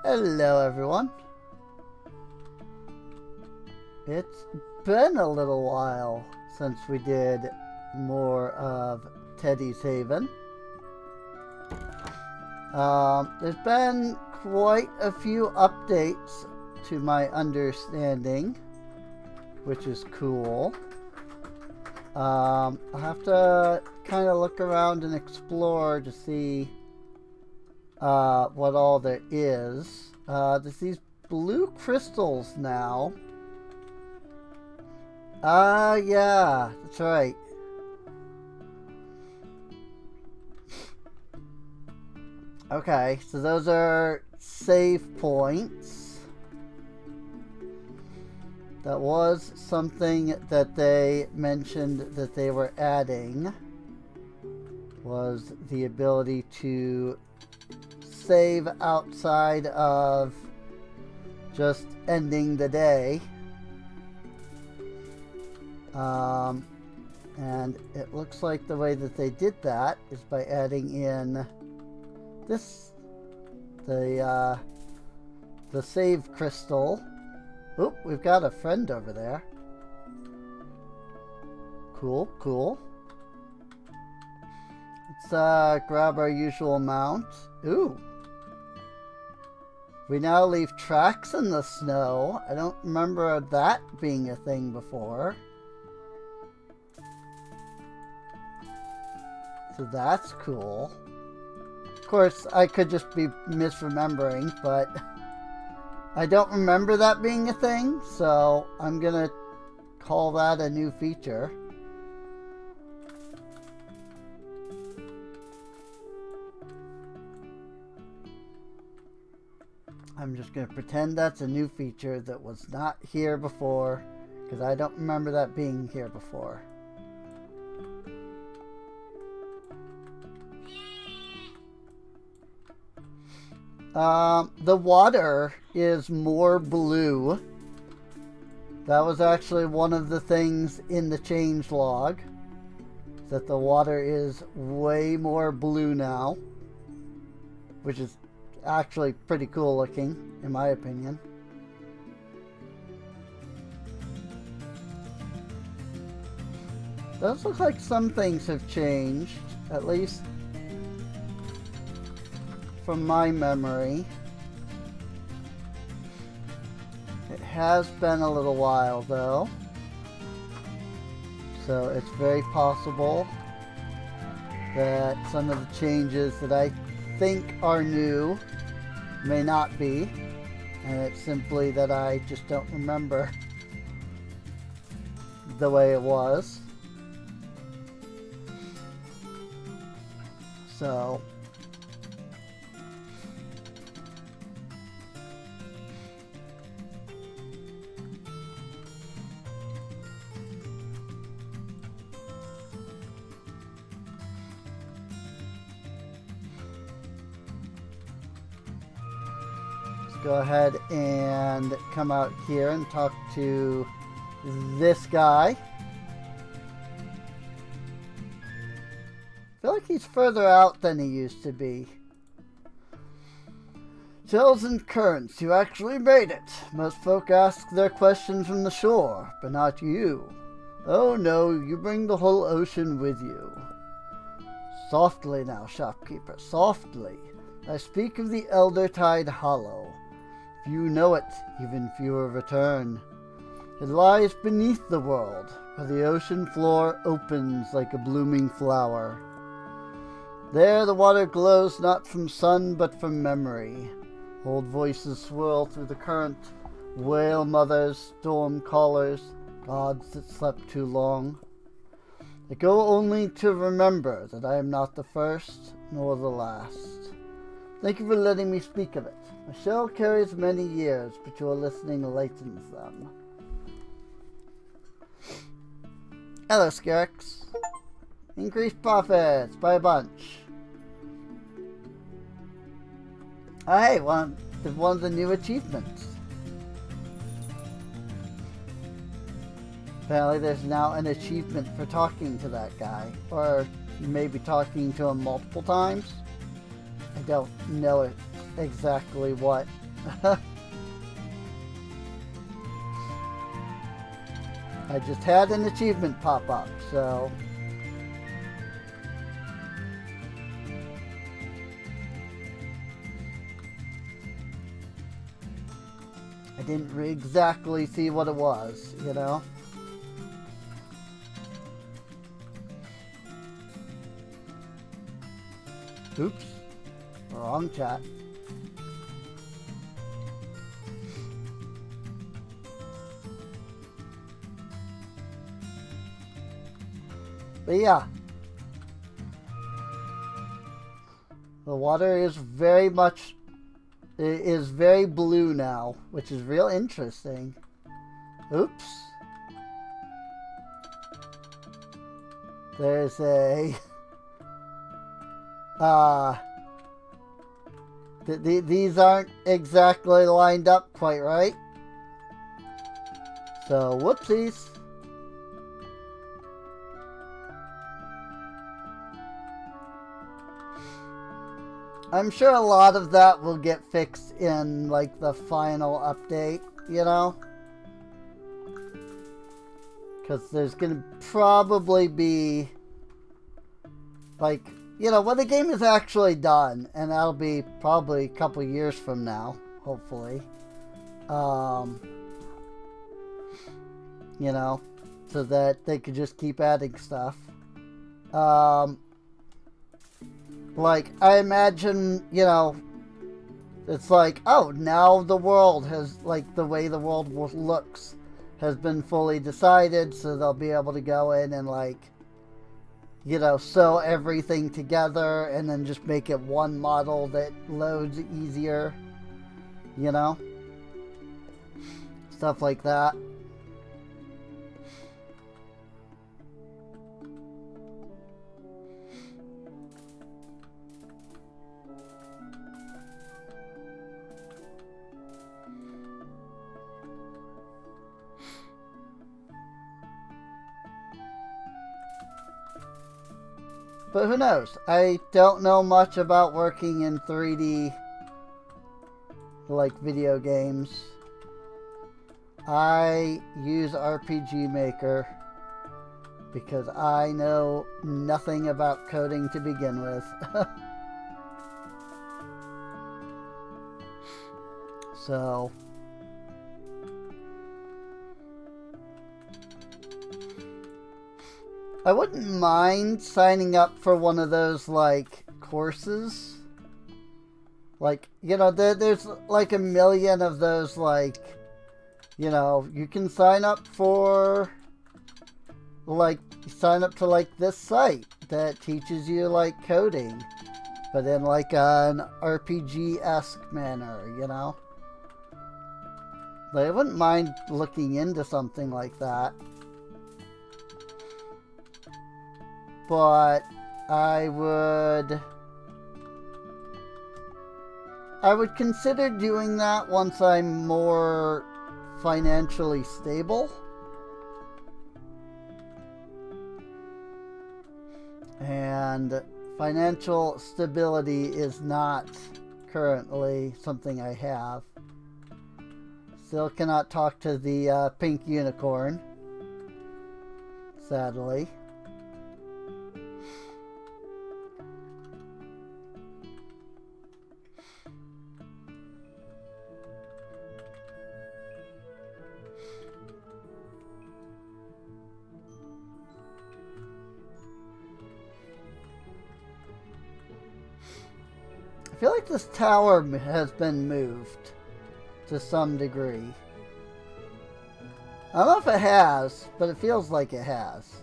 Hello everyone. It's been a little while since we did more of Teddy's Haven. There's been quite a few updates to my understanding, which is cool. I'll have to kind of look around and explore to see what all there is. There's these blue crystals now. Yeah, that's right. Okay, so those are save points. That was something that they mentioned that they were adding, was the ability to save outside of just ending the day. And it looks like the way that they did that is by adding in this, the save crystal. Oop, we've got a friend over there. Cool, cool. Let's grab our usual mount. Ooh. We now leave tracks in the snow. I don't remember that being a thing before. So that's cool. Of course, I could just be misremembering, but I don't remember that being a thing, so I'm gonna call that a new feature. I'm just gonna pretend that's a new feature that was not here before, because I don't remember that being here before. The water is more blue. That was actually one of the things in the change log, that the water is way more blue now, which is actually pretty cool looking, in my opinion. Does look like some things have changed, at least from my memory. It has been a little while though, so it's very possible that some of the changes that I think are new may not be, and it's simply that I just don't remember the way it was. So go ahead and come out here and talk to this guy. I feel like he's further out than he used to be. Shells and currents, you actually made it. Most folk ask their questions from the shore, but not you. Oh no, you bring the whole ocean with you. Softly now, shopkeeper, softly. I speak of the Elder Tide Hollow. Few know it, even fewer return. It lies beneath the world, where the ocean floor opens like a blooming flower. There the water glows not from sun, but from memory. Old voices swirl through the current, whale mothers, storm callers, gods that slept too long. I go only to remember that I am not the first, nor the last. Thank you for letting me speak of it. My shell carries many years, but your listening lightens them. Hello, Skirix. Increased profits by a bunch. Oh, hey, one of the new achievements. Apparently there's now an achievement for talking to that guy. Or maybe talking to him multiple times. I don't know exactly what I just had an achievement pop up, so... I didn't exactly see what it was, you know? Oops. Wrong chat. But yeah. The water is very much... It is very blue now, which is real interesting. Oops. There's a... these aren't exactly lined up quite right. So, whoopsies. I'm sure a lot of that will get fixed in, like, the final update, you know? Because there's going to probably be, like, you know, when the game is actually done, and that'll be probably a couple years from now, hopefully. You know, so that they could just keep adding stuff. Like, I imagine, you know, it's like, oh, now the world has, like, the way the world looks has been fully decided, so they'll be able to go in and, like, you know, sew everything together and then just make it one model that loads easier, you know? Stuff like that. But who knows? I don't know much about working in 3D, like, video games. I use RPG Maker because I know nothing about coding to begin with. So... I wouldn't mind signing up for one of those, like, courses. Like, you know, there's like a million of those, like, you know, you can sign up for, like, sign up to, like, this site that teaches you, like, coding. But in, like, an RPG-esque manner, you know? But I wouldn't mind looking into something like that. But I would consider doing that once I'm more financially stable. And financial stability is not currently something I have. Still cannot talk to the pink unicorn, sadly. I feel like this tower has been moved to some degree. I don't know if it has, but it feels like it has.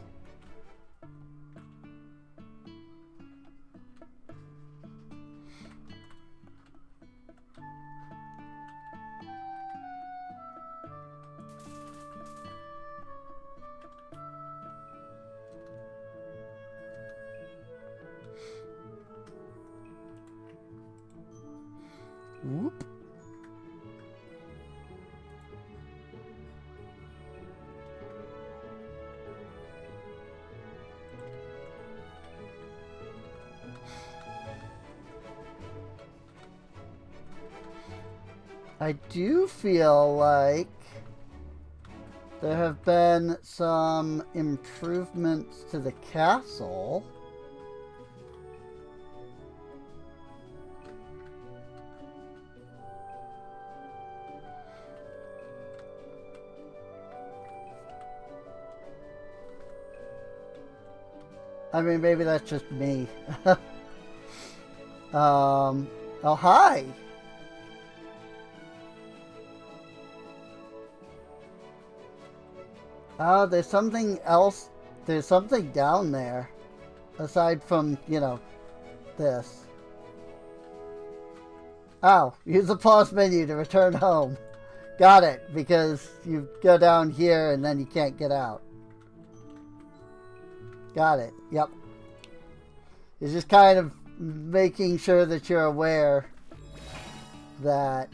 Whoop. I do feel like there have been some improvements to the castle. I mean, maybe that's just me. Oh, hi! Oh, there's something else. There's something down there. Aside from, you know, this. Oh, use the pause menu to return home. Got it, because you go down here and then you can't get out. Got it, yep. It's just kind of making sure that you're aware that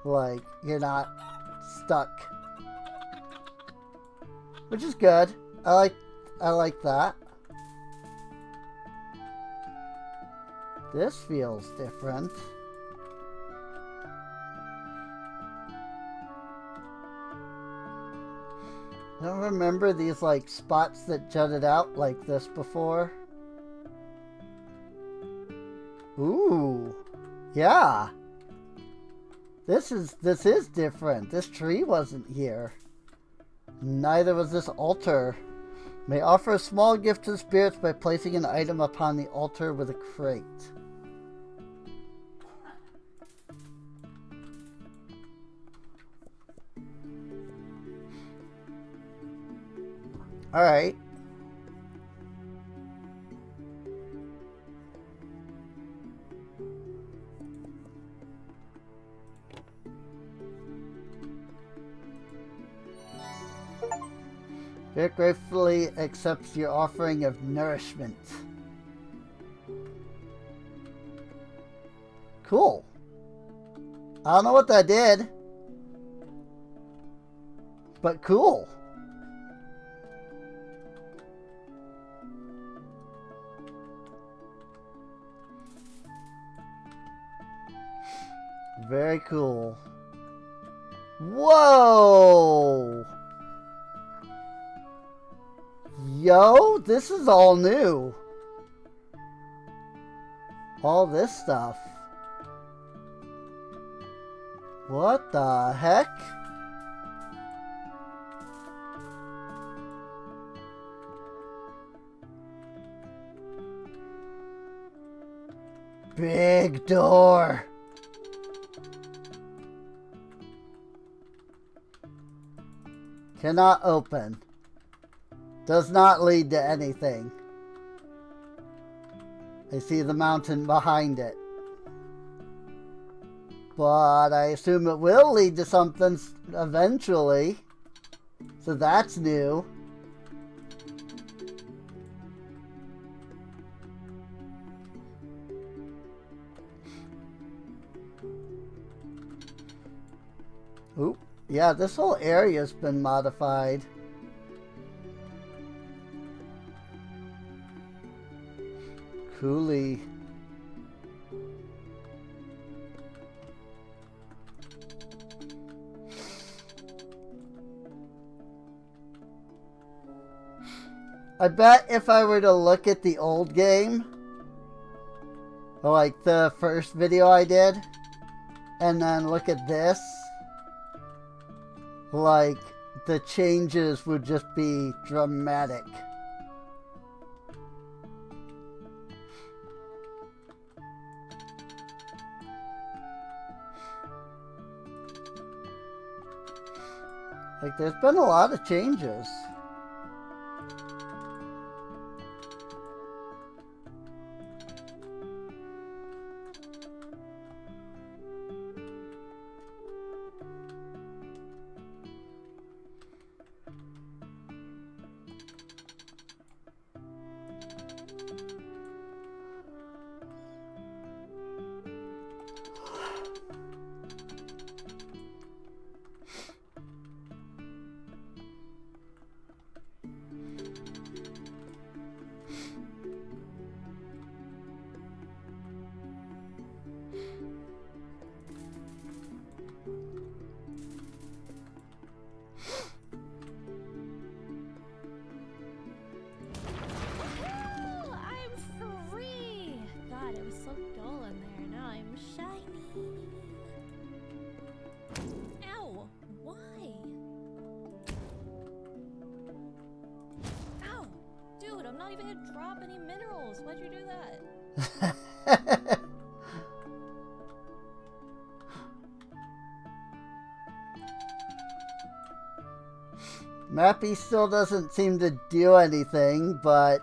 like you're not stuck, which is good. I like that. This feels different. I don't remember these like spots that jutted out like this before. Ooh, yeah. This is different. This tree wasn't here. Neither was this altar. May offer a small gift to the spirits by placing an item upon the altar with a crate. Alright. Spirit gratefully accepts your offering of nourishment. Cool. I don't know what that did, but cool. Very cool. Whoa! Yo, this is all new. All this stuff. What the heck? Big door. Cannot open. Does not lead to anything. I see the mountain behind it. But I assume it will lead to something eventually. So that's new. Oop. Yeah, this whole area's been modified. Coolly. I bet if I were to look at the old game, or like the first video I did, and then look at this, like the changes would just be dramatic. Like there's been a lot of changes. not even gonna drop any minerals. Why'd you do that? Mappy still doesn't seem to do anything, but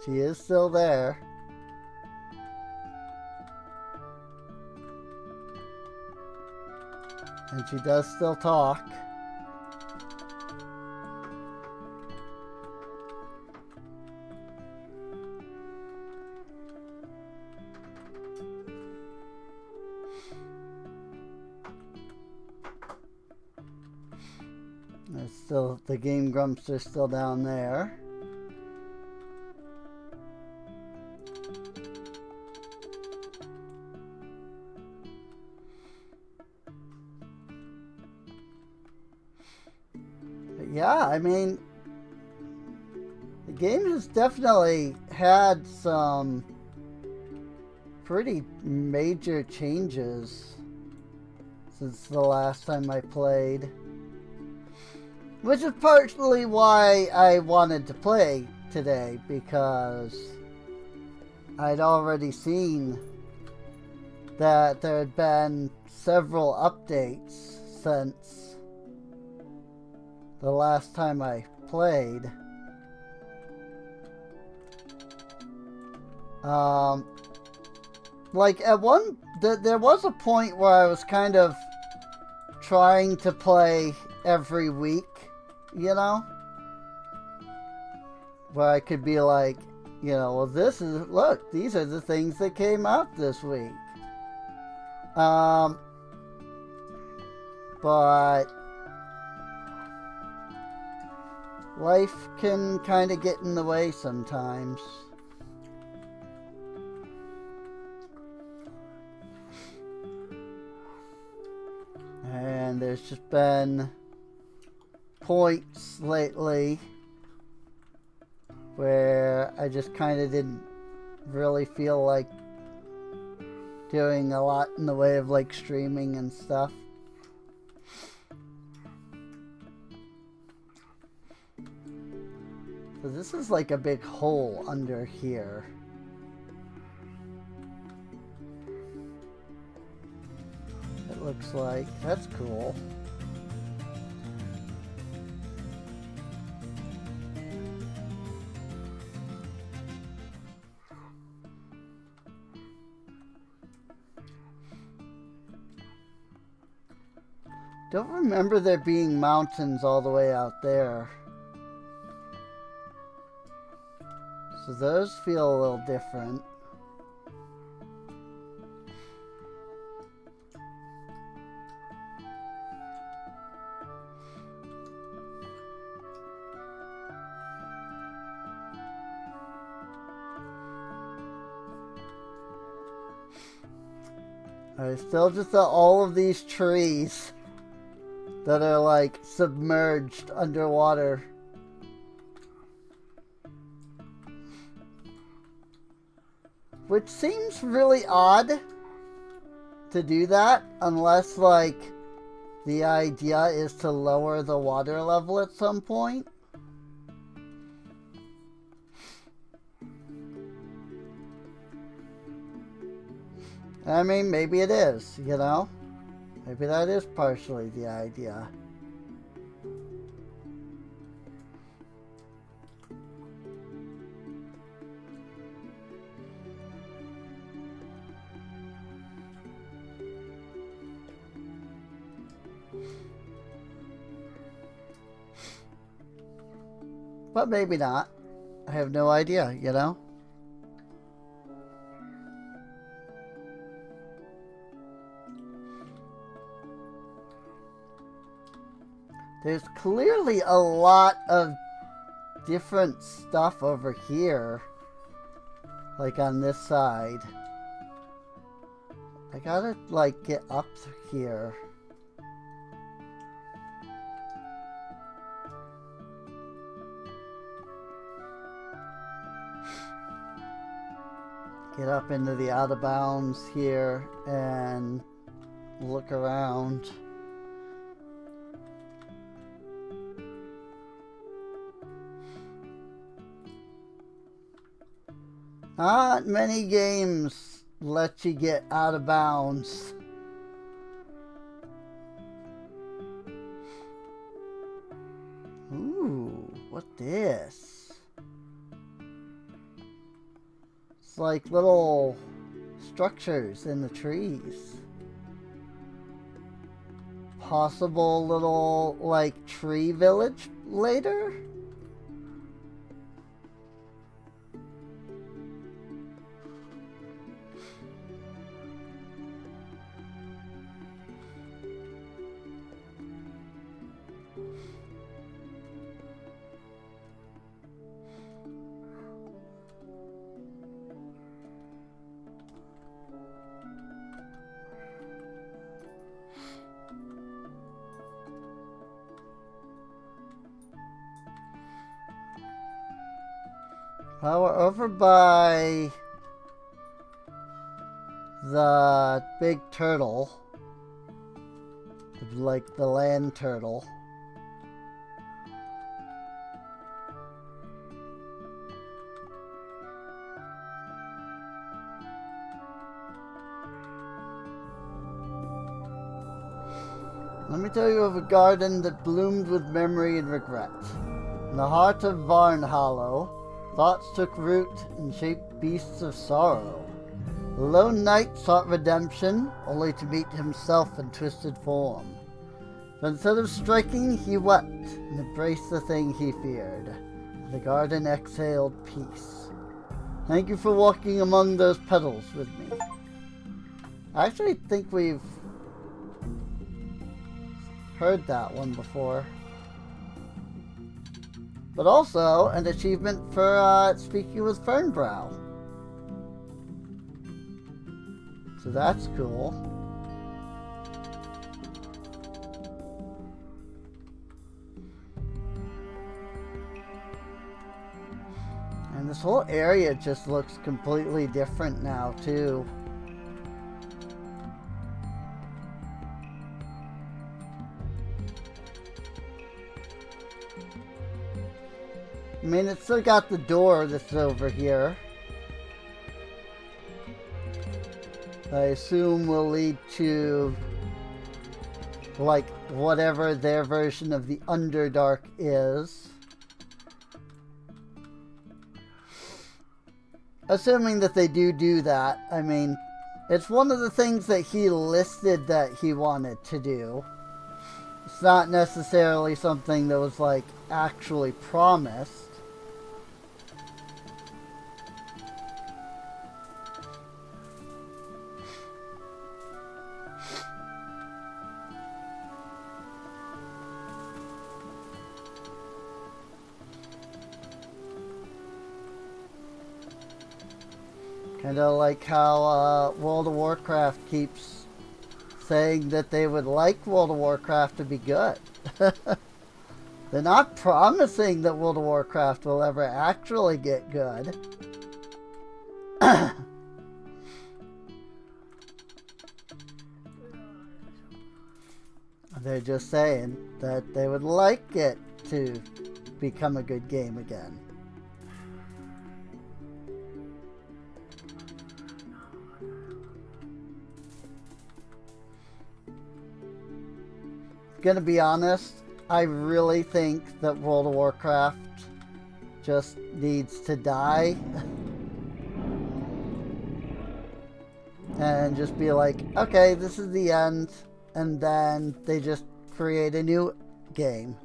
she is still there. And she does still talk. There's still the Game Grumps are still down there. Yeah, I mean, the game has definitely had some pretty major changes since the last time I played. Which is partially why I wanted to play today, because I'd already seen that there had been several updates since the last time I played. Like at there was a point where I was kind of trying to play every week, you know? Where I could be like, you know, well, look, these are the things that came out this week. But life can kind of get in the way sometimes. And there's just been points lately where I just kind of didn't really feel like doing a lot in the way of like streaming and stuff. So this is like a big hole under here. It looks like. That's cool. Don't remember there being mountains all the way out there. So those feel a little different. I still just all of these trees that are like submerged underwater. Which seems really odd to do that unless like the idea is to lower the water level at some point. I mean, maybe it is, you know? Maybe that is partially the idea. But maybe not. I have no idea, you know? There's clearly a lot of different stuff over here. Like on this side. I gotta like get up here. Get up into the out of bounds here and look around. Not many games let you get out of bounds. Ooh, what this? It's like little structures in the trees. Possible little, like, tree village later? Well, we're over by the big turtle, like the land turtle. Let me tell you of a garden that bloomed with memory and regret. In the heart of Varnhollow, thoughts took root and shaped beasts of sorrow. The lone knight sought redemption, only to meet himself in twisted form. But instead of striking, he wept and embraced the thing he feared. The garden exhaled peace. Thank you for walking among those petals with me. I actually think we've heard that one before. But also an achievement for speaking with Fernbrow. So that's cool. And this whole area just looks completely different now too. I mean, it's still got the door that's over here. I assume will lead to, like, whatever their version of the Underdark is. Assuming that they do that, I mean, it's one of the things that he listed that he wanted to do. It's not necessarily something that was, like, actually promised. Kind of like how World of Warcraft keeps saying that they would like World of Warcraft to be good. They're not promising that World of Warcraft will ever actually get good. They're just saying that they would like it to become a good game again. Gonna be honest, I really think that World of Warcraft just needs to die and just be like, okay, this is the end, and then they just create a new game,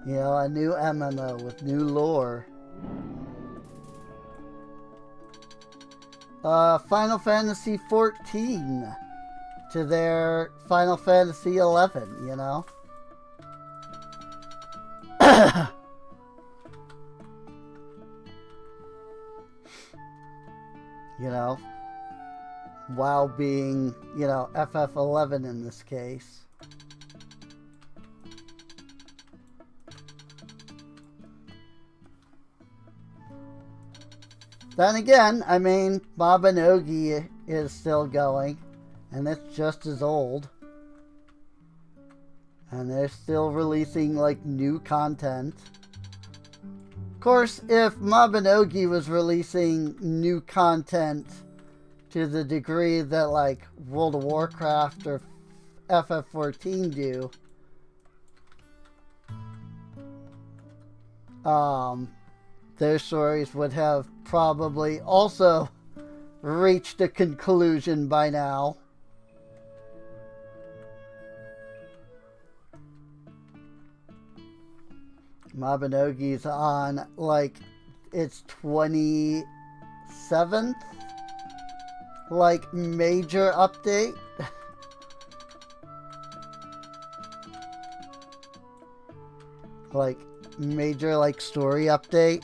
you know, a new MMO with new lore. Final Fantasy 14 to their Final Fantasy 11, you know? You know? WoW being, you know, FF11 in this case. Then again, I mean, Mabinogi is still going. And it's just as old. And they're still releasing, like, new content. Of course, if Mabinogi was releasing new content to the degree that like World of Warcraft or FF14 do, their stories would have probably also reached a conclusion by now. Mabinogi's on like its 27th like major update. Like major like story update.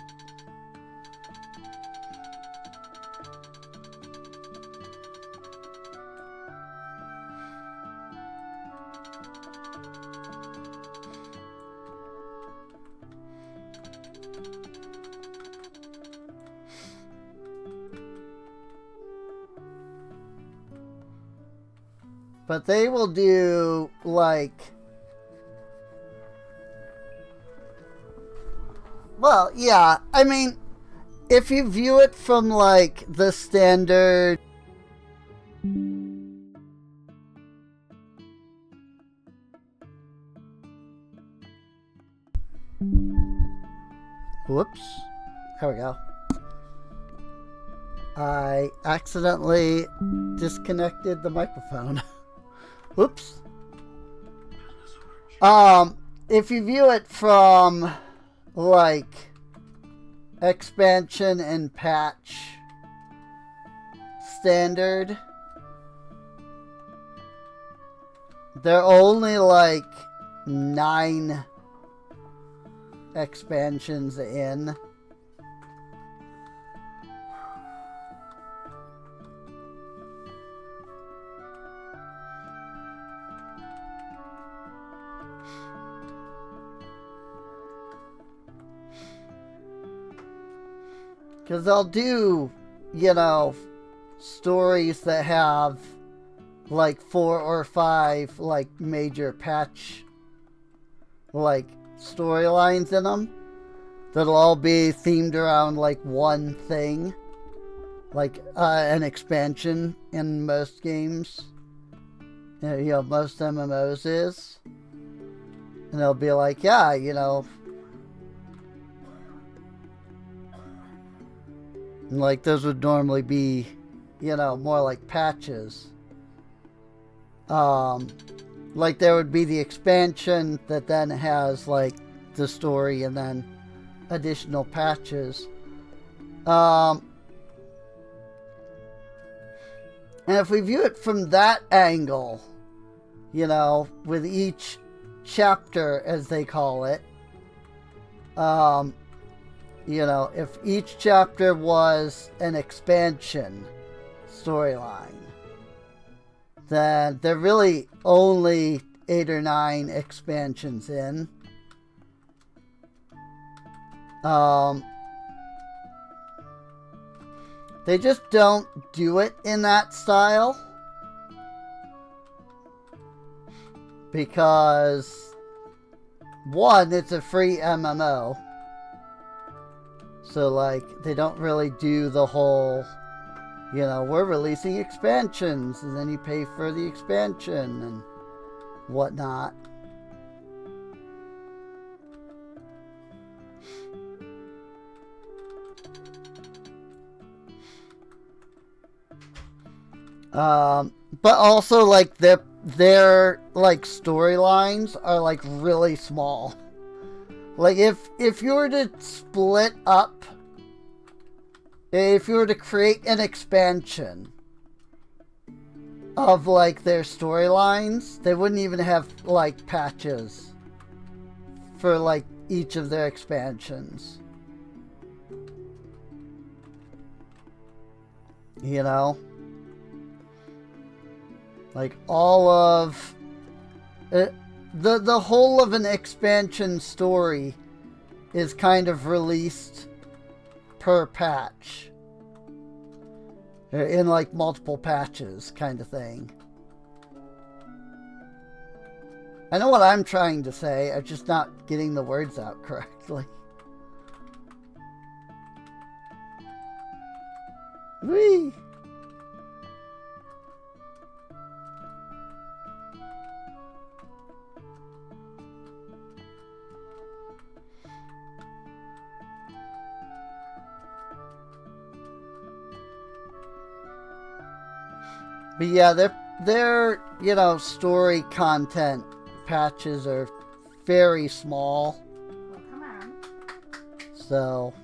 But they will do, like... Well, yeah, I mean, if you view it from, like, the standard... Whoops. There we go. I accidentally disconnected the microphone. Whoops. If you view it from, like, expansion and patch standard, there are only, like, 9 expansions in. Because they'll do, you know, stories that have, like, 4 or 5, like, major patch, like, storylines in them. That'll all be themed around, like, one thing. Like, an expansion in most games. You know, most MMOs is. And they'll be like, yeah, you know... Like, those would normally be, you know, more like patches. Like, there would be the expansion that then has, like, the story and then additional patches. And if we view it from that angle, you know, with each chapter, as they call it, you know, if each chapter was an expansion storyline, then there are really only 8 or 9 expansions in. They just don't do it in that style. Because, one, it's a free MMO. So, like, they don't really do the whole, you know, we're releasing expansions, and then you pay for the expansion and whatnot. But also, like, their like, storylines are, like, really small. Like, if you were to split up, if you were to create an expansion of, like, their storylines, they wouldn't even have, like, patches for, like, each of their expansions. You know? Like, all of... The whole of an expansion story is kind of released per patch. In, like, multiple patches kind of thing. I know what I'm trying to say, I'm just not getting the words out correctly. Whee! But yeah, their story content patches are very small. Well, come on. So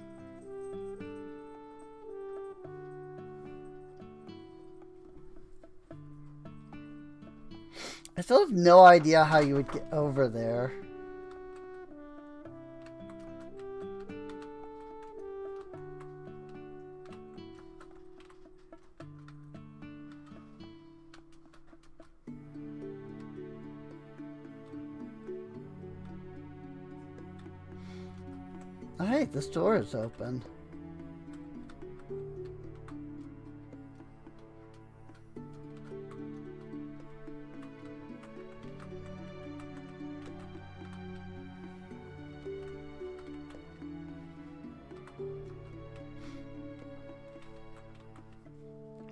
I still have no idea how you would get over there. Oh, hey, this door is open.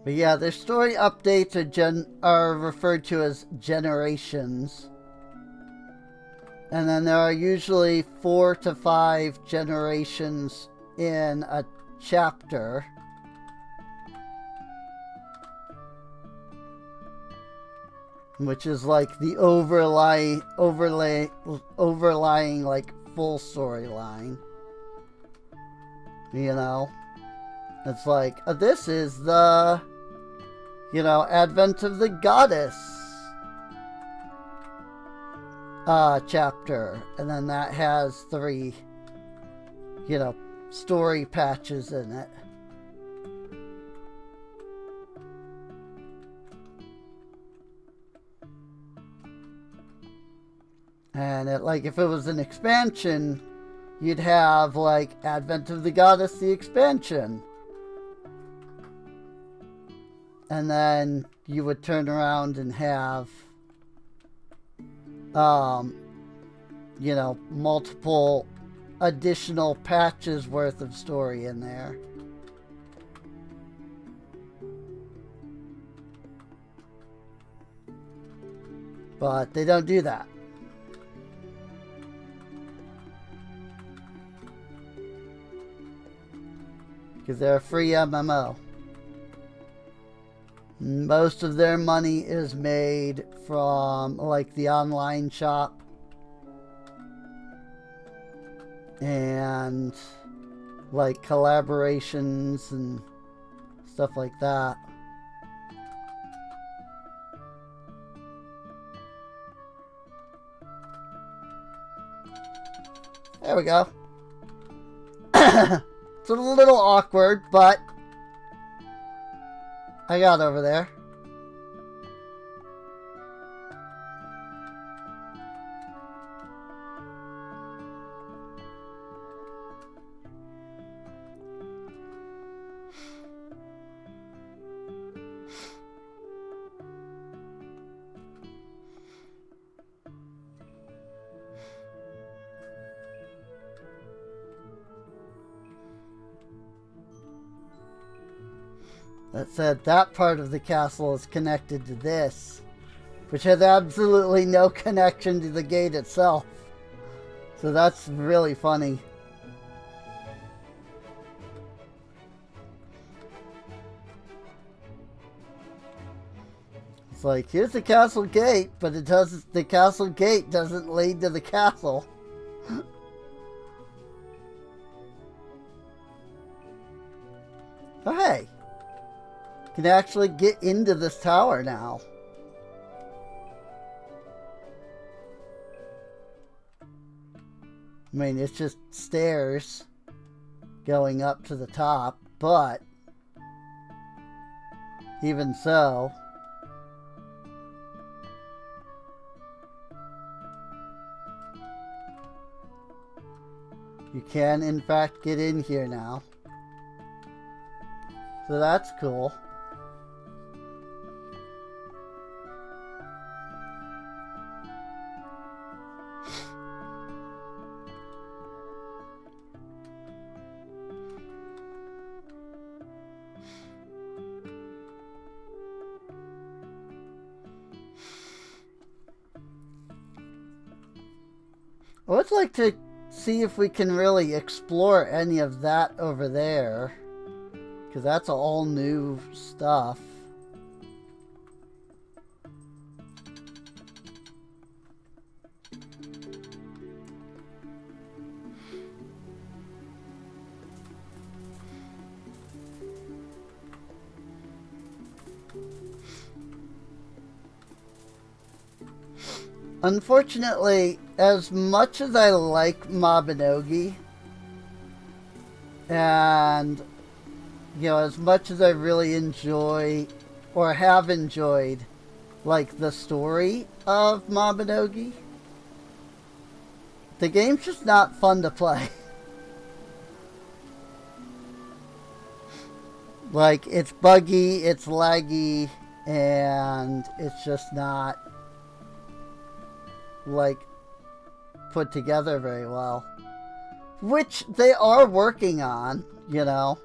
But yeah, their story updates are referred to as generations. And then there are usually 4 to 5 generations in a chapter. Which is like the overlying like full storyline. It's like, this is the, Advent of the Goddess chapter, and then that has 3 story patches in it. And if it was an expansion, you'd have like Advent of the Goddess, the expansion, and then you would turn around and have multiple additional patches worth of story in there. But they don't do that. Because they're a free MMO. Most of their money is made from like the online shop and like collaborations and stuff like that. There we go. It's a little awkward, but I got over there. That said, that part of the castle is connected to this, which has absolutely no connection to the gate itself. So that's really funny. It's like, here's the castle gate, but the castle gate doesn't lead to the castle. Oh, hey. Can actually get into this tower now. I mean, it's just stairs going up to the top, but even so, you can in fact get in here now. So that's cool. I would like to see if we can really explore any of that over there, because that's all new stuff. Unfortunately, as much as I like Mabinogi, and, you know, as much as I really enjoy, or have enjoyed, like, the story of Mabinogi, the game's just not fun to play. Like, it's buggy, it's laggy, and it's just not, like, put together very well. Which they are working on, you know.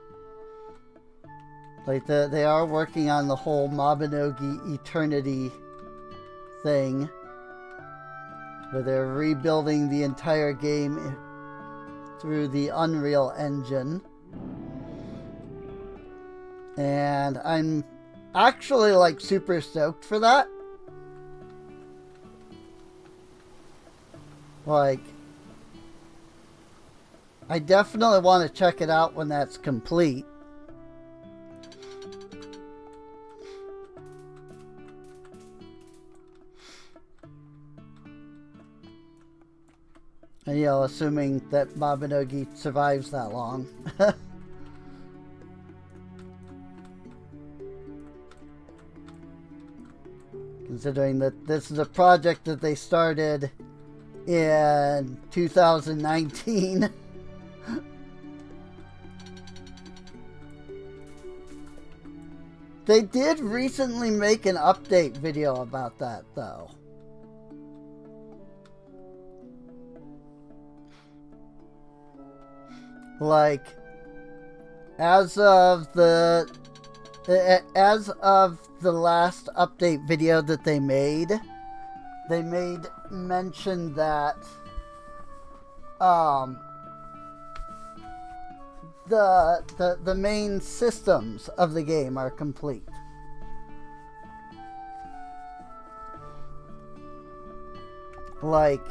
Like, they are working on the whole Mabinogi Eternity thing, where they're rebuilding the entire game through the Unreal Engine. And I'm actually, like, super stoked for that. Like, I definitely want to check it out when that's complete. And, you know, assuming that Mabinogi survives that long. Considering that this is a project that they started in 2019. They did recently make an update video about that, though. Like, as of the last update video that they made mention that the main systems of the game are complete. Like,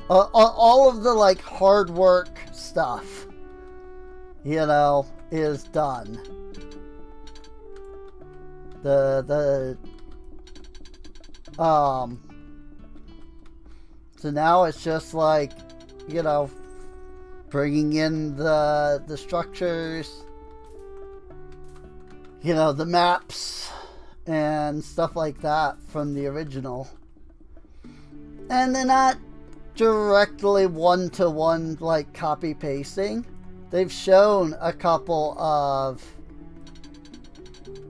all of the, like, hard work stuff, you know, is done. So now it's just like, you know, bringing in the structures, you know, the maps and stuff like that from the original. And they're not directly one-to-one, like, copy pasting. They've shown a couple of,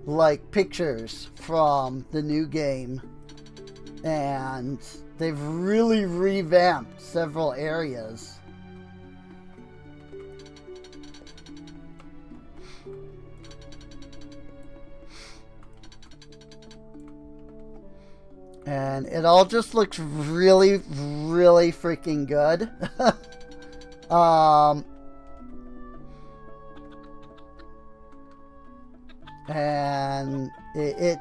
like, pictures from the new game, and they've really revamped several areas. And it all just looks really, really freaking good. And it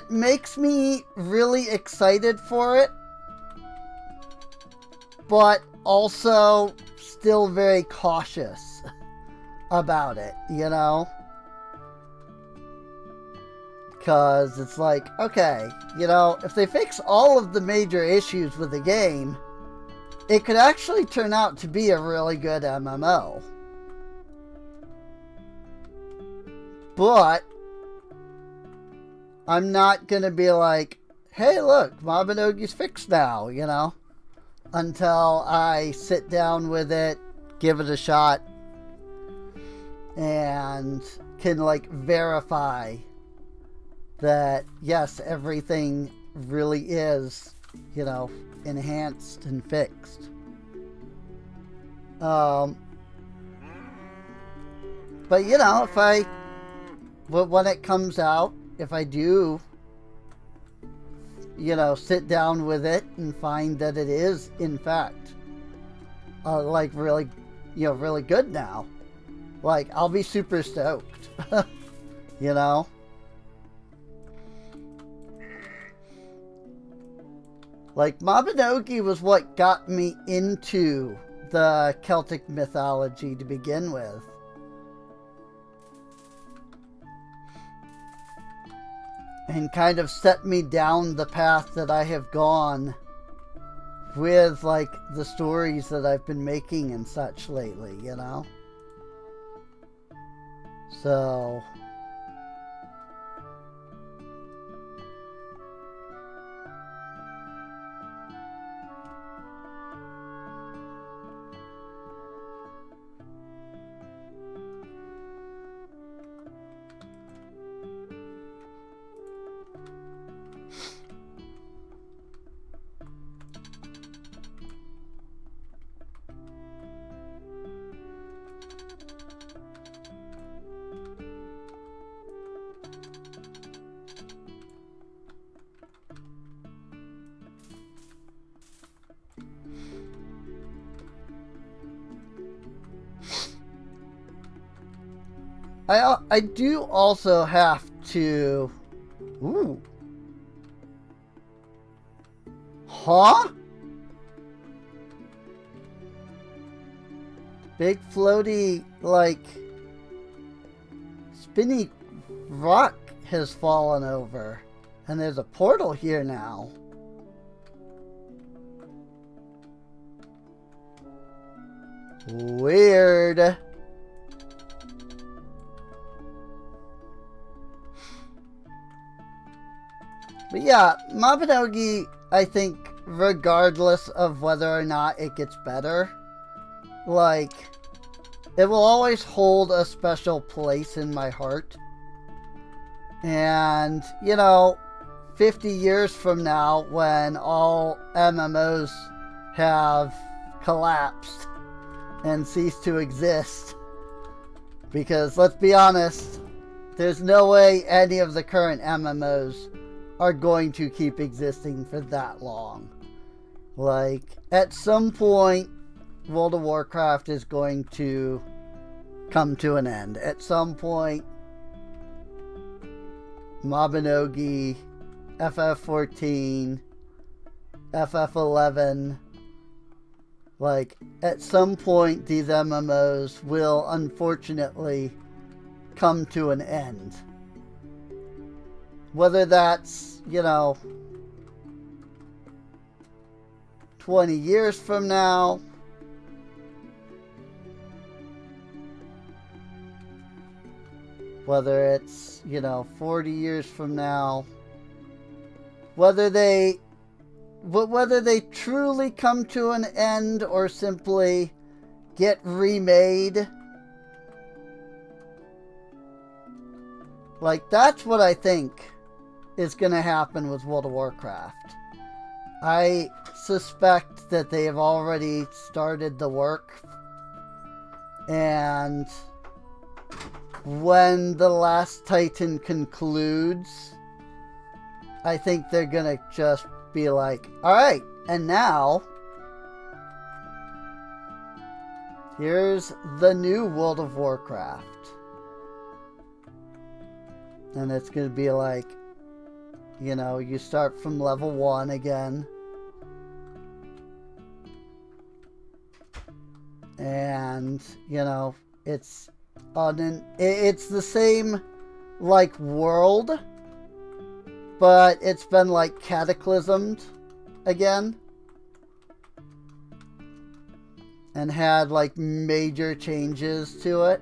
makes me really excited for it, but also still very cautious about it, you know? Because it's like, okay, you know, if they fix all of the major issues with the game, it could actually turn out to be a really good MMO. But I'm not going to be like, hey, look, Mabinogi's fixed now, you know, until I sit down with it, give it a shot, and can, like, verify that, yes, everything really is, you know, enhanced and fixed. But, you know, when it comes out, if I do, sit down with it and find that it is, in fact, like really, really good now, like, I'll be super stoked, you know? Like, Mabinogi was what got me into the Celtic mythology to begin with. And kind of set me down the path that I have gone with, like, the stories that I've been making and such lately, you know? So... I do also have to... Ooh. Huh? Big floaty, like, spinny rock has fallen over. And there's a portal here now. Weird. But yeah, Mabinogi, I think, regardless of whether or not it gets better, like, it will always hold a special place in my heart. And, 50 years from now, when all MMOs have collapsed and ceased to exist, because let's be honest, there's no way any of the current MMOs are going to keep existing for that long. Like, at some point, World of Warcraft is going to come to an end. At some point, Mabinogi, FF14, FF11, like, at some point, these MMOs will unfortunately come to an end. Whether that's, 20 years from now, whether it's, 40 years from now, whether they truly come to an end or simply get remade, like, that's what I think is going to happen with World of Warcraft. I suspect that they have already started the work, and when The Last Titan concludes, I think they're going to just be like, alright, and now, here's the new World of Warcraft. And it's going to be like, you start from level 1 again. And, it's it's the same, like, world, but it's been, like, cataclysmed again. And had, like, major changes to it.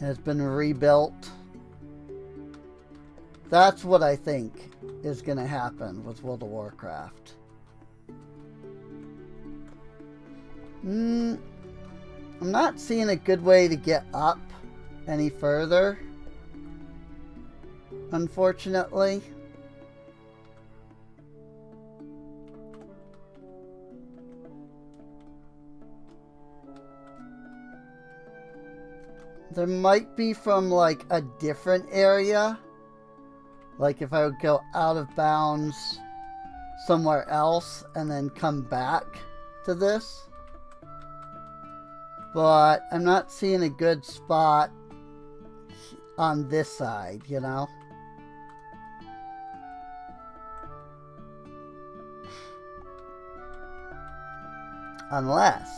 Has been rebuilt. That's what I think is going to happen with World of Warcraft. I'm not seeing a good way to get up any further, unfortunately. there might be from like a different area. Like if I would go out of bounds somewhere else and then come back to this. But I'm not seeing a good spot on this side, you know? Unless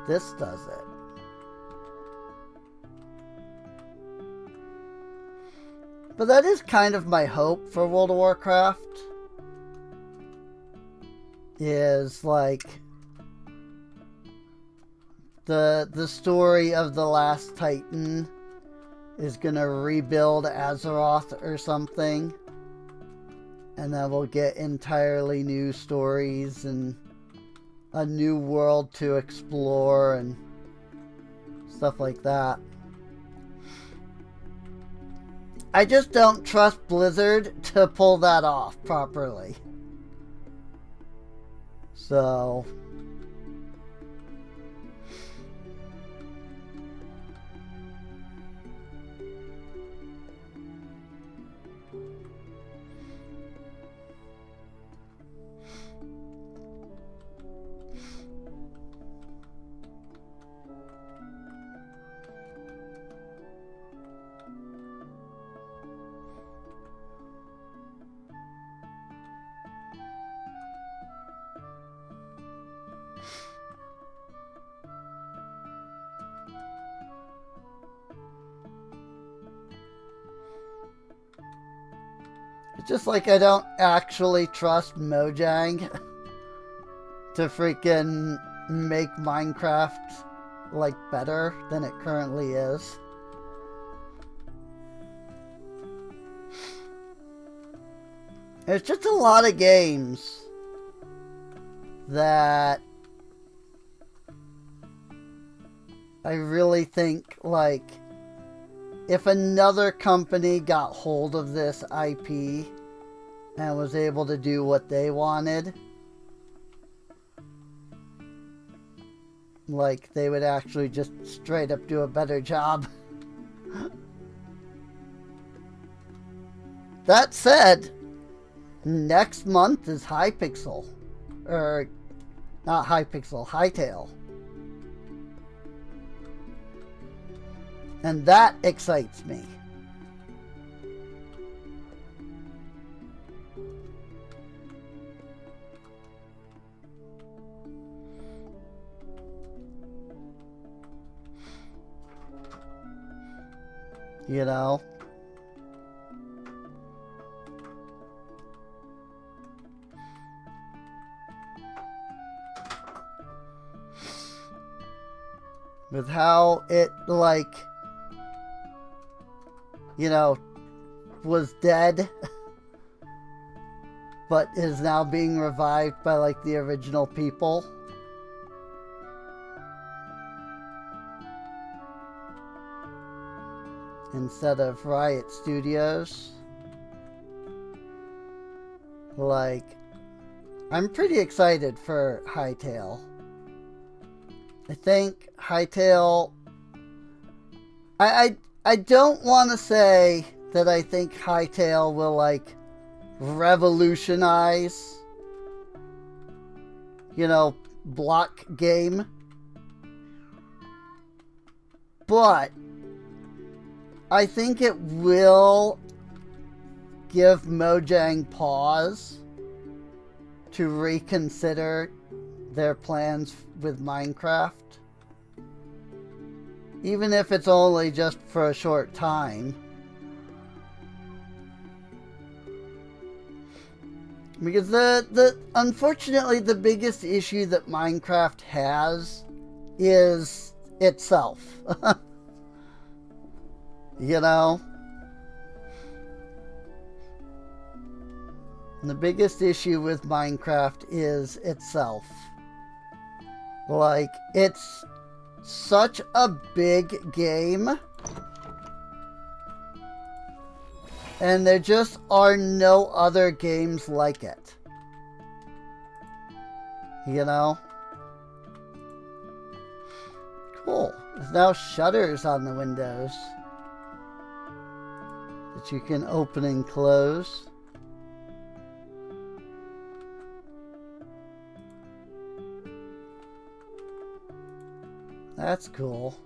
this does it. But that is kind of my hope for World of Warcraft. Is like the story of the last Titan is gonna rebuild Azeroth or something. And then we'll get entirely new stories and a new world to explore and stuff like that. I just don't trust Blizzard to pull that off properly. So it's just like I don't actually trust Mojang to freaking make Minecraft like better than it currently is. There's just a lot of games that I really think, like, if another company got hold of this IP and was able to do what they wanted, like, they would actually just straight up do a better job. That said, next month is Hypixel. Or, not Hypixel, Hytale. And that excites me. You know? With how it, like, you know, was dead, but is now being revived by, like, the original people. Instead of Riot Studios. Like, I'm pretty excited for Hytale. I think Hytale... I don't want to say that I think Hytale will, like, revolutionize, you know, block game. But I think it will give Mojang pause to reconsider their plans with Minecraft. Even if it's only just for a short time. Because unfortunately the biggest issue that Minecraft has is itself. You know? The biggest issue with Minecraft is itself. Like, it's such a big game, and there just are no other games like it. You know? Cool. There's now shutters on the windows that you can open and close. That's cool.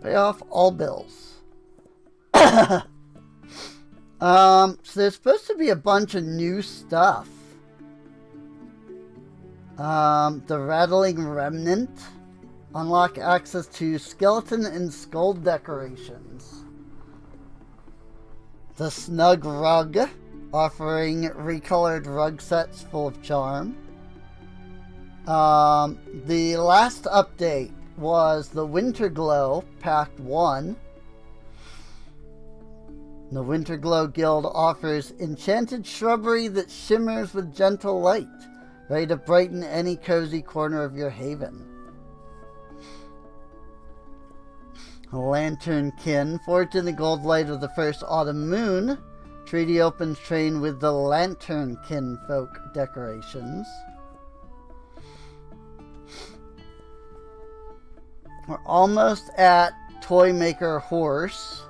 Pay off all bills. So there's supposed to be a bunch of new stuff. The Rattling Remnant. Unlock access to skeleton and skull decorations. The Snug Rug, offering recolored rug sets full of charm. The last update was the Winter Glow, Pact 1. The Winter Glow Guild offers enchanted shrubbery that shimmers with gentle light, ready to brighten any cozy corner of your haven. Lanternkin, forged in the gold light of the first autumn moon. Treaty opens train with the Lanternkin folk decorations. We're almost at Toy Maker Horse.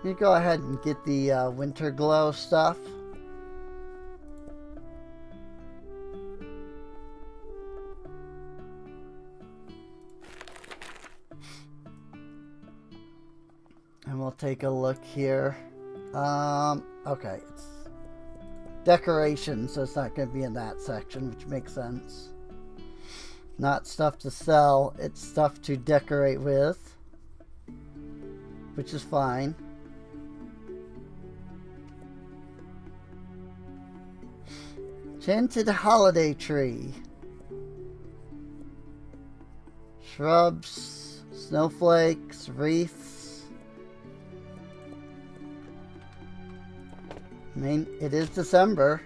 Let me go ahead and get the Winter Glow stuff. And we'll take a look here. Okay, it's decorations, so it's not going to be in that section, which makes sense. Not stuff to sell, it's stuff to decorate with, which is fine. Enchanted Holiday Tree. Shrubs, snowflakes, wreaths. I mean, it is December.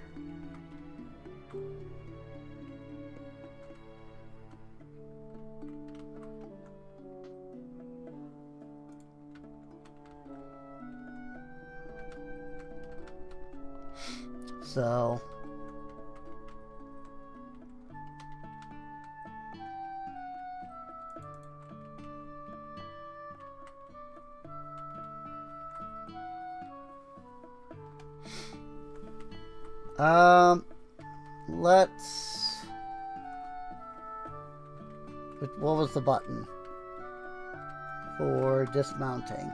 So let's... What was the button for dismounting?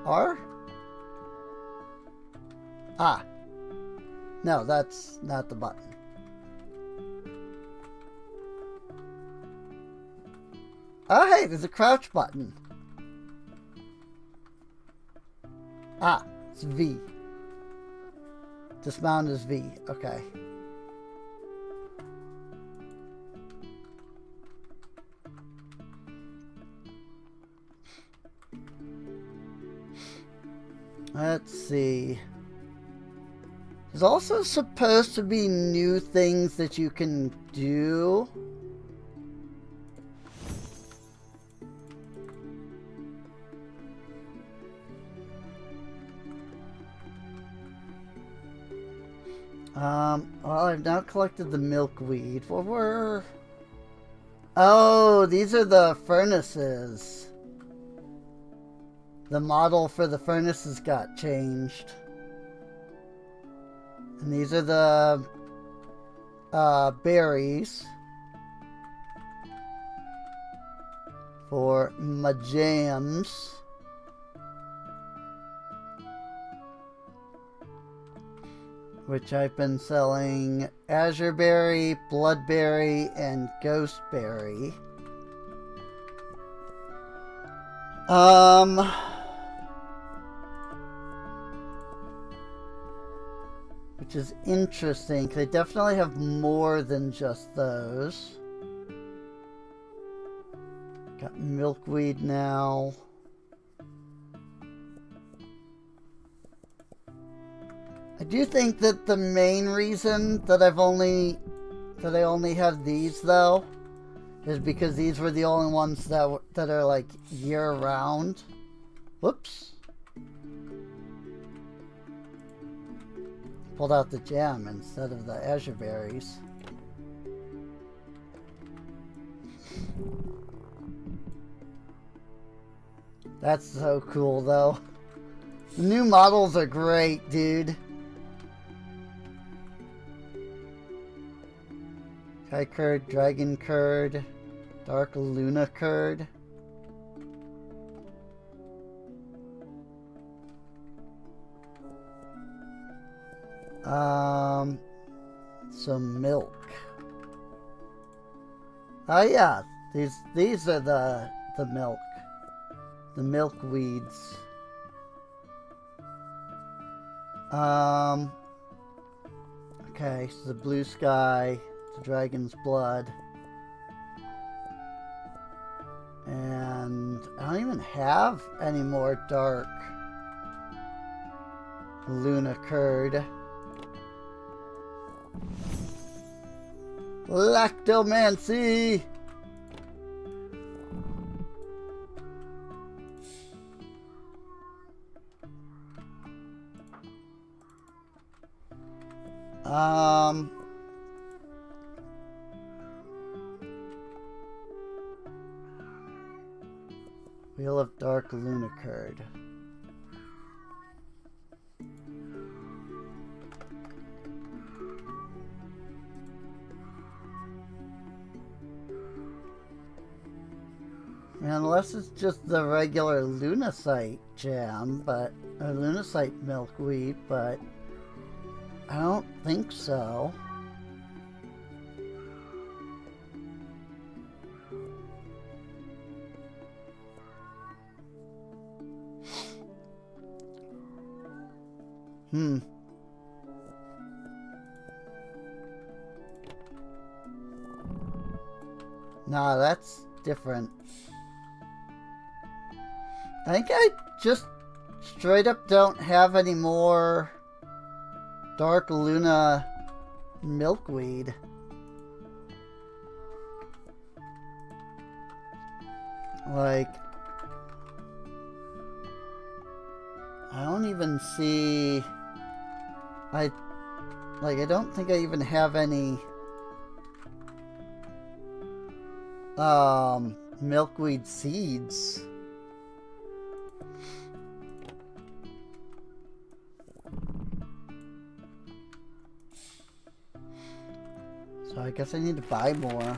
R? Ah. No, that's not the button. Oh, hey, there's a crouch button. Ah, it's V. Dismount is V. Okay. Let's see. There's also supposed to be new things that you can do. Well, I've now collected the milkweed. What were... Oh, these are the furnaces. The model for the furnaces got changed. And these are the berries for my jams. Which I've been selling Azure Berry, Bloodberry, and Ghostberry. Which is interesting, because I definitely have more than just those. Got milkweed now. I do think that the main reason that I've only that I only have these though is because these were the only ones that are like year round. Whoops. Pulled out the gem instead of the azure berries. That's so cool though. The new models are great, dude. Sky Curd, Dragon Curd, Dark Luna Curd. Some milk. Oh yeah, these are the milk. The milkweeds. Okay, so the blue sky, the dragon's blood. And I don't even have any more dark Luna Curd. Lactomancy! Wheel of Dark Luna Curd. Unless it's just the regular Lunacite jam, or Lunacite milkweed, but I don't think so. Nah, that's different. I think I just straight up don't have any more Dark Luna milkweed. Like, I don't even see... I don't think I even have any milkweed seeds. So I guess I need to buy more.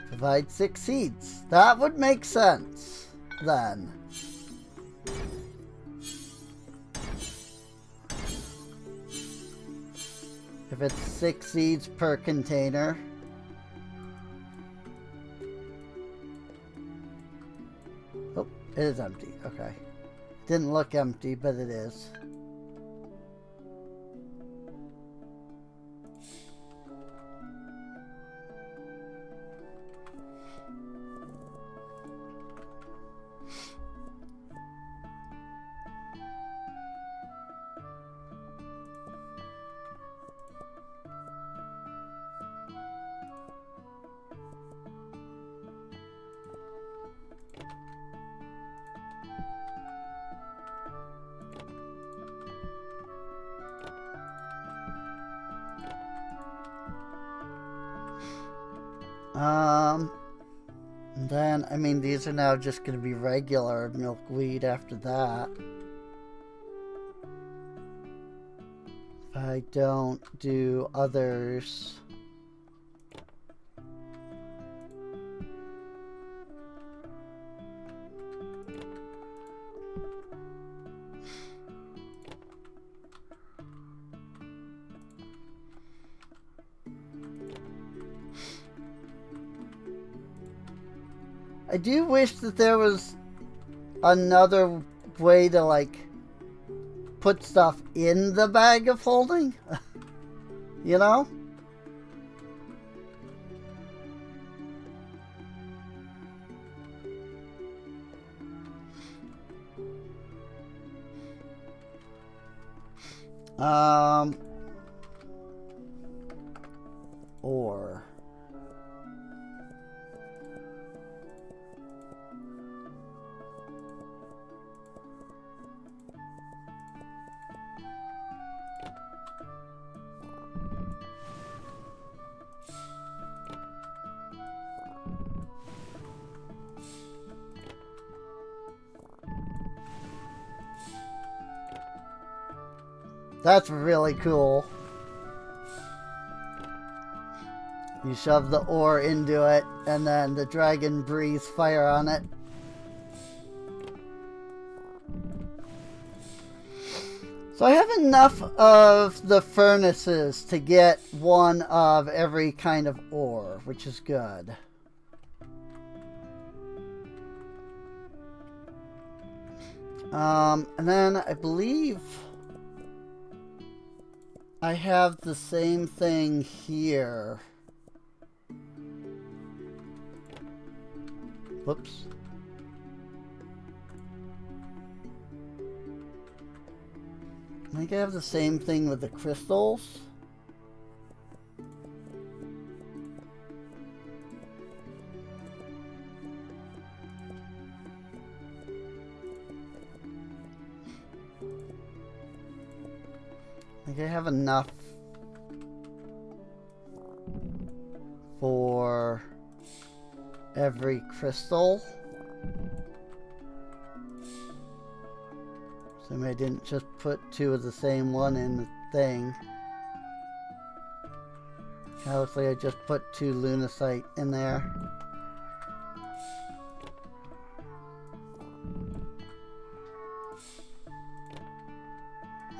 Provide 6 seeds. That would make sense, then. If it's 6 seeds per container. Oh, it is empty. Okay. Didn't look empty, but it is. Then, I mean, these are now just going to be regular milkweed after that. If I don't do others. I do wish that there was another way to, like, put stuff in the bag of holding. You know? Ore. That's really cool. You shove the ore into it, and then the dragon breathes fire on it. So I have enough of the furnaces to get one of every kind of ore, which is good. And then I believe I have the same thing here. Whoops. I think I have the same thing with the crystals. I think I have enough for every crystal. So I didn't just put two of the same one in the thing. Obviously I just put two lunacite in there.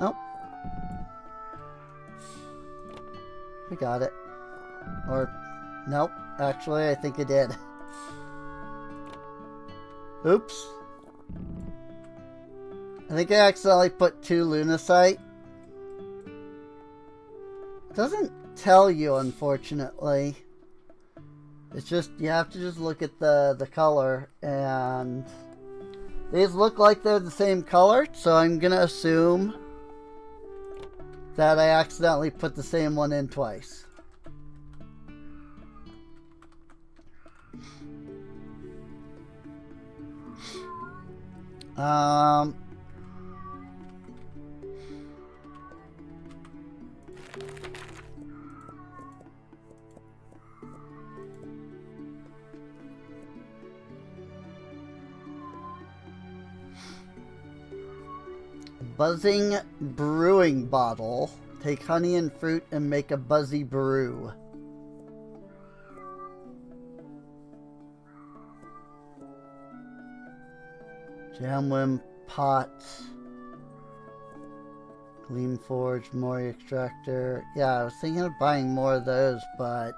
Oh. We got it. Or, nope. Actually, I think I did. Oops. I think I accidentally put two lunacite. It doesn't tell you, unfortunately. It's just, you have to just look at the color, and these look like they're the same color, so I'm gonna assume that I accidentally put the same one in twice. Buzzing brewing bottle. Take honey and fruit and make a buzzy brew. Jamwim pot. Gleam forge, Mori extractor. Yeah, I was thinking of buying more of those, but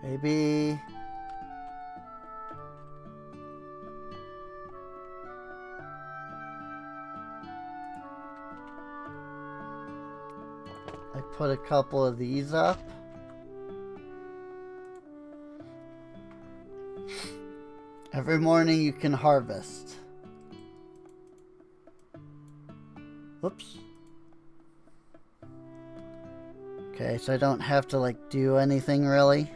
maybe I put a couple of these up. Every morning you can harvest. Whoops. Okay, so I don't have to like do anything really.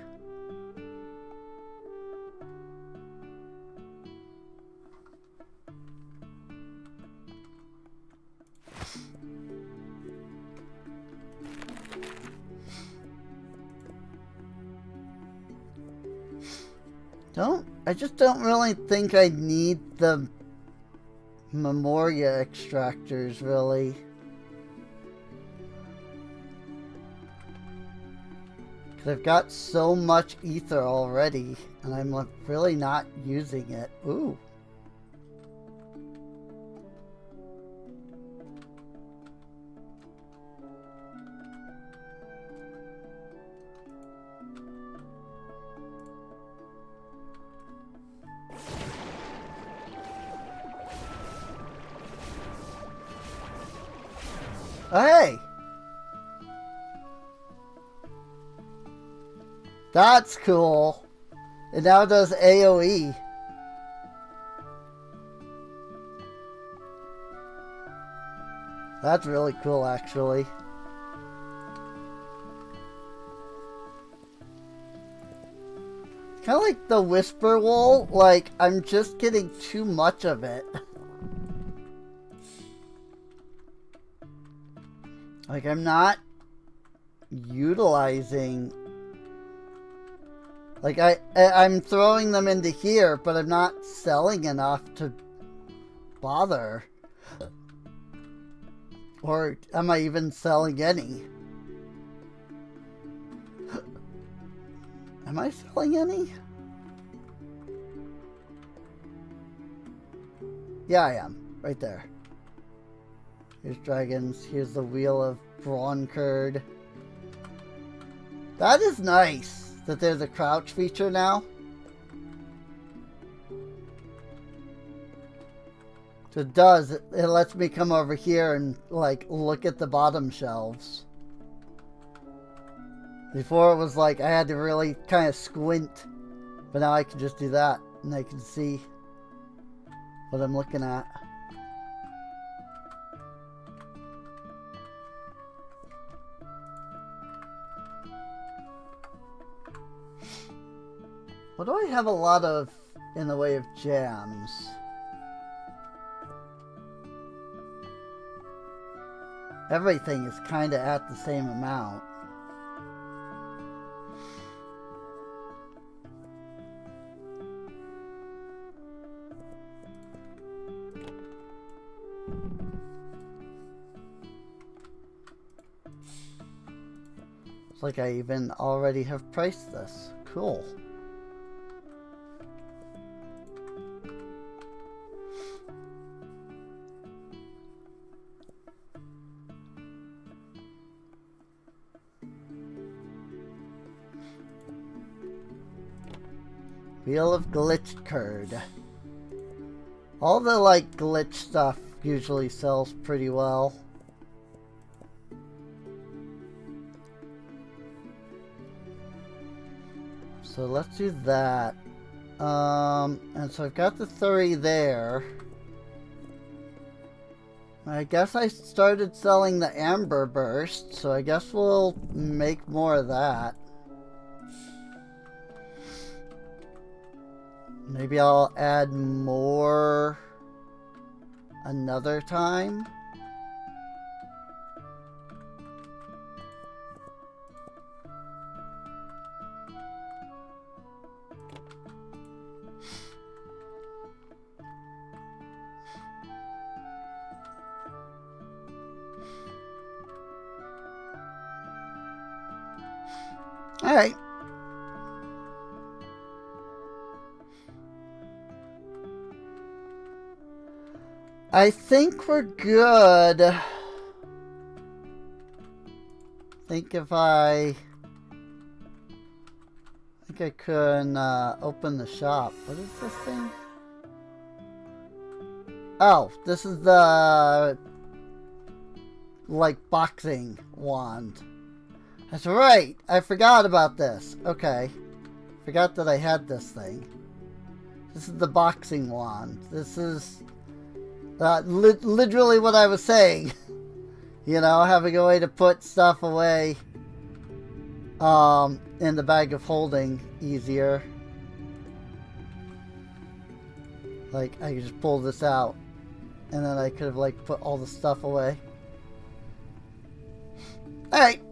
I just don't really think I need the Memoria extractors, really. Because I've got so much ether already, and I'm like, really not using it. Ooh. Oh, hey! That's cool. It now does AoE. That's really cool, actually. Kind of like the Whisper Wool, like, I'm just getting too much of it. Like, I'm not utilizing... Like, I'm throwing them into here, but I'm not selling enough to bother. Or am I even selling any? Am I selling any? Yeah, I am. Right there. Here's dragons. Here's the Wheel of Bronkurd. That is nice that there's a crouch feature now. So it does. It lets me come over here and, like, look at the bottom shelves. Before it was like I had to really kind of squint. But now I can just do that. And I can see what I'm looking at. What do I have a lot of in the way of jams? Everything is kind of at the same amount. It's like I even already have priced this. Cool. Wheel of Glitchkurd. All the, like, glitch stuff usually sells pretty well. So let's do that. And so I've got the 3 there. I guess I started selling the Amber Burst, so I guess we'll make more of that. Maybe I'll add more another time. All right. I think we're good. I think I can open the shop. What is this thing? Oh, this is the, like, boxing wand. That's right. I forgot about this. Okay. Forgot that I had this thing. This is the boxing wand. This is literally what I was saying. You know, having a way to put stuff away in the bag of holding easier. Like, I could just pull this out. And then I could have, like, put all the stuff away. Alright.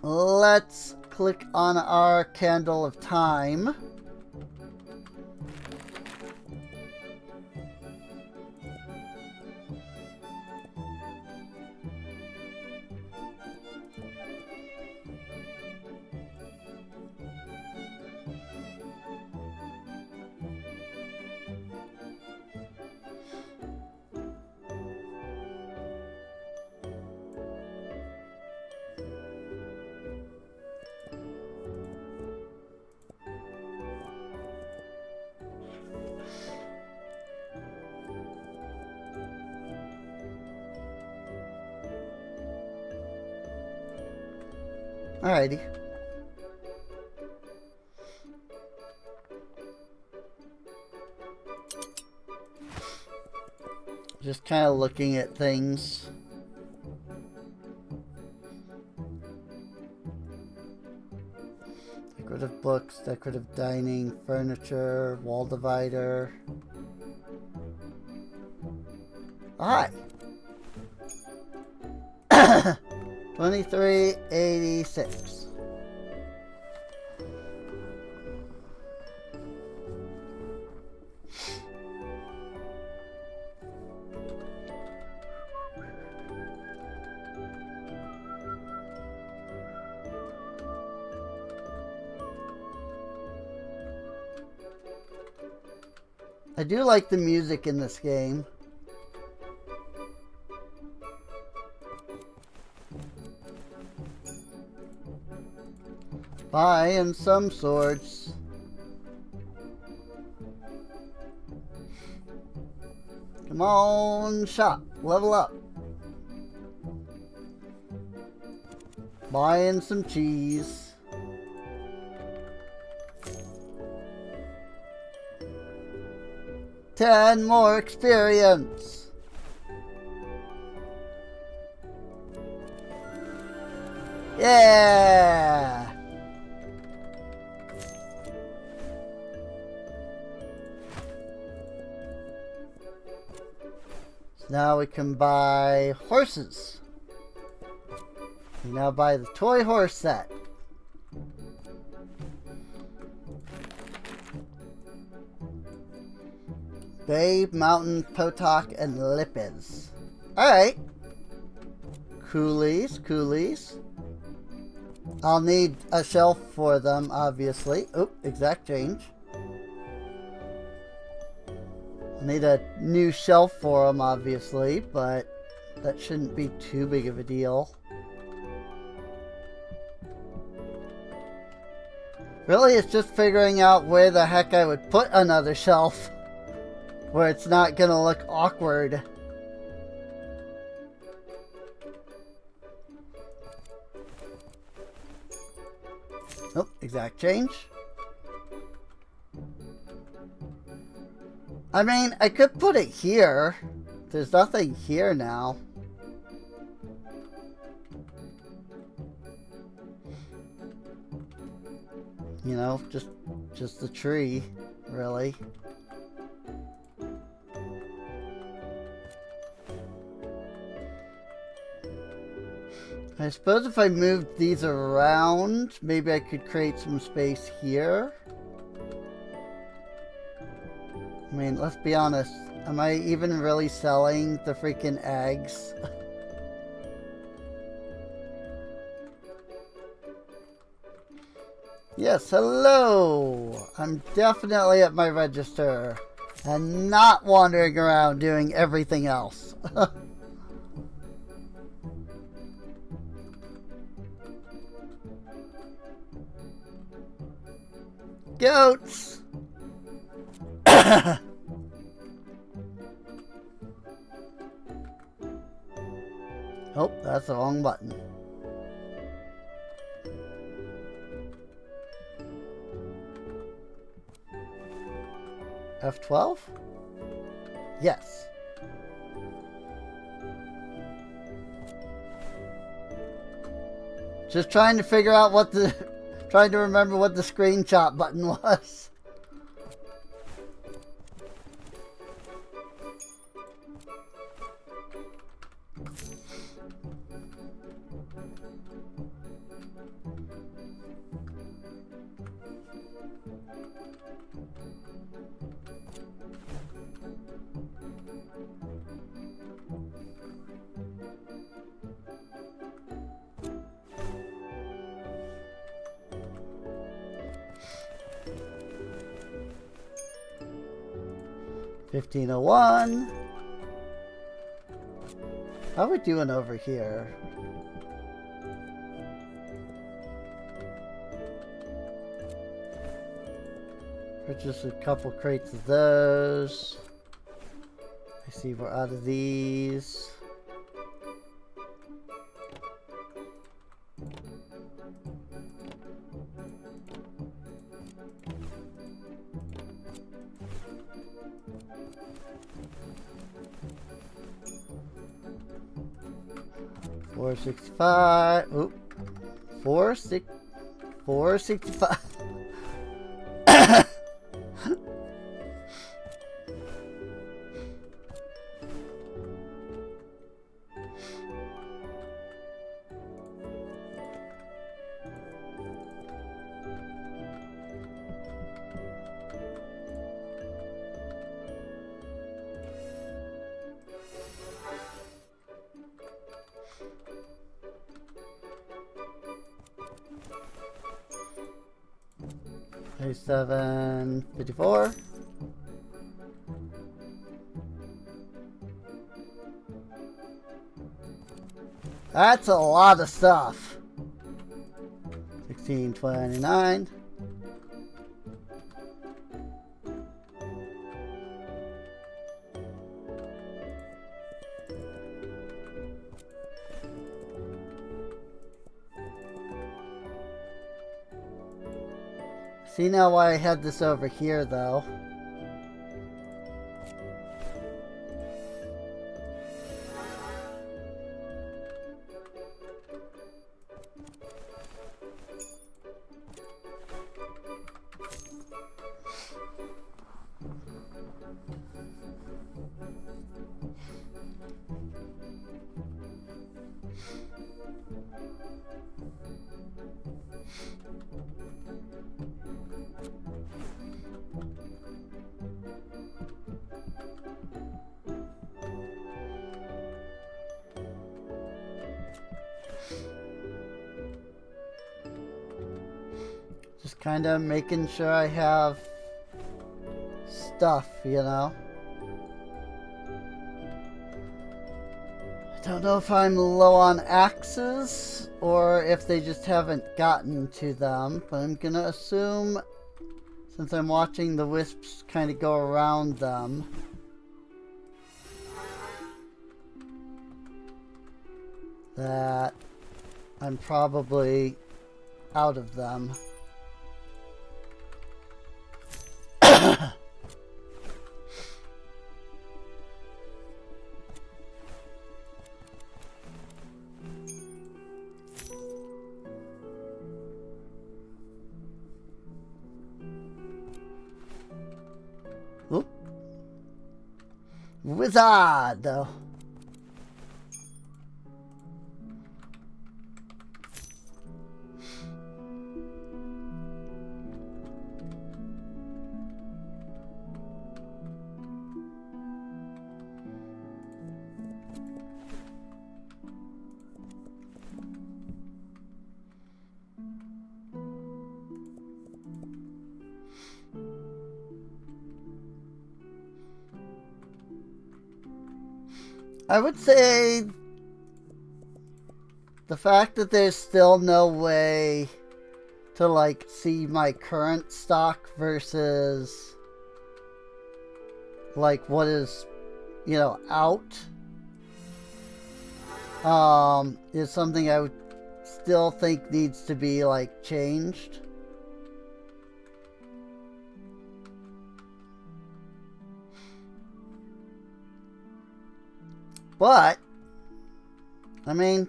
Let's click on our Candle of Time. Alrighty. Just kind of looking at things. Decorative books, decorative dining, furniture, wall divider. Hi. 2386. I do like the music in this game. Buying some swords. Come on, shop. Level up. Buying some cheese. Ten more experience. Yeah. So now we can buy horses. We now buy the toy horse set. Babe, Mountain, Potok, and Lipiz. Alright. Coolies, coolies. I'll need a shelf for them, obviously. Oop, exact change. I'll need a new shelf for them, obviously, but that shouldn't be too big of a deal. Really, it's just figuring out where the heck I would put another shelf where it's not gonna look awkward. Oh, exact change. I mean, I could put it here. There's nothing here now. You know, just the tree, really. I suppose if I moved these around, maybe I could create some space here. I mean, let's be honest. Am I even really selling the freaking eggs? Yes, hello! I'm definitely at my register and not wandering around doing everything else. Goats! Oh, that's the wrong button. F12? Yes. Just trying to figure out what the... trying to remember what the screenshot button was. $15.01. How are we doing over here? Purchase a couple crates of those. I see we're out of these. $465. Oop. 465. $754. That's a lot of stuff. $16.29. See now why I had this over here, though. Just kind of making sure I have stuff, you know. I don't know if I'm low on axes or if they just haven't gotten to them, but I'm gonna assume, since I'm watching the wisps kind of go around them, that I'm probably out of them. Oop. Wizard, though. I would say the fact that there's still no way to like see my current stock versus like what is, you know, out is something I would still think needs to be like changed. But, I mean,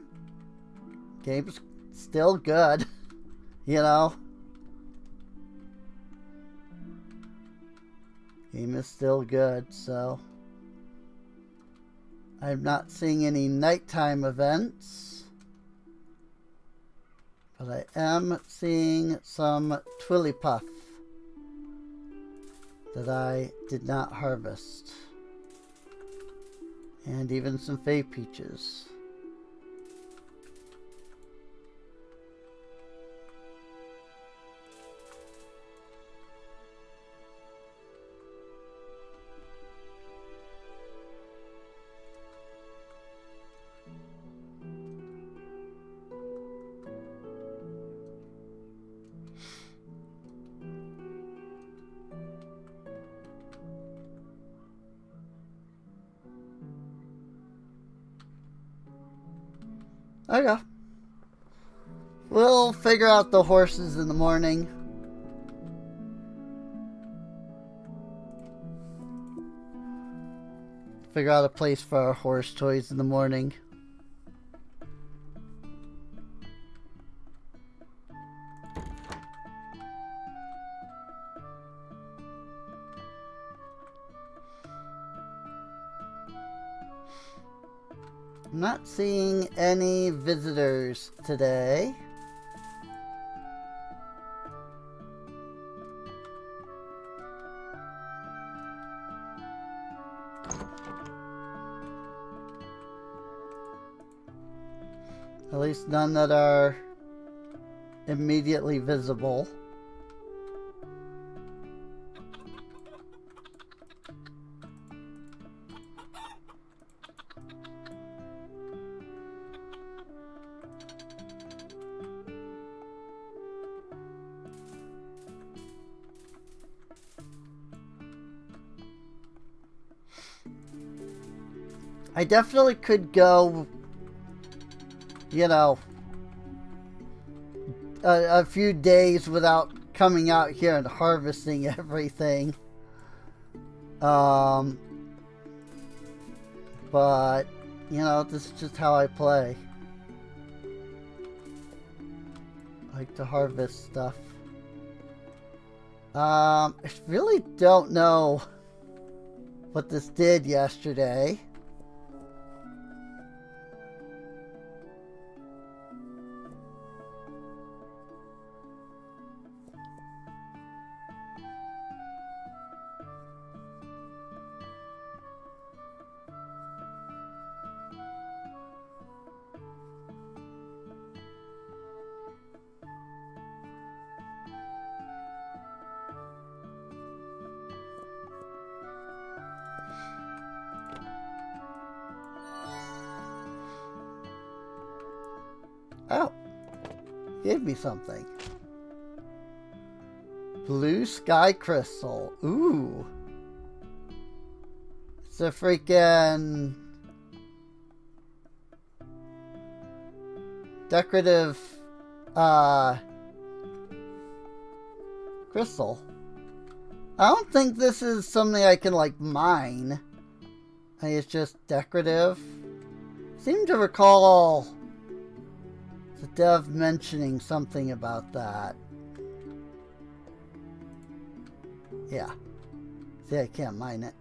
game's still good, you know? Game is still good, so... I'm not seeing any nighttime events. But I am seeing some Twillypuff that I did not harvest. And even some Fey Peaches. Okay. We'll figure out the horses in the morning. Figure out a place for our horse toys in the morning. I'm not seeing any visitors today. At least none that are immediately visible. I definitely could go, you know, a few days without coming out here and harvesting everything. But, you know, this is just how I play. I like to harvest stuff. I really don't know what this did yesterday. Oh, gave me something. Blue sky crystal. Ooh. It's a freaking decorative crystal. I don't think this is something I can like mine. I think it's just decorative. Seem to recall the dev mentioning something about that. Yeah. See, I can't mine it.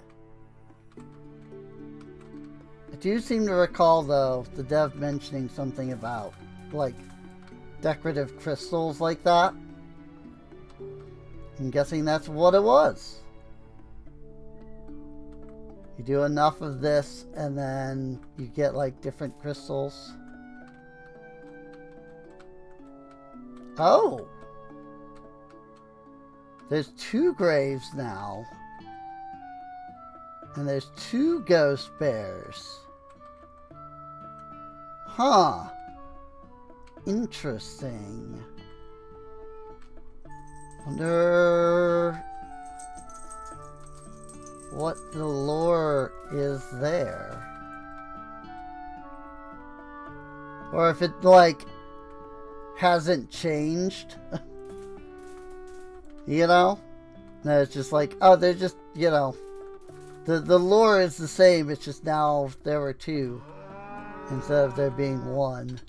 I do seem to recall, though, the dev mentioning something about, like, decorative crystals like that. I'm guessing that's what it was. You do enough of this, and then you get, like, different crystals. Oh! There's 2 graves now. And there's 2 ghost bears. Huh. Interesting. Wonder what the lore is there. Or if it, like, hasn't changed. You know? No, it's just like, oh, they're just, you know, the lore is the same, it's just now there were 2 instead of there being 1.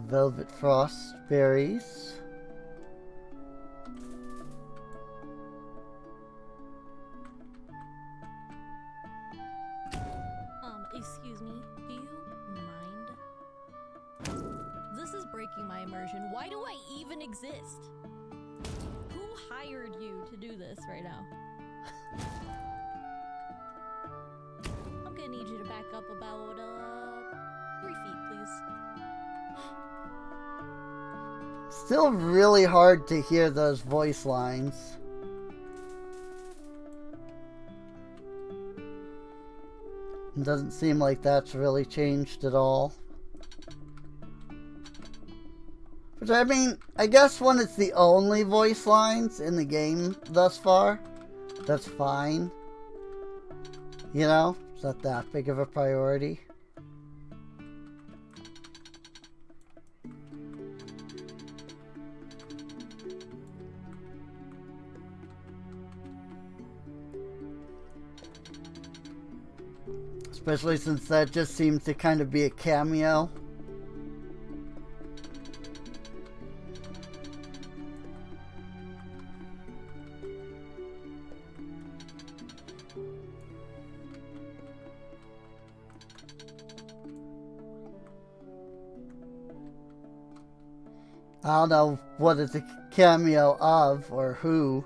Velvet frost berries. Excuse me, do you mind? This is breaking my immersion. version. Why do I even exist? Who hired you to do this right now? I'm gonna need you to back up about 3 feet, please. Still really hard to hear those voice lines. It doesn't seem like that's really changed at all. Which, I mean, I guess when it's the only voice lines in the game thus far, that's fine. You know, it's not that big of a priority. Especially since that just seems to kind of be a cameo. I don't know what it's a cameo of or who.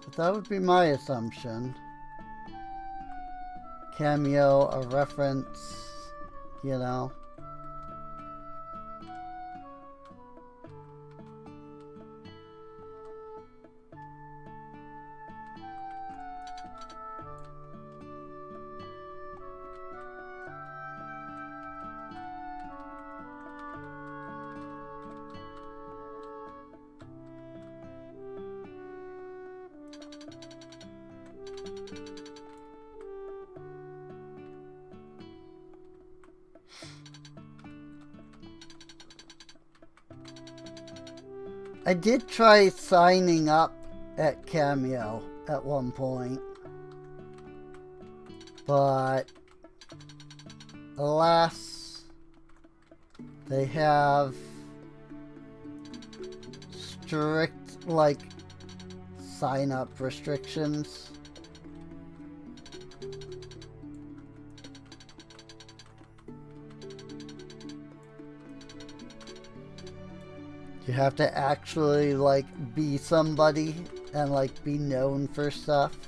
But that would be my assumption. Cameo, a reference, you know. I did try signing up at Cameo at one point, but alas, they have strict, like, sign-up restrictions. You have to actually, like, be somebody and, like, be known for stuff.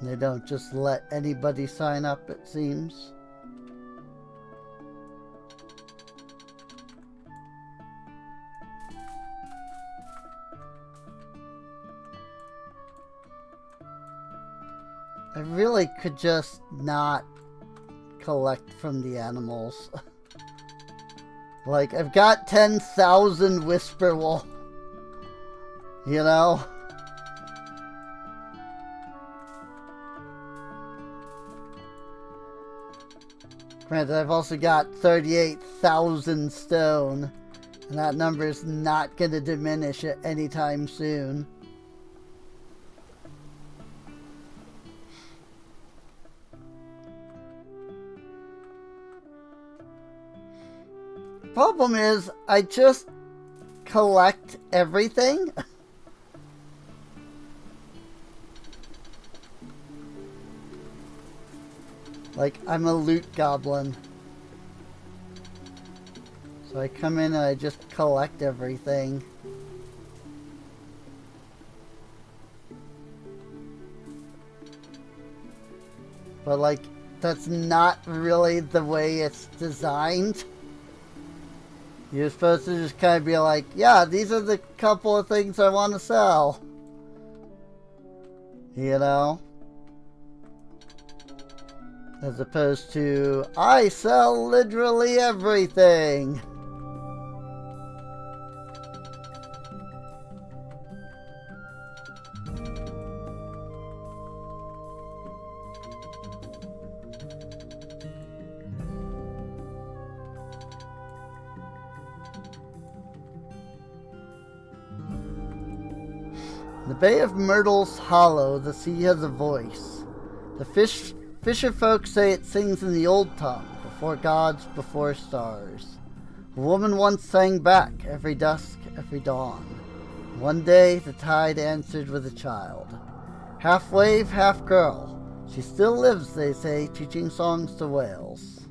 They don't just let anybody sign up, it seems. I really could just not collect from the animals. Like, I've got 10,000 Whisperwool. You know? Granted, I've also got 38,000 stone. And that number is not going to diminish it anytime soon. Problem is, I just collect everything. Like, I'm a loot goblin. So I come in and I just collect everything. But, like, that's not really the way it's designed. You're supposed to just kind of be like, yeah, these are the couple of things I want to sell. You know? As opposed to, I sell literally everything. The Bay of Myrtle's hollow, the sea has a voice. The fisher folk say it sings in the old tongue, before gods, before stars. A woman once sang back, every dusk, every dawn. One day, the tide answered with a child. Half wave, half girl. She still lives, they say, teaching songs to whales.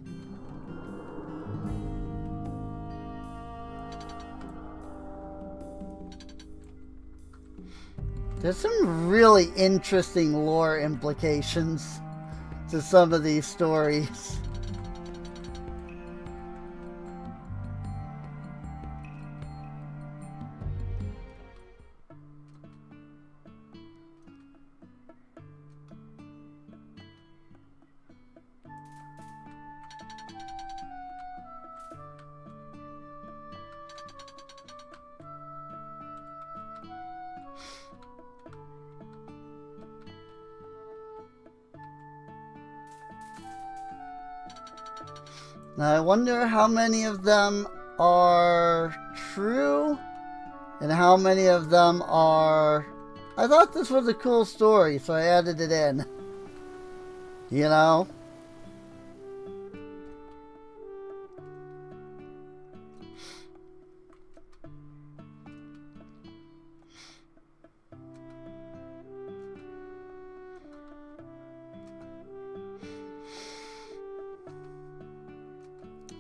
There's some really interesting lore implications to some of these stories. Now I wonder how many of them are true and how many of them are... I thought this was a cool story, so I added it in. You know?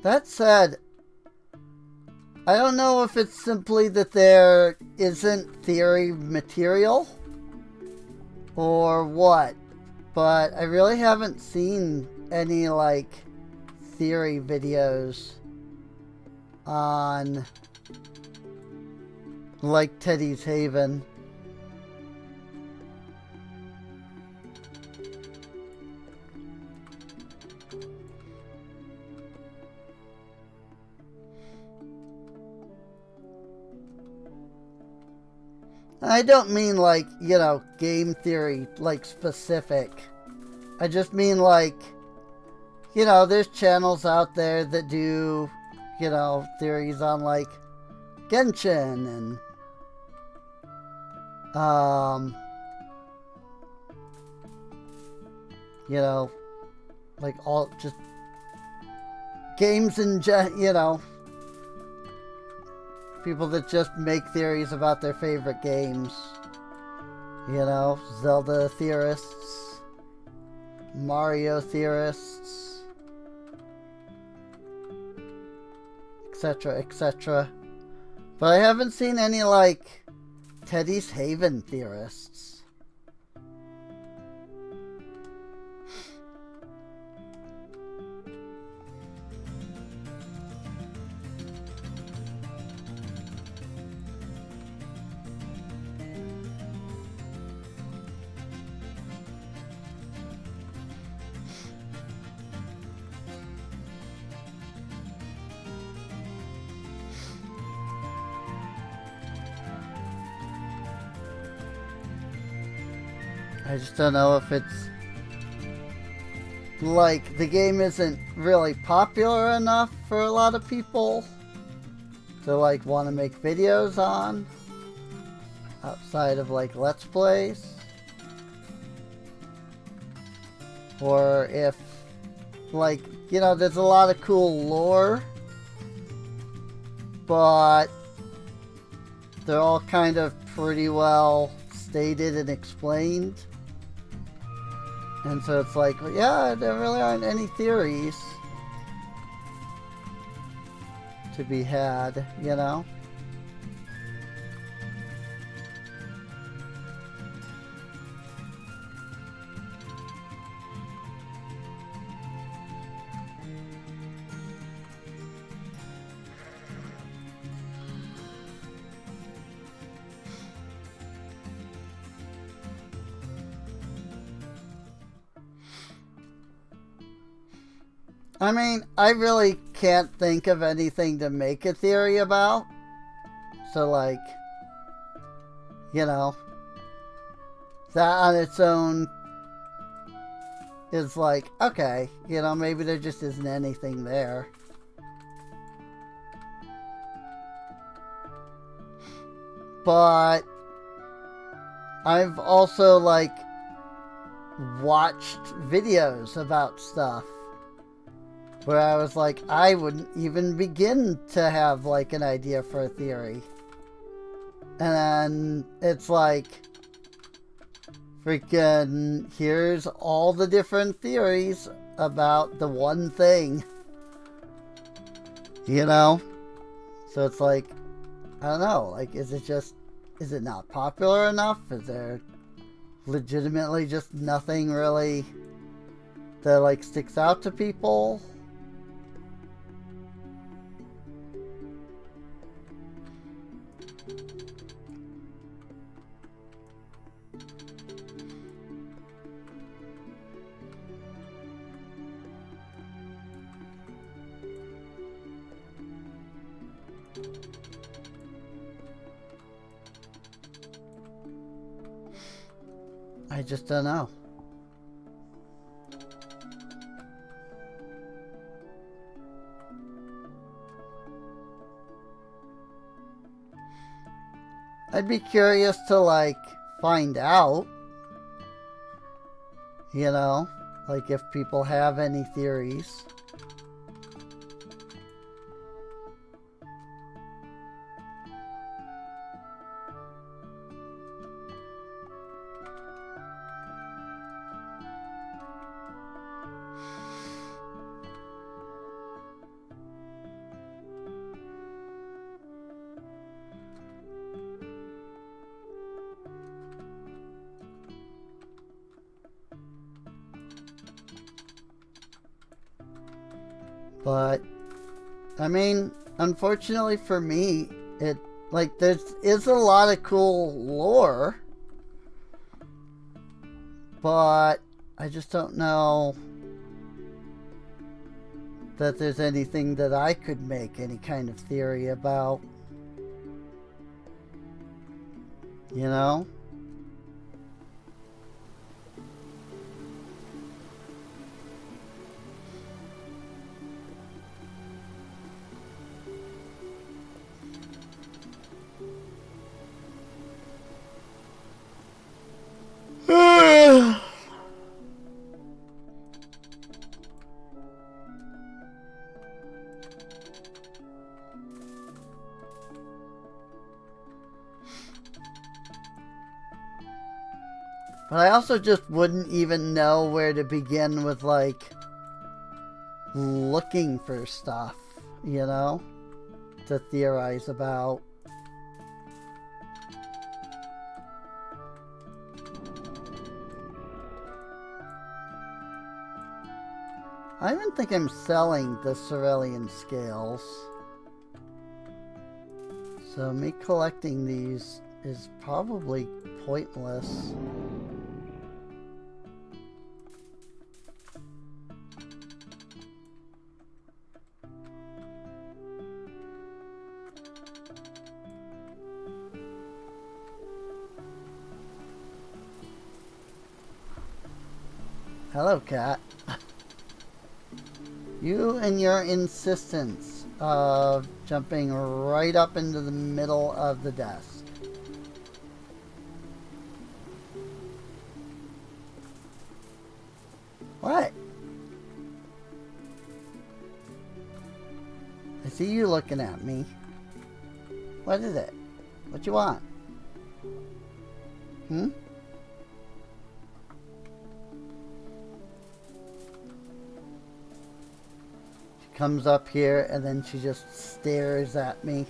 That said, I don't know if it's simply that there isn't theory material or what, but I really haven't seen any like theory videos on like Teddy's Haven. I don't mean like, you know, game theory, like specific. I just mean like, you know, there's channels out there that do, you know, theories on like Genshin and, you know, like all just games in, you know, people that just make theories about their favorite games. You know, Zelda theorists, Mario theorists, etc., etc. But I haven't seen any, like, Teddy's Haven theorists. I just don't know if it's like the game isn't really popular enough for a lot of people to like want to make videos on outside of like Let's Plays, or if like, you know, there's a lot of cool lore, but they're all kind of pretty well stated and explained. And so it's like, well, yeah, there really aren't any theories to be had, you know? I mean, I really can't think of anything to make a theory about. So, like, you know, that on its own is like, okay, you know, maybe there just isn't anything there. But I've also, like, watched videos about stuff where I was like, I wouldn't even begin to have, like, an idea for a theory. And it's like, freaking, here's all the different theories about the one thing. You know? So it's like, I don't know, like, is it not popular enough? Is there legitimately just nothing really that, like, sticks out to people? I just don't know. I'd be curious to, like, find out, you know, like, if people have any theories. But, I mean, unfortunately for me, it, like, there is a lot of cool lore, but I just don't know that there's anything that I could make any kind of theory about. You know? But I also just wouldn't even know where to begin with, like, looking for stuff, you know, to theorize about. I even think I'm selling the cerulean scales. So me collecting these is probably pointless. Hello, cat. You and your insistence of jumping right up into the middle of the desk. What? I see you looking at me. What is it? What you want? Hmm? Comes up here and then she just stares at me.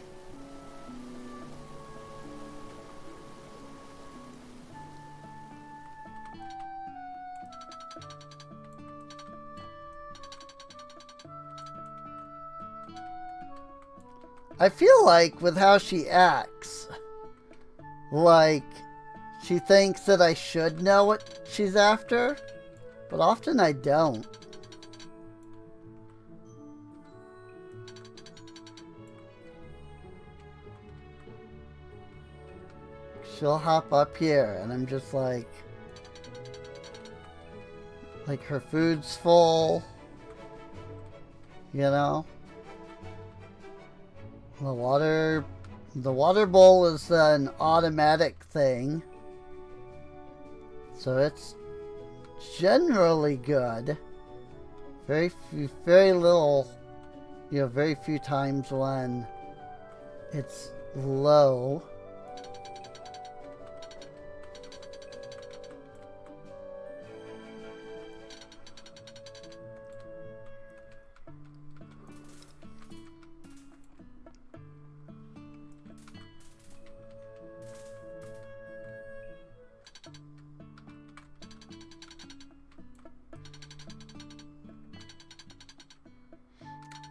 I feel like with how she acts, like she thinks that I should know what she's after, but often I don't. She'll hop up here and I'm just like her food's full, you know? The water bowl is an automatic thing, so it's generally good. Very little, you know, very few times when it's low.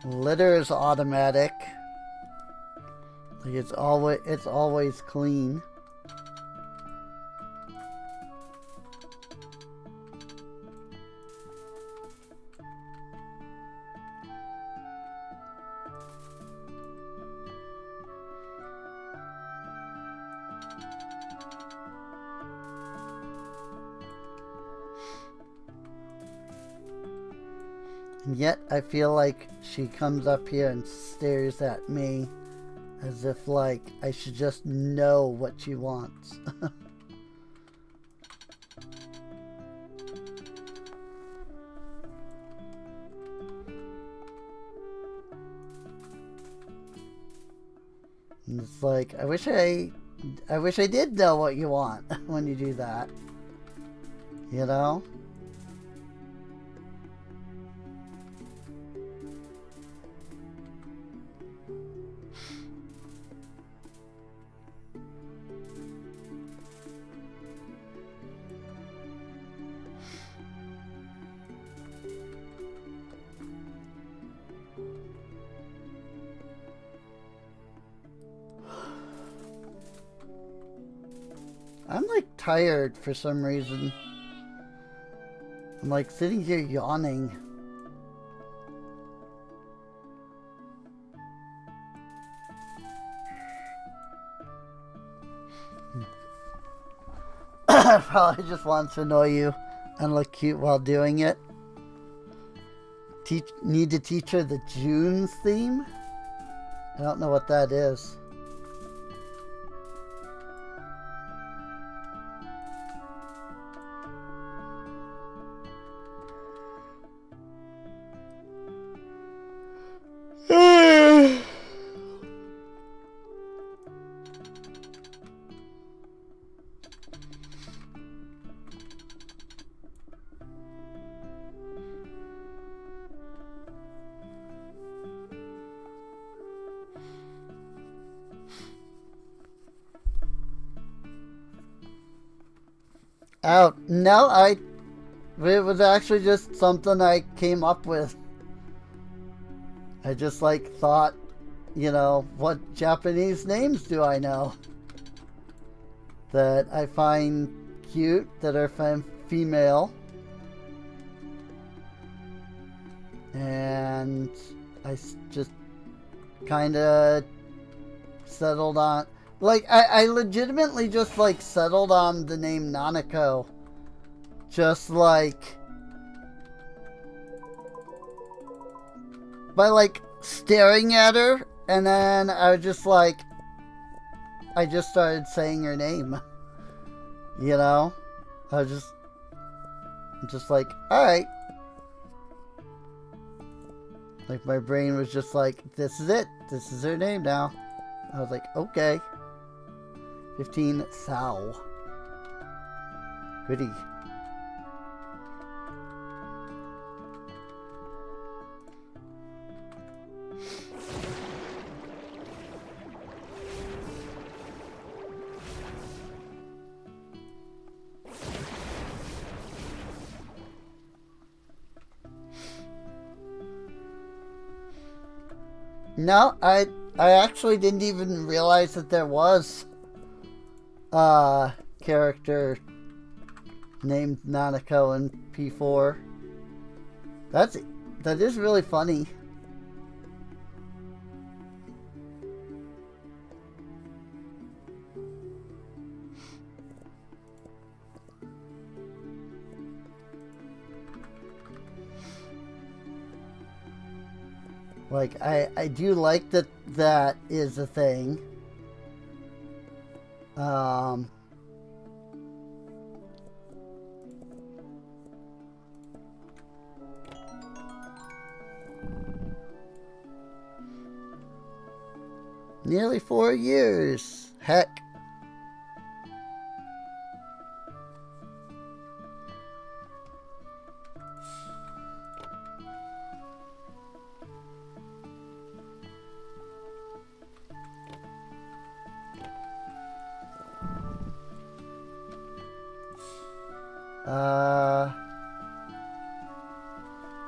Litter is automatic. Like it's always clean. And yet I feel like she comes up here and stares at me as if like I should just know what she wants. And it's like I wish I did know what you want when you do that. You know? I'm like tired for some reason. I'm like sitting here yawning. Probably just wants to annoy you and look cute while doing it. Need to teach her the June's theme? I don't know what that is. Oh, no, it was actually just something I came up with. I just like thought, you know, what Japanese names do I know that I find cute that are female? And I just kind of settled on, like, I legitimately just like settled on the name Nanako. Just like by like staring at her, and then I was just like, I just started saying her name. You know? I was just like, alright. Like my brain was just like, this is it. This is her name now. I was like, okay. 15 Sao. Goody. No, I actually didn't even realize that there was a character named Nanako in P4. That is really funny. Like, I do like that is a thing. Nearly 4 years. Heck.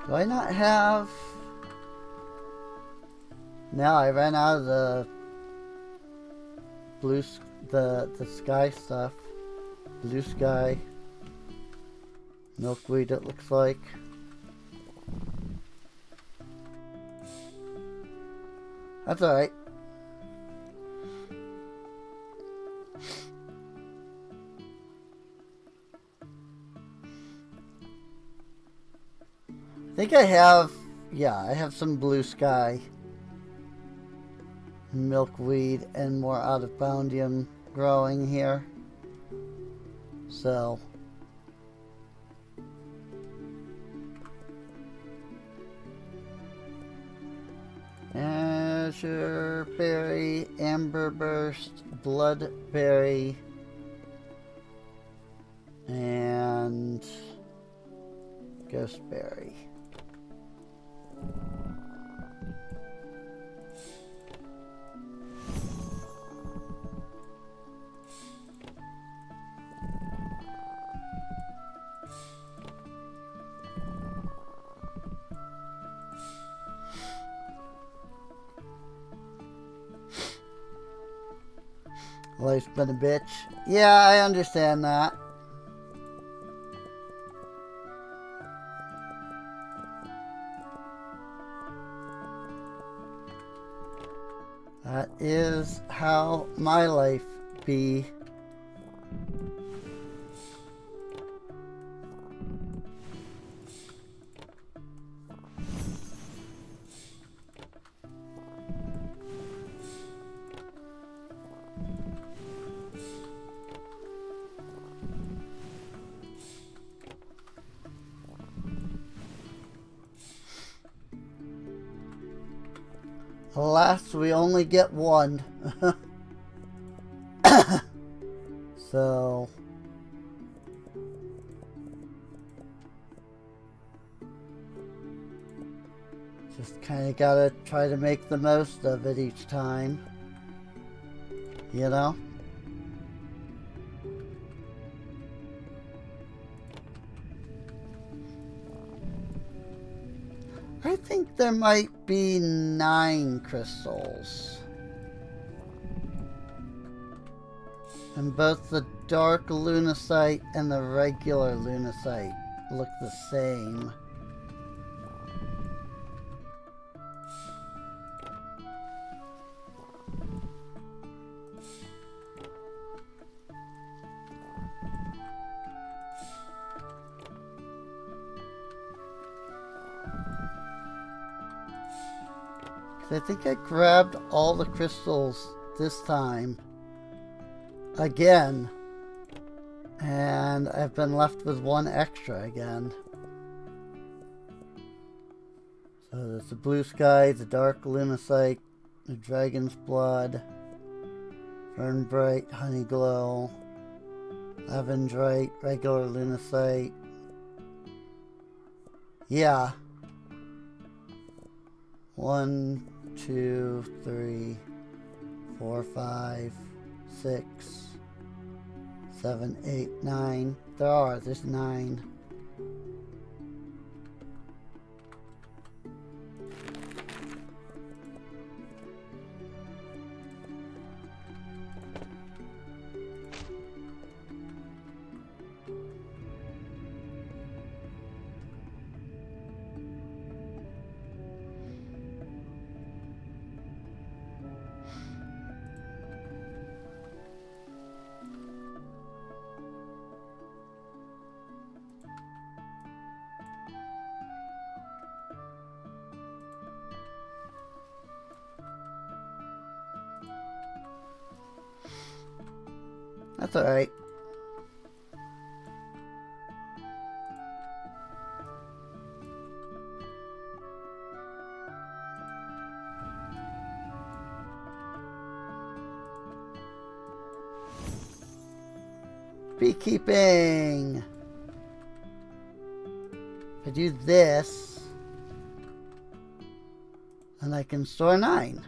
Do I not have... Now I ran out of the the sky stuff. Blue sky. Milkweed, it looks like. That's alright. I think I have, yeah, I have some blue sky, milkweed, and more out of boundium growing here. So, azure berry, amber burst, bloodberry, and ghosteberry. Life's been a bitch. Yeah, I understand that. That is how my life be. Alas, we only get one. So, just kind of gotta try to make the most of it each time. You know? I think there might be 9 crystals. And both the dark lunacite and the regular lunacite look the same. I think I grabbed all the crystals this time again, and I've been left with 1 extra again. So there's the blue sky, the dark lunacite, the dragon's blood, fernbright, honeyglow, lavendrite, regular lunacite. Yeah. 1, 2, 3, 4, 5, 6, 7, 8, 9. There's 9. That's alright. Beekeeping. If I do this, then I can store 9.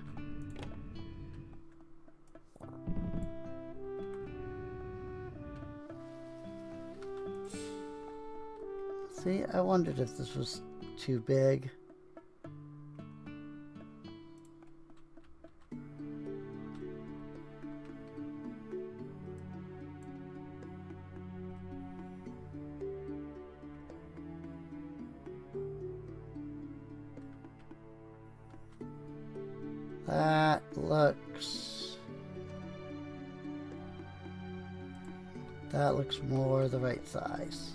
See, I wondered if this was too big. looks more the right size.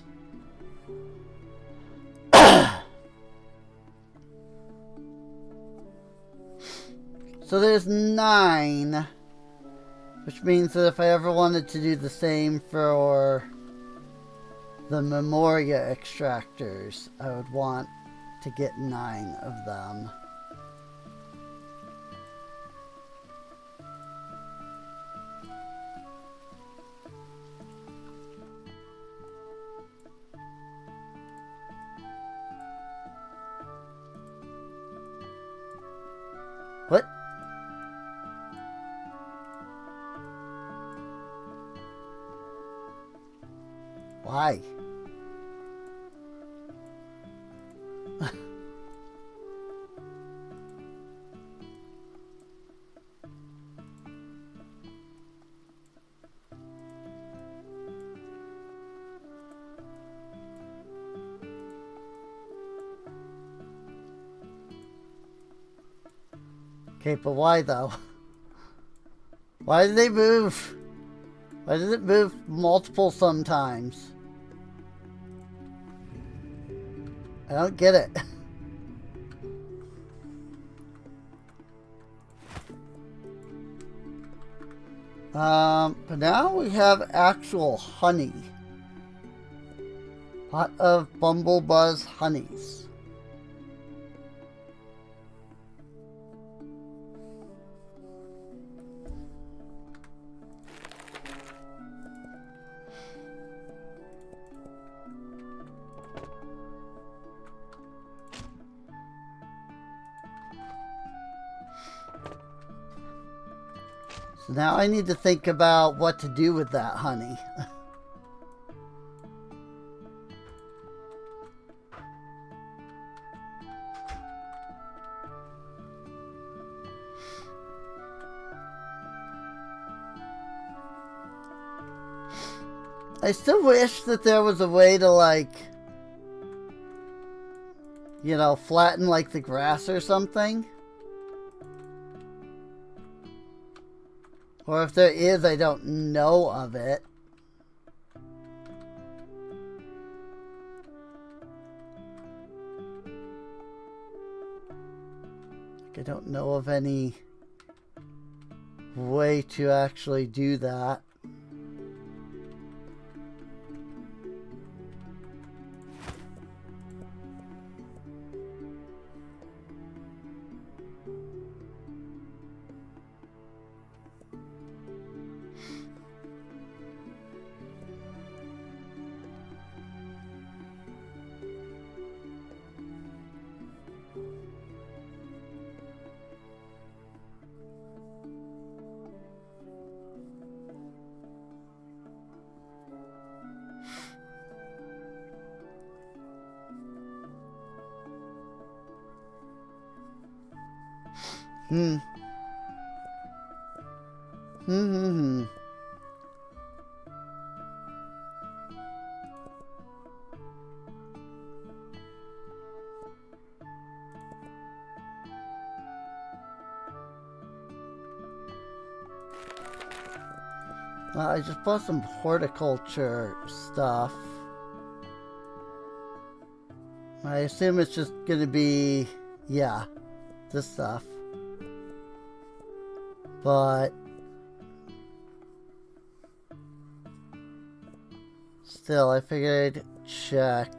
So there's 9, which means that if I ever wanted to do the same for the Memoria extractors, I would want to get 9 of them. What? Why? Okay, but why though? Why do they move? Why does it move multiple sometimes? I don't get it. But now we have actual honey. Pot of Bumblebuzz honeys. So now I need to think about what to do with that honey. I still wish that there was a way to, like, you know, flatten like the grass or something. Or if there is, I don't know of it. I don't know of any way to actually do that. Well, I just bought some horticulture stuff. I assume it's just gonna be, yeah, this stuff. But still, I figured I'd check.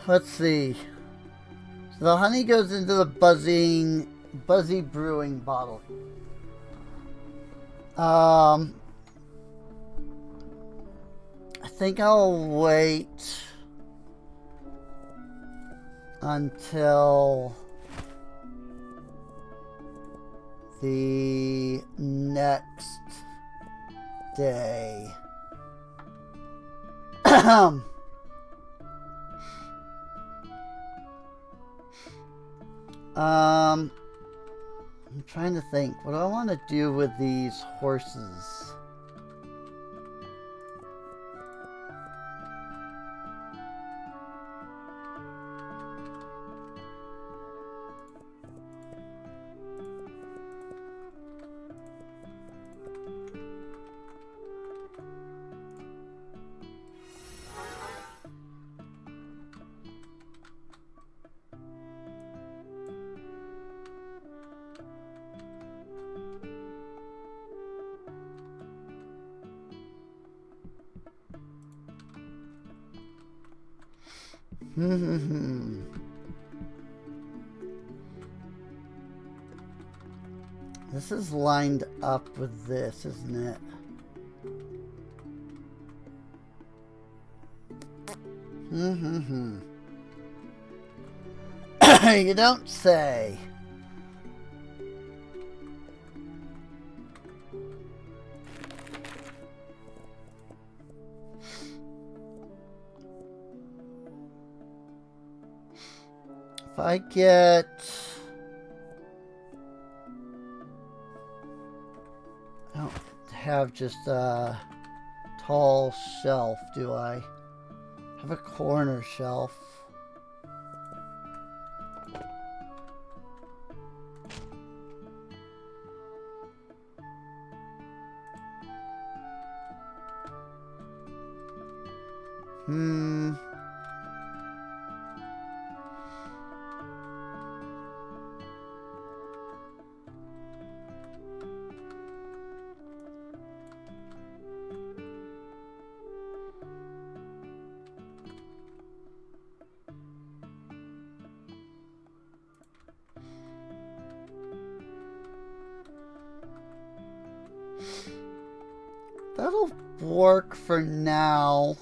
Let's see. So the honey goes into the buzzy brewing bottle. I think I'll wait until the next day. I'm trying to think. What do I want to do with these horses? This is lined up with this, isn't it? You don't say. If I get... I don't have just a tall shelf, do I? I have a corner shelf. That'll work for now.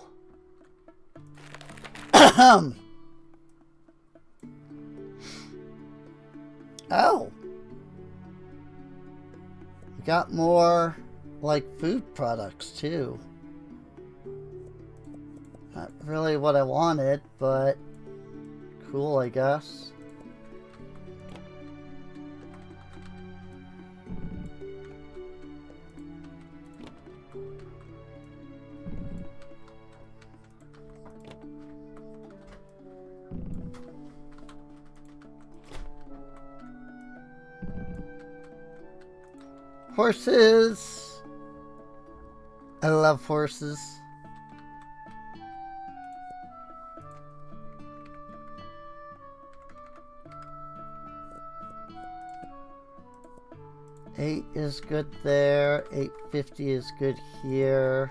Oh. We got more, like, food products, too. Not really what I wanted, but cool, I guess. Horses! I love horses. $8 is good there. $8.50 is good here.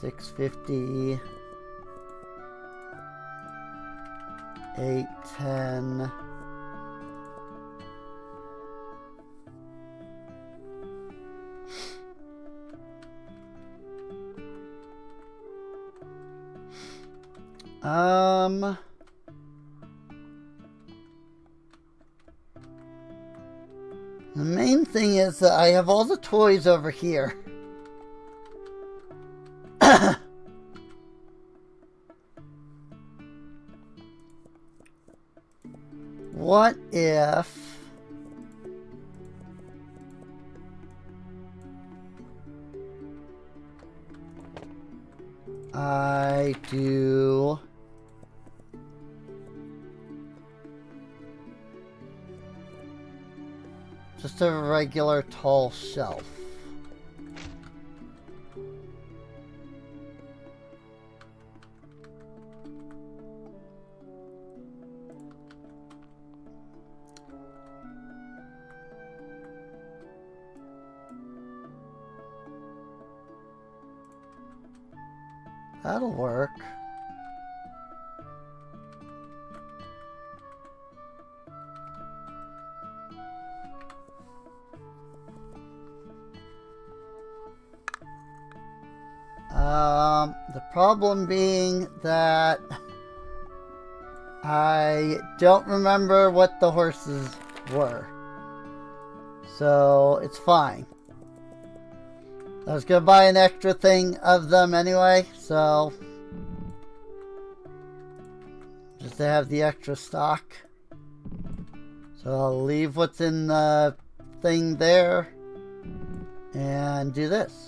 $6.50. $8.10. The main thing is that I have all the toys over here. What if I do just a regular tall shelf? That'll work. The problem being that I don't remember what the horses were. So it's fine. I was gonna buy an extra thing of them anyway, so just to have the extra stock. So I'll leave what's in the thing there and do this.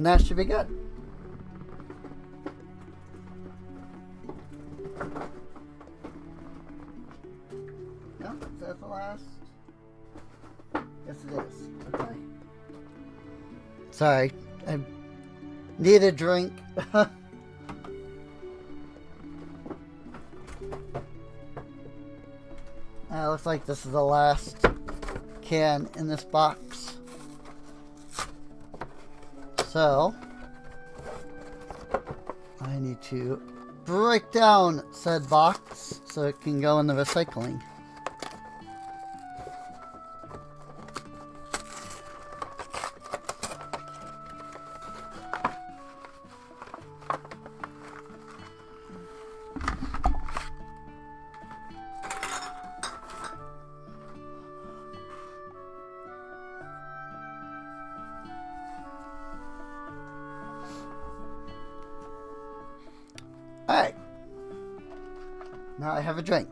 That should be good. No, is that the last? Yes, it is. Okay. Sorry, I need a drink. Looks like this is the last can in this box. So, I need to break down said box so it can go in the recycling. Alright. Now I have a drink.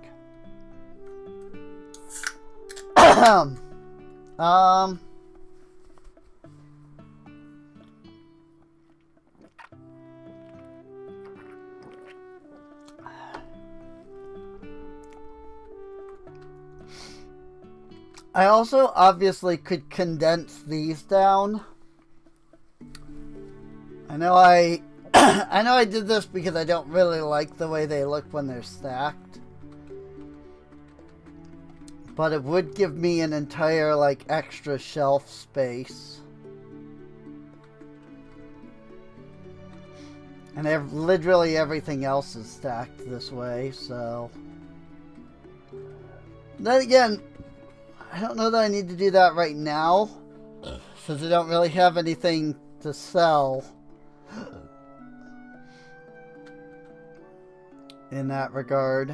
I also obviously could condense these down. I know I did this because I don't really like the way they look when they're stacked. But it would give me an entire, like, extra shelf space. And literally everything else is stacked this way, so... Then again, I don't know that I need to do that right now, since I don't really have anything to sell in that regard.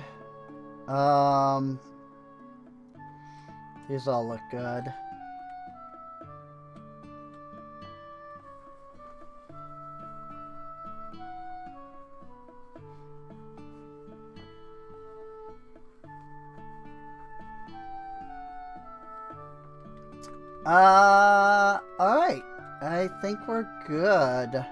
These all look good. Alright. I think we're good.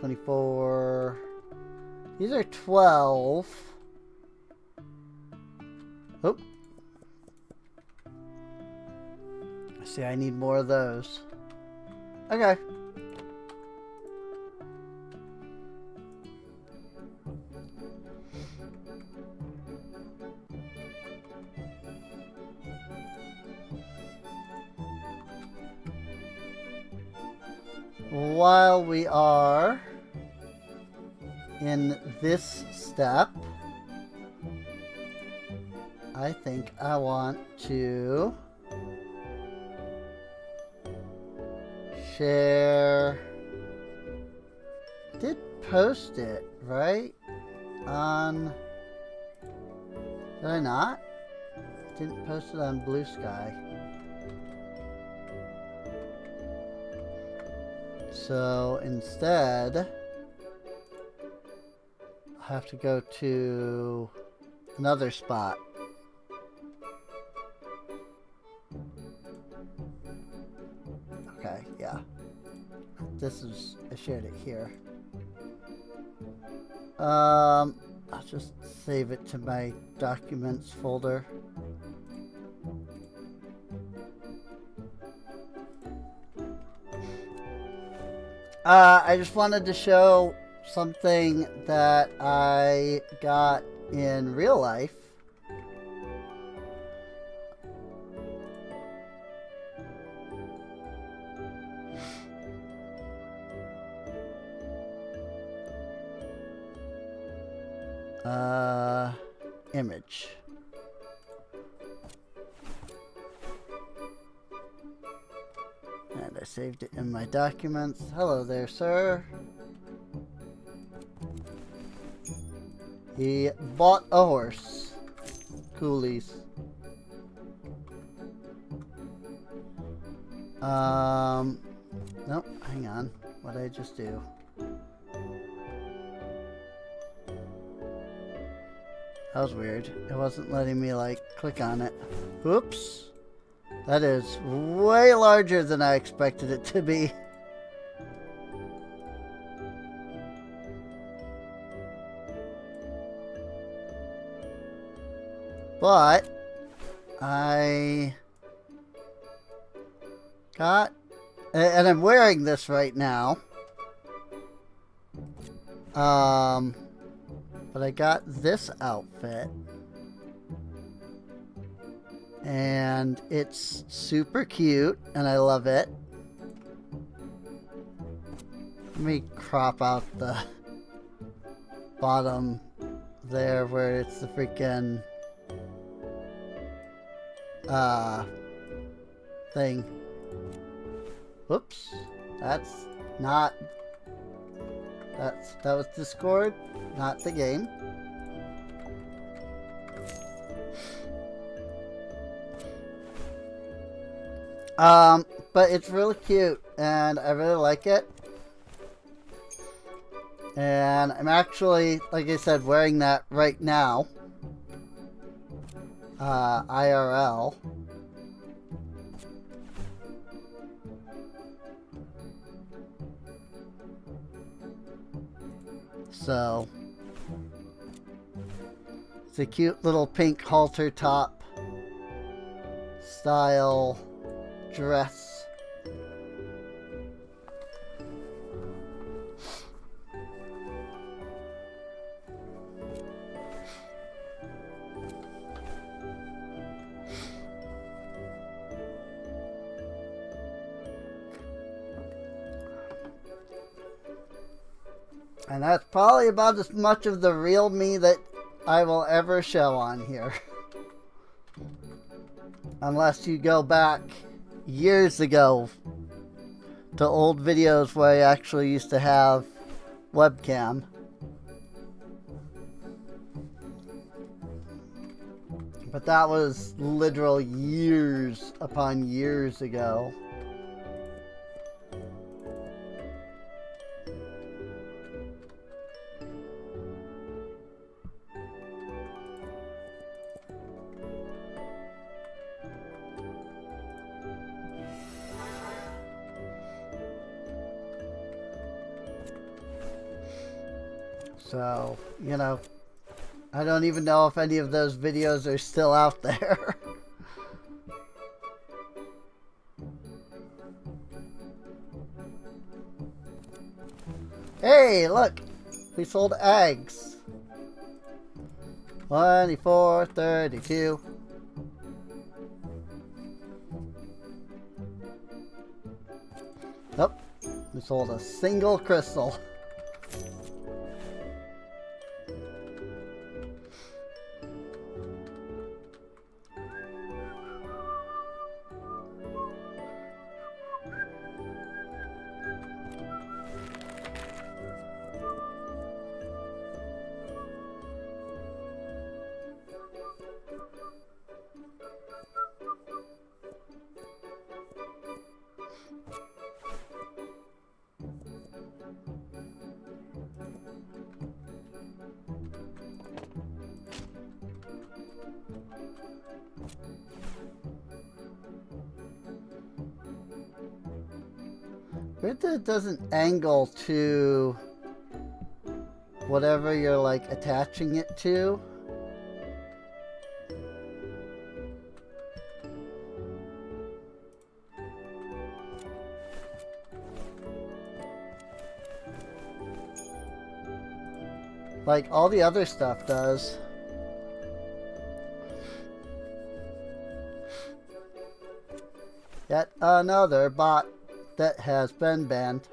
$24. These are 12. Oh. See, I need more of those. Okay. While we are in this step, I think I want to share. Did post it, right? On. Did I not? Didn't post it on Blue Sky. So instead, I have to go to another spot. Okay, yeah. This is, I shared it here. I'll just save it to my documents folder. I just wanted to show something that I got in real life. image. And I saved it in my documents. Hello there, sir. He bought a horse. Coolies. Nope, hang on. What did I just do? That was weird. It wasn't letting me, like, click on it. Oops. That is way larger than I expected it to be. But I got, and I'm wearing this right now. But I got this outfit. And it's super cute, and I love it. Let me crop out the bottom there where it's the freaking thing. Whoops. That's not... that was Discord, not the game. But it's really cute, and I really like it. And I'm actually, like I said, wearing that right now. IRL. So, it's a cute little pink halter top style dress. And that's probably about as much of the real me that I will ever show on here. Unless you go back years ago to old videos where I actually used to have webcam. But that was literal years upon years ago. So, you know, I don't even know if any of those videos are still out there. Hey, look! We sold eggs. 24.32. Nope. We sold a single crystal. Weird that it doesn't angle to whatever you're like attaching it to. Like all the other stuff does. Yet another bot that has been banned.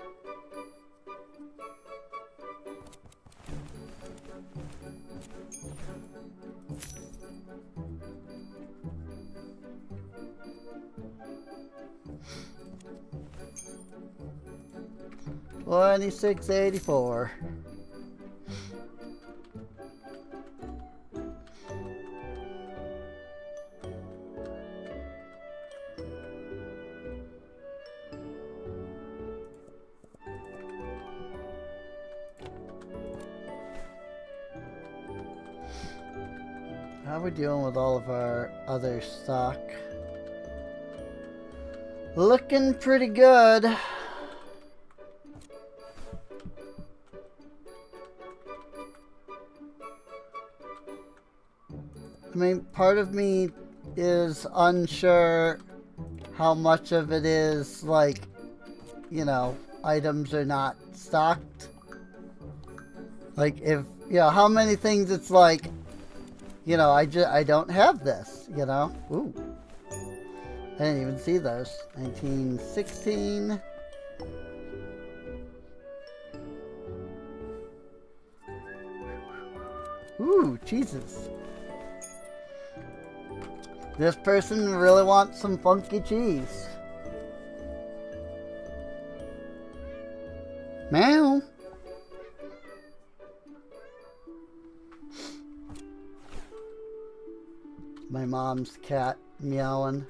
$26.84. How are we doing with all of our other stock? Looking pretty good. I mean, part of me is unsure how much of it is, like, you know, items are not stocked. Like, if, you know, how many things it's like, you know, I don't have this, you know? Ooh. I didn't even see those. 1916. Ooh, Jesus. This person really wants some funky cheese. Meow. My mom's cat meowing.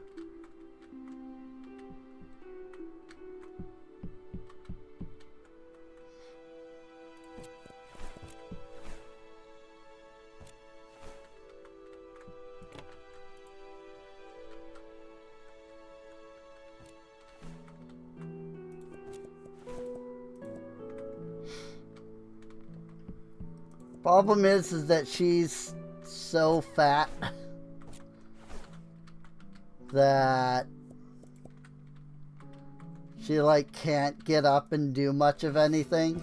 Problem is that she's so fat that she like can't get up and do much of anything.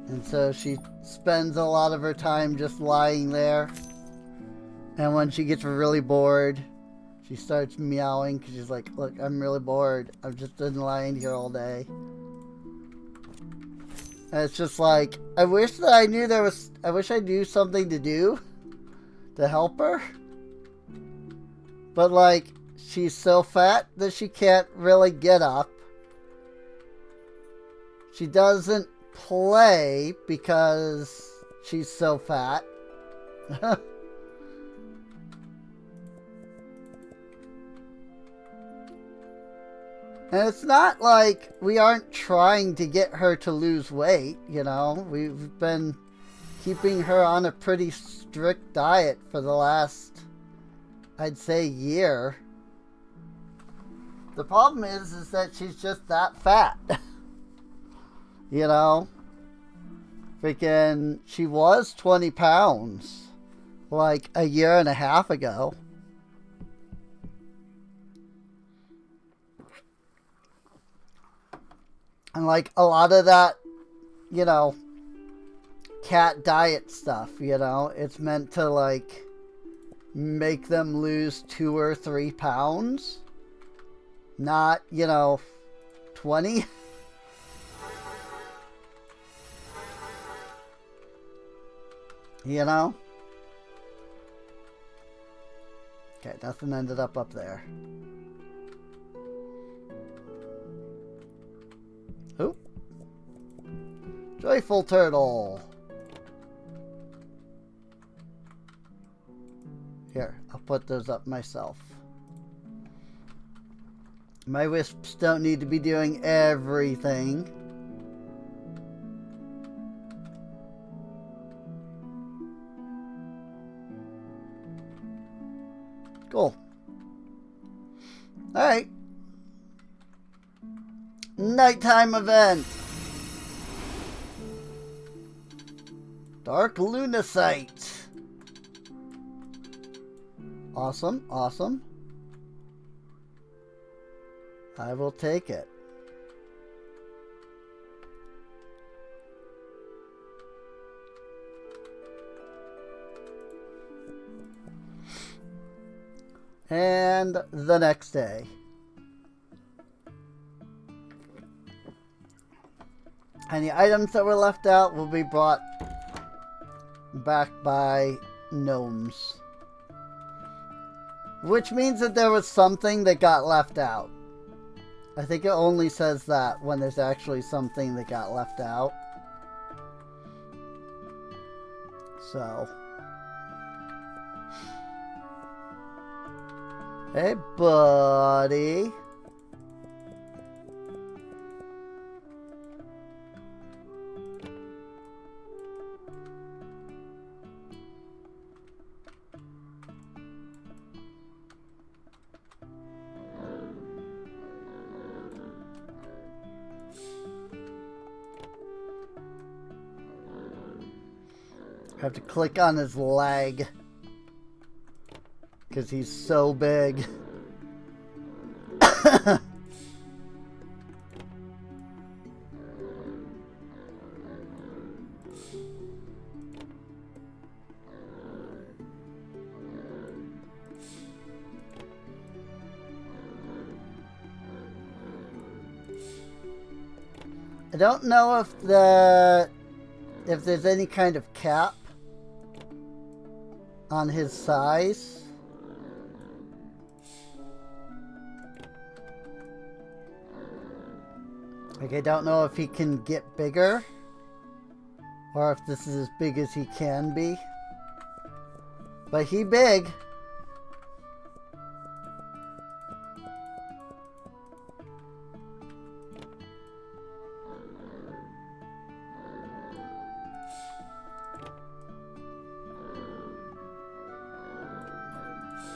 And so she spends a lot of her time just lying there. And when she gets really bored, she starts meowing because she's like, look, I'm really bored. I've just been lying here all day. And it's just like, I wish that I knew I wish I knew something to do to help her. But like, she's so fat that she can't really get up. She doesn't play because she's so fat. And it's not like we aren't trying to get her to lose weight, you know. We've been keeping her on a pretty strict diet for the last, I'd say, year. The problem is that she's just that fat. You know? Freaking, she was 20 pounds like a year and a half ago. And like a lot of that, you know, cat diet stuff, you know, it's meant to like make them lose 2 or 3 pounds. Not, you know, 20. You know? Okay, nothing ended up there. Who? Joyful Turtle. Here, I'll put those up myself. My wisps don't need to be doing everything. Cool. Alright. Nighttime event. Dark Lunacite. Awesome, awesome. I will take it. And the next day. Any items that were left out will be brought back by gnomes. Which means that there was something that got left out. I think it only says that when there's actually something that got left out. So. Hey, buddy. I have to click on his leg because he's so big. I don't know if there's any kind of cap on his size. Like, I don't know if he can get bigger or if this is as big as he can be. But he big.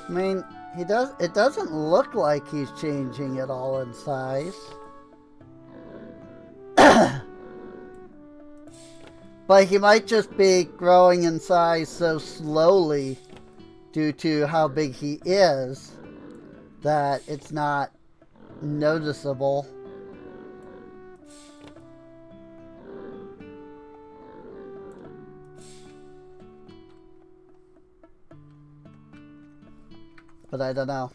I mean, it doesn't look like he's changing at all in size. But he might just be growing in size so slowly due to how big he is that it's not noticeable. But I don't know.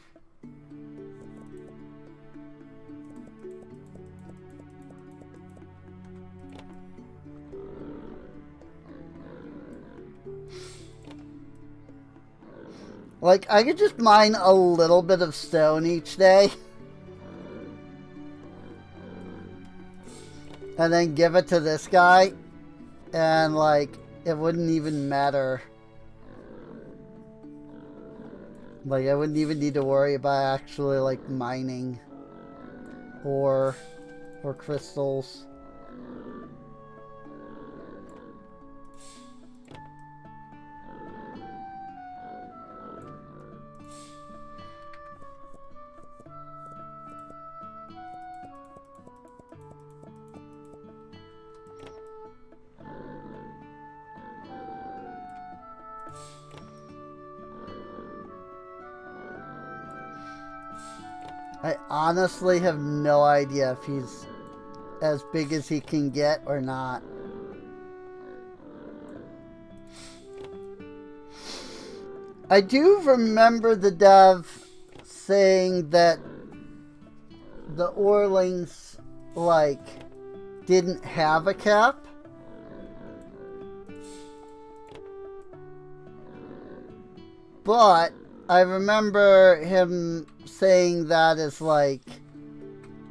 Like, I could just mine a little bit of stone each day. And then give it to this guy. And, like, it wouldn't even matter. Like, I wouldn't even need to worry about actually, like, mining ore or crystals. I honestly have no idea if he's as big as he can get or not. I do remember the dev saying that the Orlings, like, didn't have a cap. But I remember him saying that as like,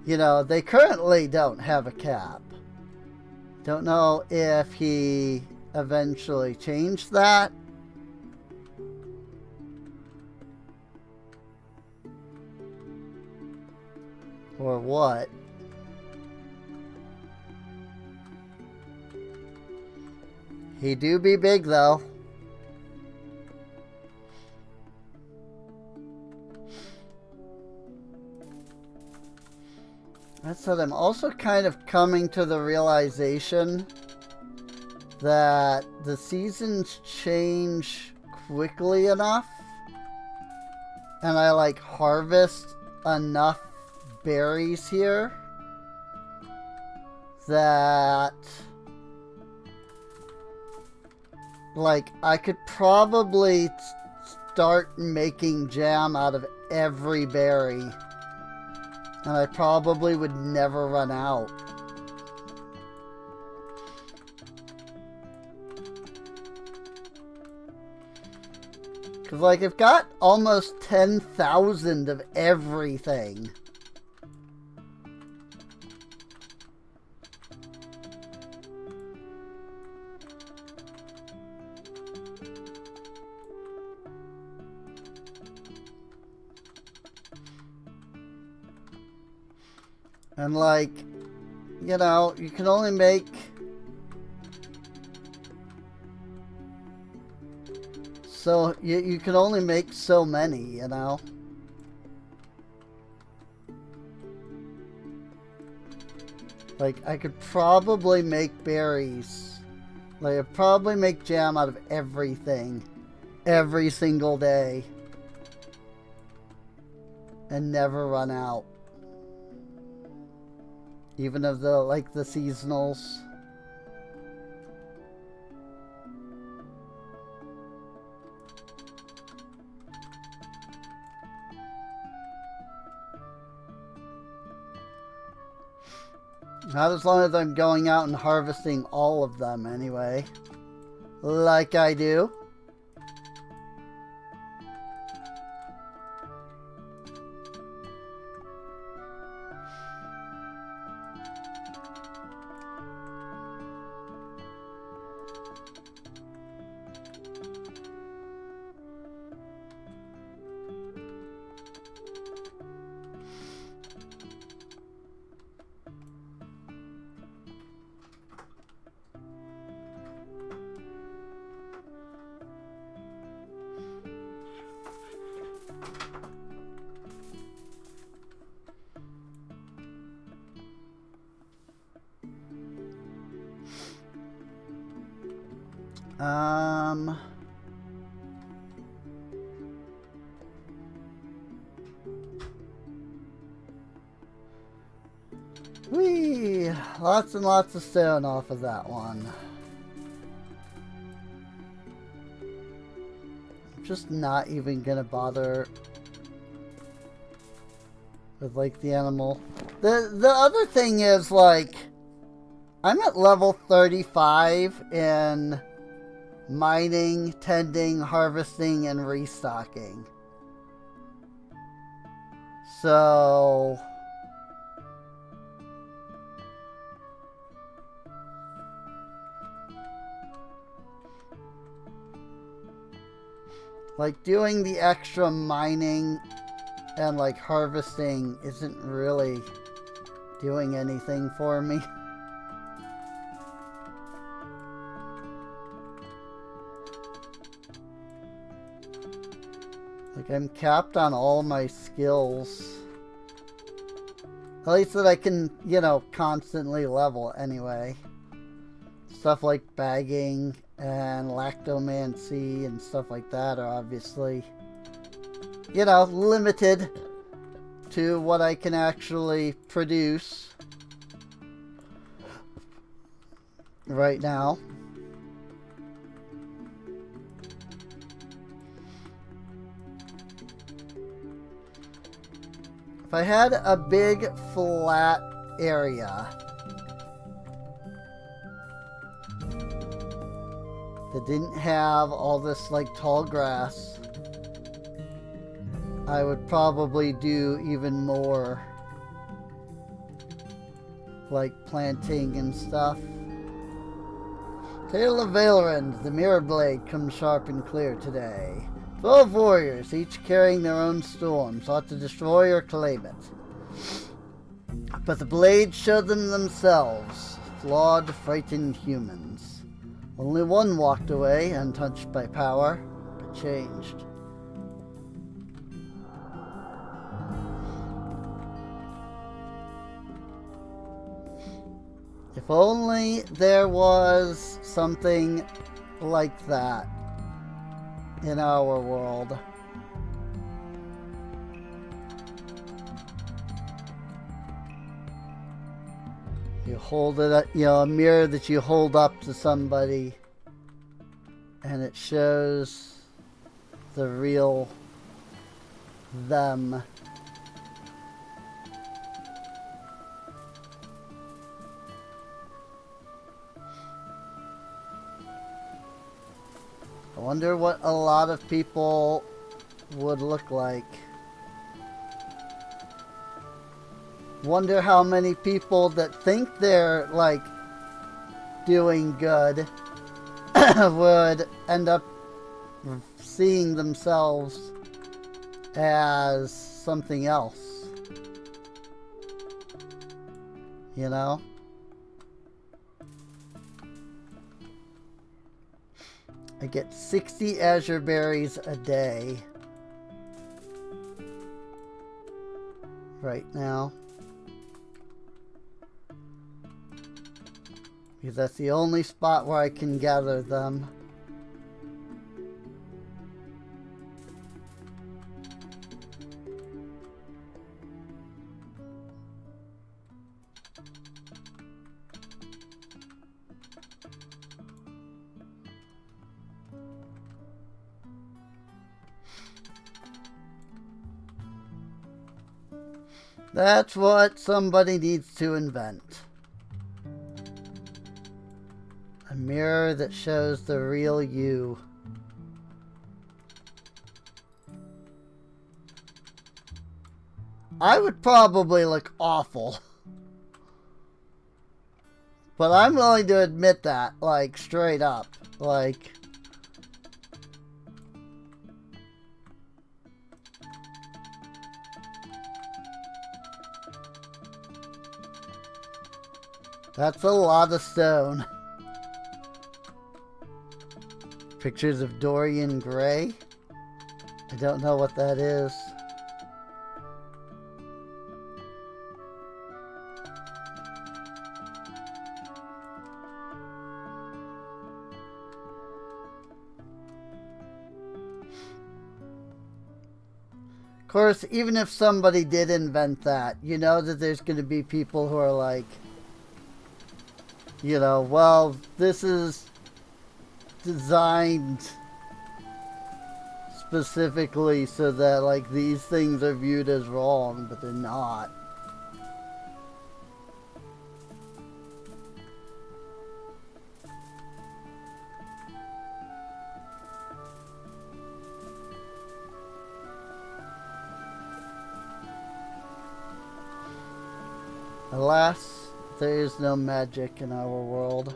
you know, they currently don't have a cap. Don't know if he eventually changed that. Or what. He do be big though. That's what I'm also kind of coming to the realization that the seasons change quickly enough and I like harvest enough berries here that like I could probably start making jam out of every berry. And I probably would never run out. Because, like, I've got almost 10,000 of everything. And, like, you know, you can only make so you can only make so many, you know. Like, I could probably make berries. Like, I'd probably make jam out of everything every single day and never run out. Even of the, like, the seasonals. Not as long as I'm going out and harvesting all of them anyway. Like I do. Whee! Lots and lots of stone off of that one. I'm just not even gonna bother with, like, the animal. The other thing is, like, I'm at level 35 in mining, tending, harvesting, and restocking. So like, doing the extra mining and, like, harvesting isn't really doing anything for me. Like, I'm capped on all my skills. At least that I can, you know, constantly level anyway. Stuff like bagging and lactomancy and stuff like that are obviously, you know, limited to what I can actually produce right now. If I had a big flat area that didn't have all this, like, tall grass, I would probably do even more, like, planting and stuff. Tale of Vaelrond, the Mirror Blade comes sharp and clear today. 12 warriors, each carrying their own storm, sought to destroy or claim it. But the blade showed them themselves, flawed, frightened humans. Only one walked away, untouched by power, but changed. If only there was something like that in our world. You hold it up, you know, a mirror that you hold up to somebody and it shows the real them. I wonder what a lot of people would look like. Wonder how many people that think they're, like, doing good would end up seeing themselves as something else. You know? I get 60 azure berries a day right now. Because that's the only spot where I can gather them. That's what somebody needs to invent. A mirror that shows the real you. I would probably look awful. But I'm willing to admit that, like, straight up. Like, that's a lot of stone. Pictures of Dorian Gray? I don't know what that is. Of course, even if somebody did invent that, you know that there's going to be people who are like, you know, well, this is designed specifically so that, like, these things are viewed as wrong, but they're not. Alas, there is no magic in our world.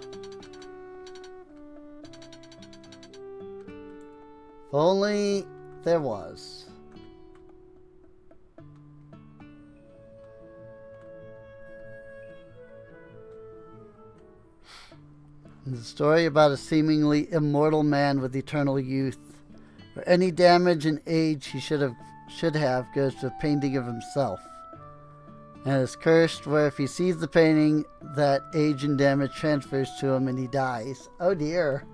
If only there was. It's a story about a seemingly immortal man with eternal youth. For any damage and age he should have goes to a painting of himself. And is cursed where if he sees the painting, that age and damage transfers to him and he dies. Oh dear.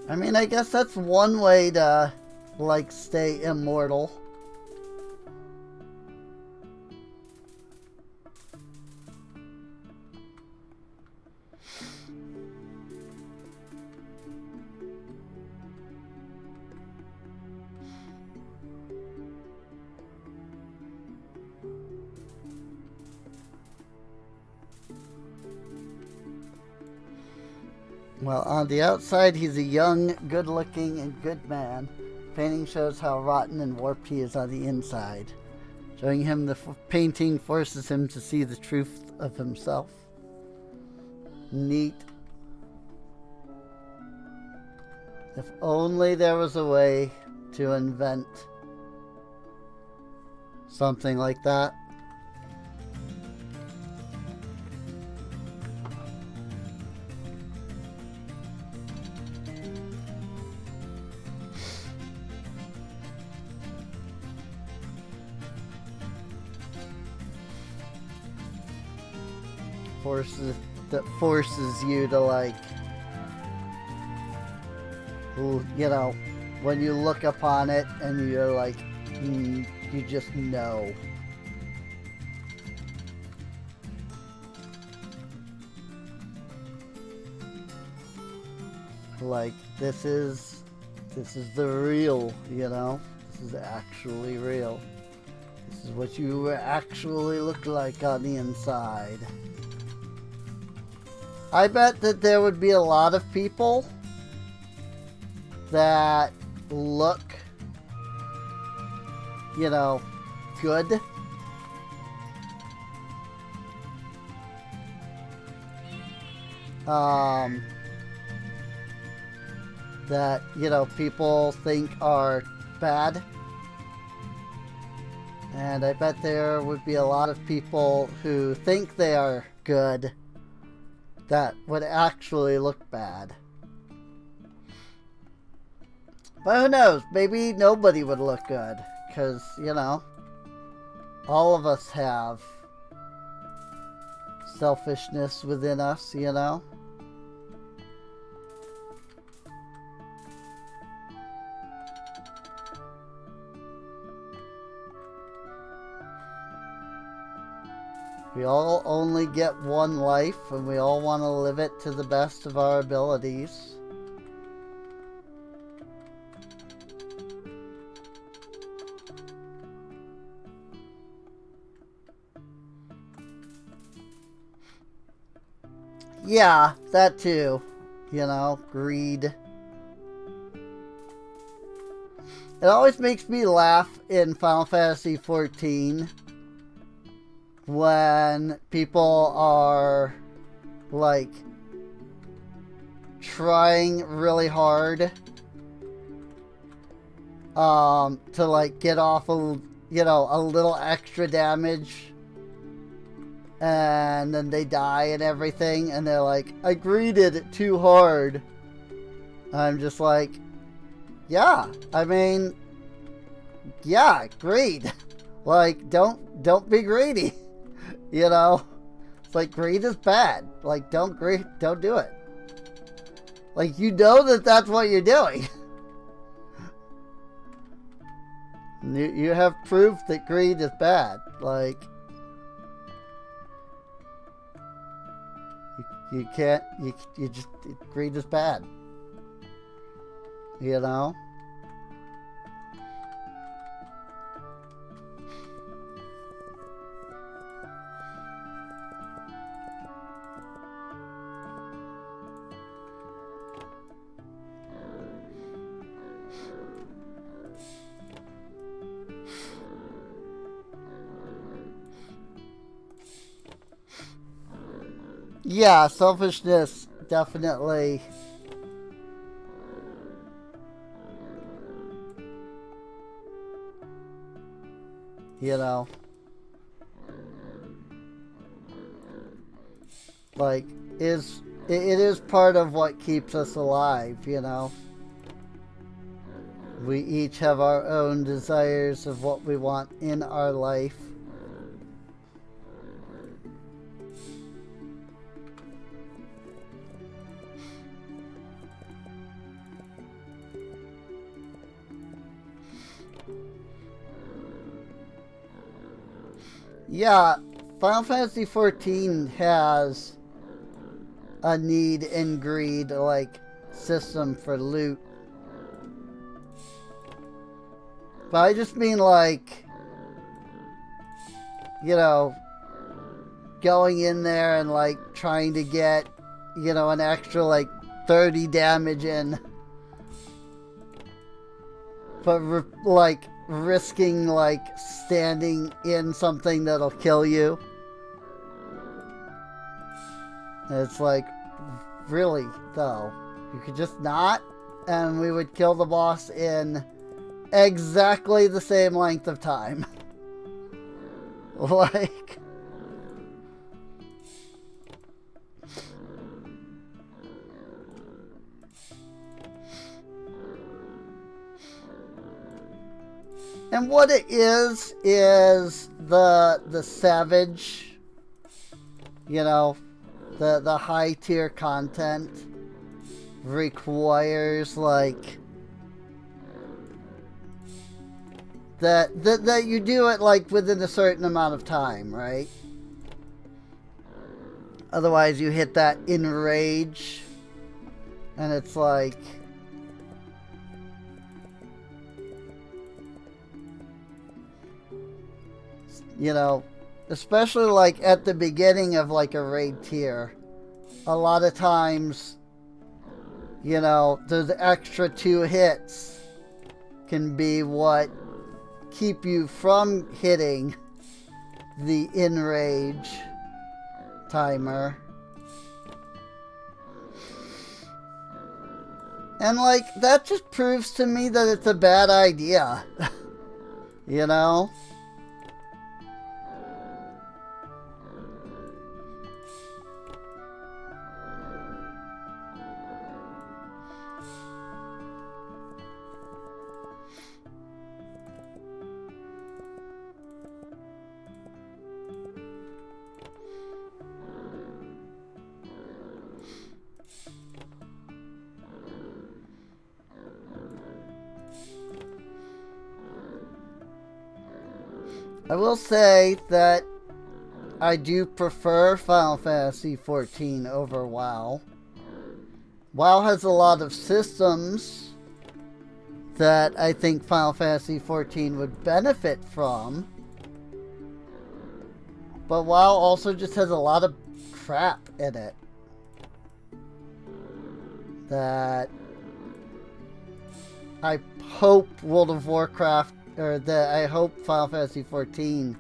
I mean, I guess that's one way to, like, stay immortal. Well, on the outside, he's a young, good-looking, and good man. Painting shows how rotten and warped he is on the inside. Showing him the painting forces him to see the truth of himself. Neat. If only there was a way to invent something like that. That forces you to, like, you know, when you look upon it and you're like, you just know. Like, this is the real, you know? This is actually real. This is what you actually look like on the inside. I bet that there would be a lot of people that look, you know, good. That, you know, people think are bad. And I bet there would be a lot of people who think they are good that would actually look bad. But who knows? Maybe nobody would look good. Because, you know, all of us have selfishness within us, you know? We all only get one life, and we all want to live it to the best of our abilities. Yeah, that too. You know, greed. It always makes me laugh in Final Fantasy XIV when people are, like, trying really hard to, like, get off a little extra damage, and then they die and everything, and they're like, I greeded it too hard. I'm just like, yeah, I mean, yeah, greed. Like, don't be greedy. You know? It's like, greed is bad. Like, don't do it. Like, you know that that's what you're doing. You have proof that greed is bad. Like, you can't, you just, greed is bad. You know? Yeah, selfishness, definitely. You know. Like, it is part of what keeps us alive, you know. We each have our own desires of what we want in our life. Yeah, Final Fantasy XIV has a need and greed, like, system for loot. But I just mean, like, you know, going in there and, like, trying to get, you know, an extra, like, 30 damage in. But, like, risking, like, standing in something that'll kill you. And it's like, really, though? You could just not? and we would kill the boss in exactly the same length of time. Like... And what it is the Savage, you know, the high tier content requires like that you do it like within a certain amount of time, right? Otherwise you hit that enrage and it's like, you know, especially like at the beginning of like a raid tier, a lot of times, you know, those extra 2 hits can be what keep you from hitting the enrage timer. And like, that just proves to me that it's a bad idea. You know? I will say that I do prefer Final Fantasy XIV over WoW. WoW has a lot of systems that I think Final Fantasy XIV would benefit from. But WoW also just has a lot of crap in it that I hope World of Warcraft, or that I hope Final Fantasy XIV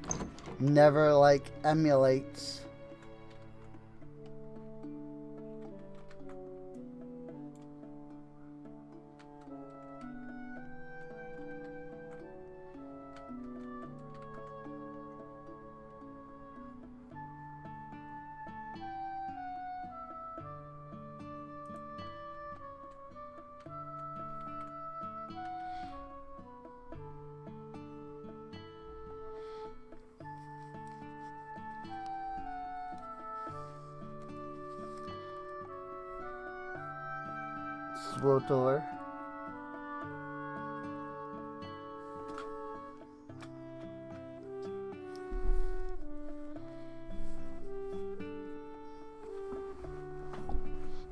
never like emulates. SWTOR.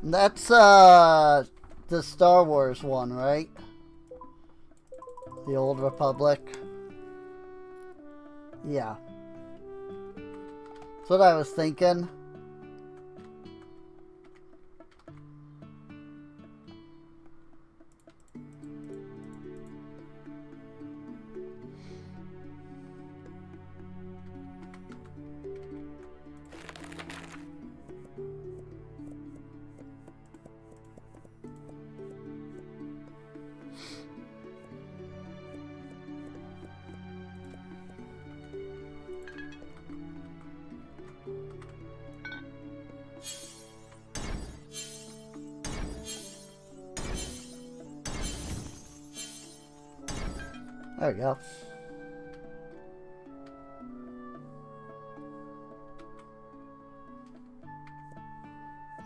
That's the Star Wars one, right? The Old Republic. Yeah. That's what I was thinking. There we go.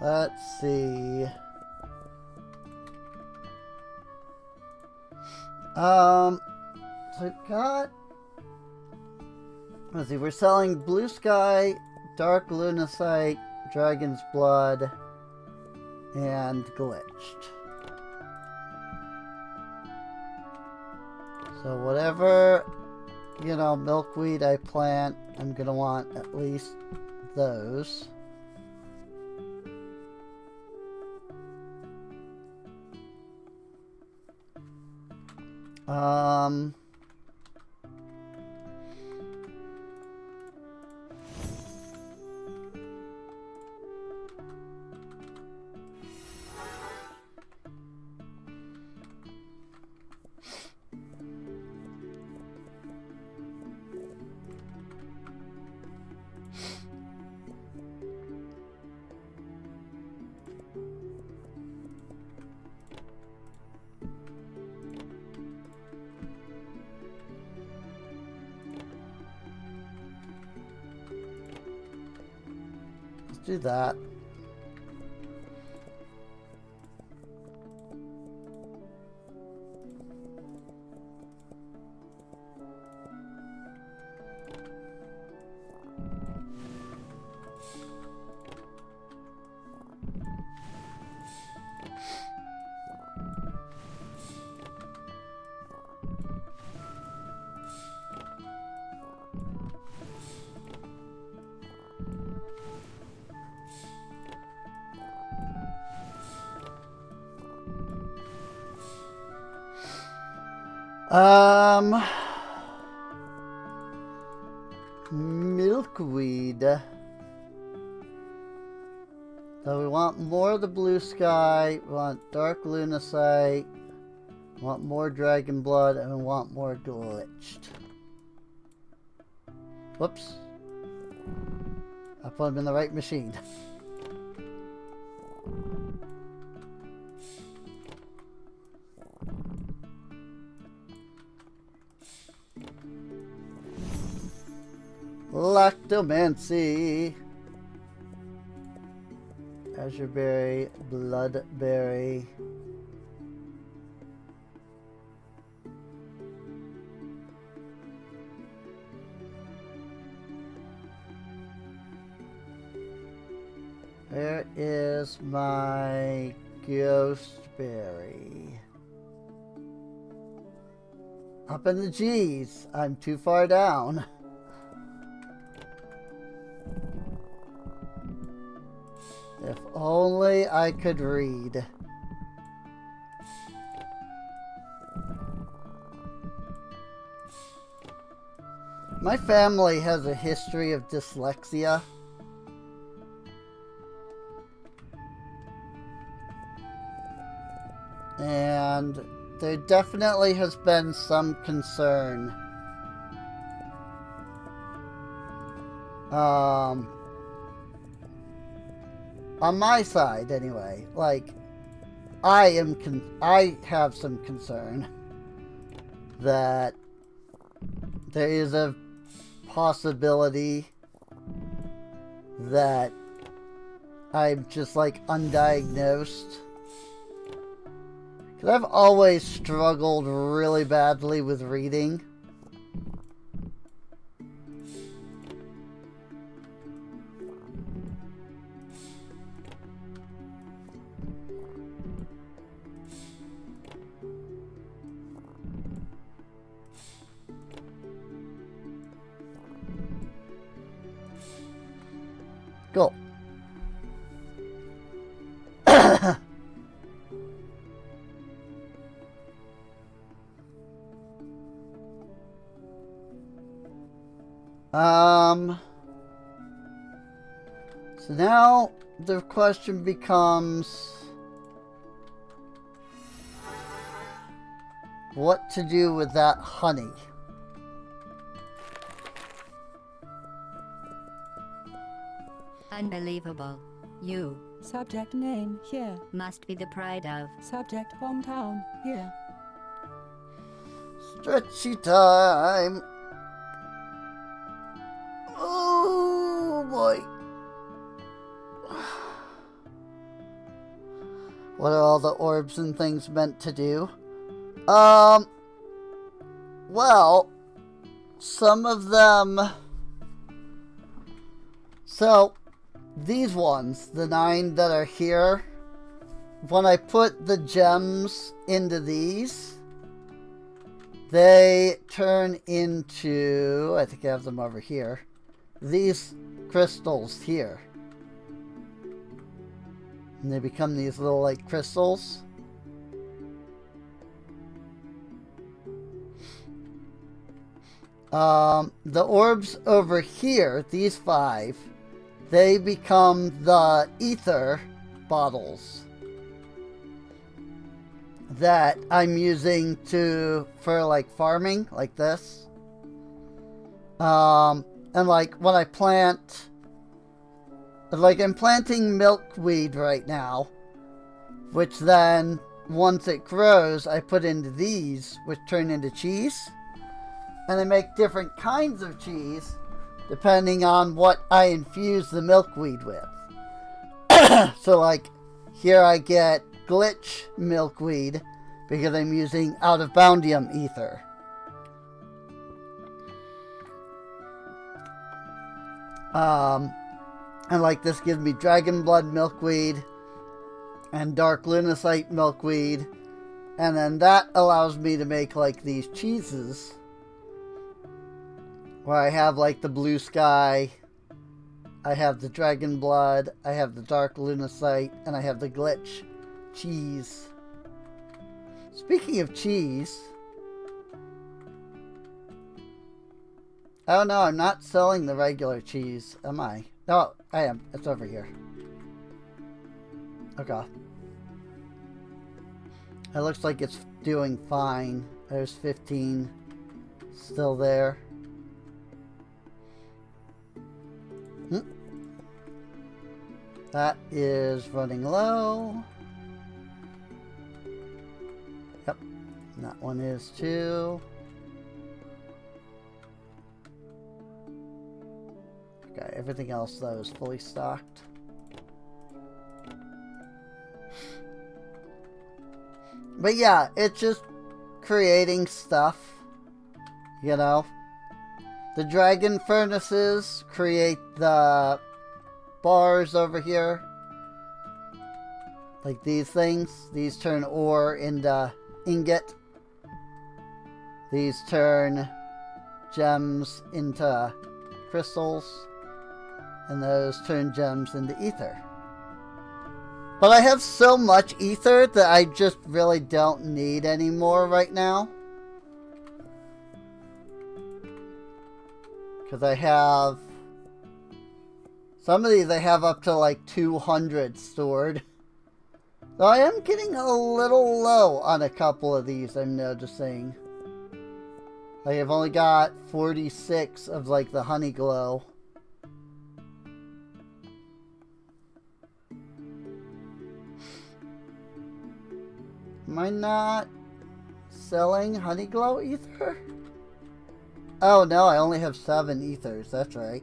Let's see. So we've got... Let's see, we're selling Blue Sky, Dark Lunacite, Dragon's Blood, and Glitched. So whatever, you know, milkweed I plant, I'm gonna want at least those. do that. Milkweed. So we want more of the blue sky, we want dark lunacite, we want more dragon blood, and we want more glitched. Whoops. I put them in the right machine. Lactomancy. Azure berry, bloodberry. Where is my ghostberry? Up in the G's. I'm too far down. If only I could read. My family has a history of dyslexia. And there definitely has been some concern. On my side, anyway, like, I have some concern that there is a possibility that I'm just, like, undiagnosed. Because I've always struggled really badly with reading. Go. So now the question becomes what to do with that honey. Unbelievable. You Subject name here. must be the pride of. Subject hometown here. Stretchy time. Oh boy. What are all the orbs and things meant to do? Well, some of them. So, these ones, the 9 that are here, when I put the gems into these, they turn into, I think I have them over here, these crystals here. And they become these little, like, crystals. The orbs over here, these 5, they become the ether bottles that I'm using for like farming, like this. And like when I plant, like I'm planting milkweed right now, which then once it grows, I put into these, which turn into cheese. And I make different kinds of cheese depending on what I infuse the milkweed with. So like here I get glitch milkweed because I'm using out of boundium ether. And like this gives me dragon blood milkweed and dark lunacite milkweed, and then that allows me to make like these cheeses where I have like the blue sky, I have the dragon blood, I have the dark lunacite, and I have the glitch cheese. Speaking of cheese, oh no, I'm not selling the regular cheese, am I? No, I am. It's over here. Okay. It looks like it's doing fine. There's 15 still there. That is running low. Yep. And that one is too. Okay, everything else though is fully stocked. But yeah, it's just creating stuff, you know. The dragon furnaces create the bars over here. Like these things. These turn ore into ingot. These turn gems into crystals. And those turn gems into ether. But I have so much ether that I just really don't need any more right now. Because I have... some of these I have up to like 200 stored. So I am getting a little low on a couple of these, I'm noticing. Like I've only got 46 of like the honey glow. Am I not selling honey glow ether? Oh no, I only have 7 ethers, that's right.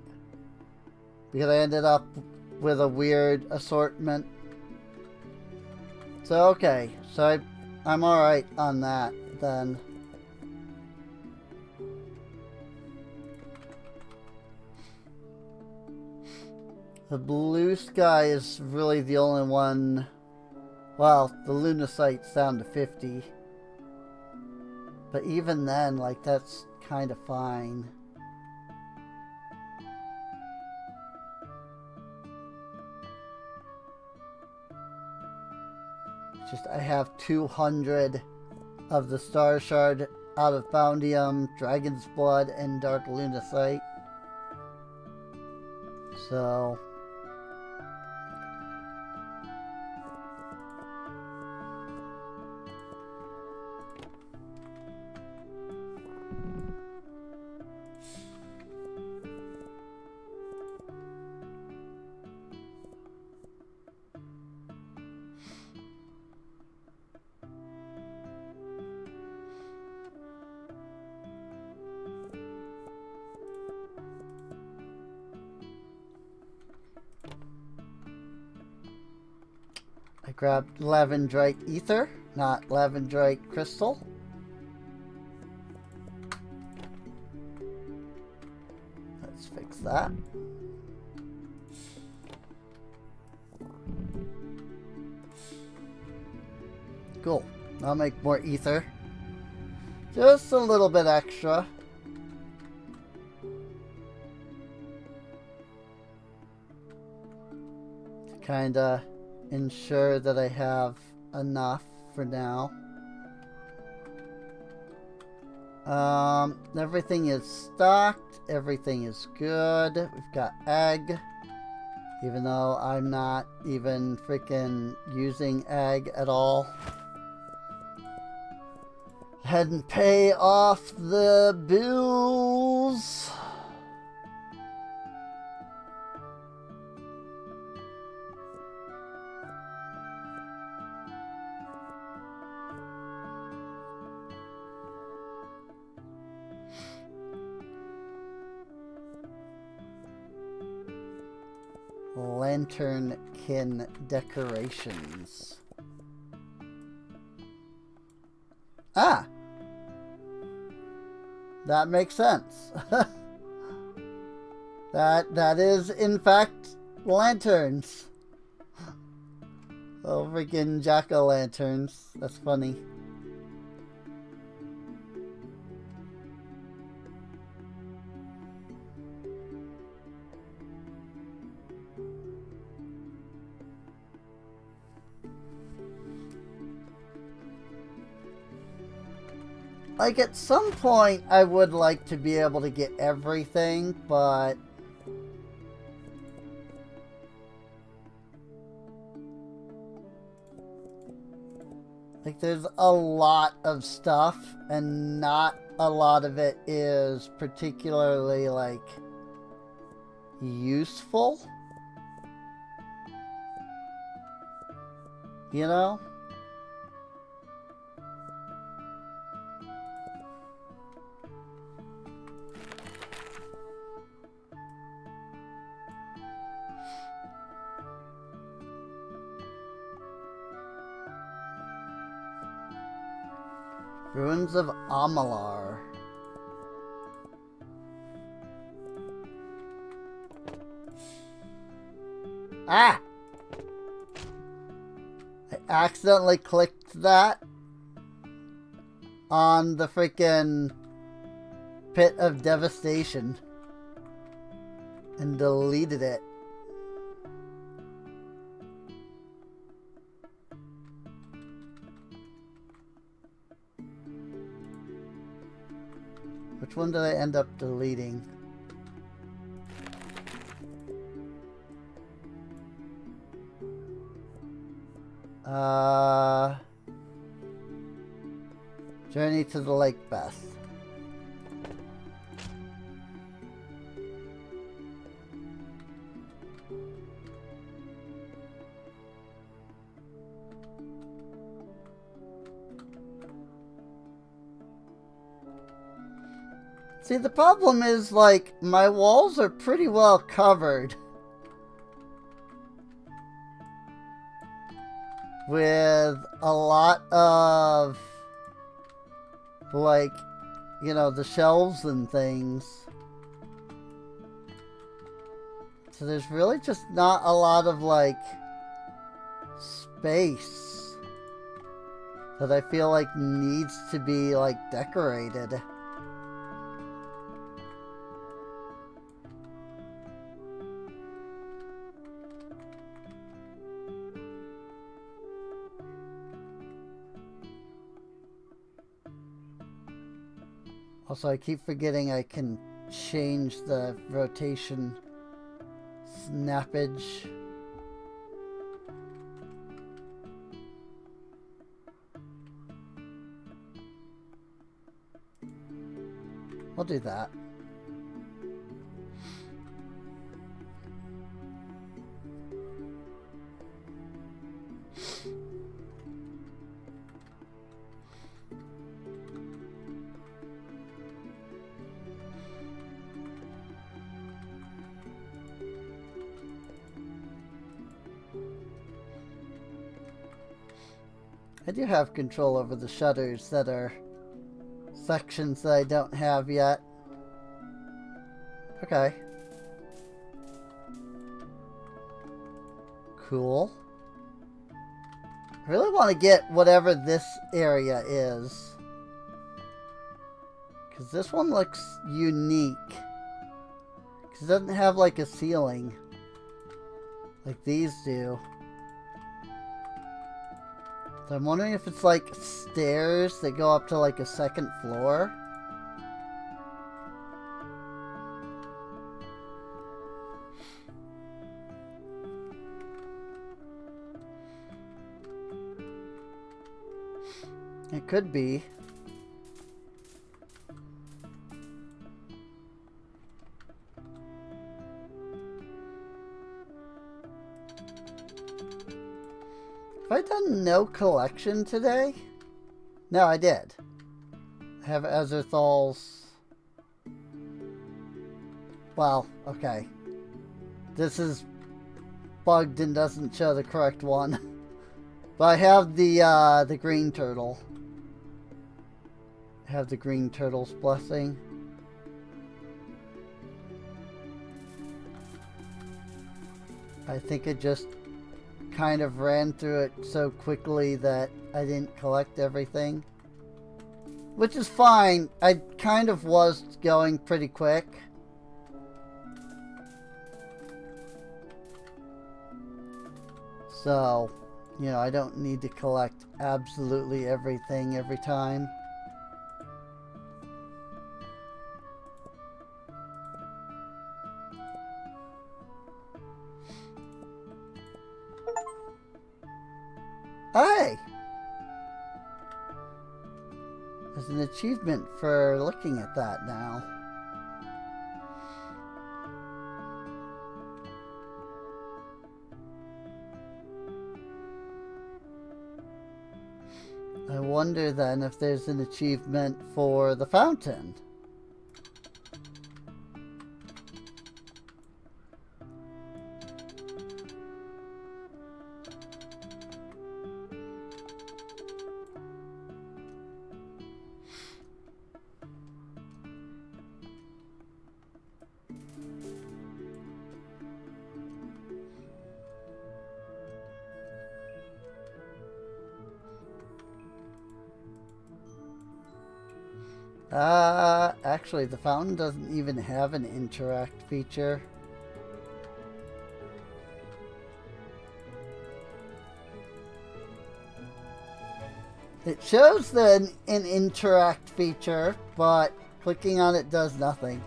Because I ended up with a weird assortment. So okay, so I'm alright on that then. The blue sky is really the only one. Well, the lunacite's down to 50. But even then, like, that's kind of fine. It's just I have 200 of the Star Shard out of Boundium, Dragon's Blood, and Dark Lunacite. So... I grabbed Lavendrite Ether, not Lavendrite Crystal. Let's fix that. Cool. I'll make more ether. Just a little bit extra. To kinda ensure that I have enough for now. Everything is stocked. Everything is good. We've got egg. Even though I'm not even freaking using egg at all. Head and pay off the bills. lanternkin decorations. Ah! That makes sense. That is, in fact, lanterns. Oh, freaking jack-o'-lanterns. That's funny. Like, at some point, I would like to be able to get everything, but... like, there's a lot of stuff, and not a lot of it is particularly, like, useful. You know? Ruins of Amalar. Ah! I accidentally clicked that on the freaking Pit of Devastation and deleted it. Which one did I end up deleting? Journey to the Lake Beth. See, the problem is, like, my walls are pretty well covered with a lot of, like, you know, the shelves and things. So there's really just not a lot of, like, space that I feel like needs to be, like, decorated. Also, I keep forgetting I can change the rotation snappage. I'll do that. I do have control over the shutters that are sections that I don't have yet. Okay. Cool. I really want to get whatever this area is, because this one looks unique. Because it doesn't have like a ceiling like these do. So I'm wondering if it's like stairs that go up to like a second floor. It could be. Have I done no collection today? No, I did. I have Ezerthal's... Well, okay. This is bugged and doesn't show the correct one. But I have the green turtle. I have the green turtle's blessing. I think it just kind of ran through it so quickly that I didn't collect everything. Which is fine. I kind of was going pretty quick. So, you know, I don't need to collect absolutely everything every time. Hey! There's an achievement for looking at that now. I wonder then if there's an achievement for the fountain. Actually, the fountain doesn't even have an interact feature. It shows an interact feature, but clicking on it does nothing.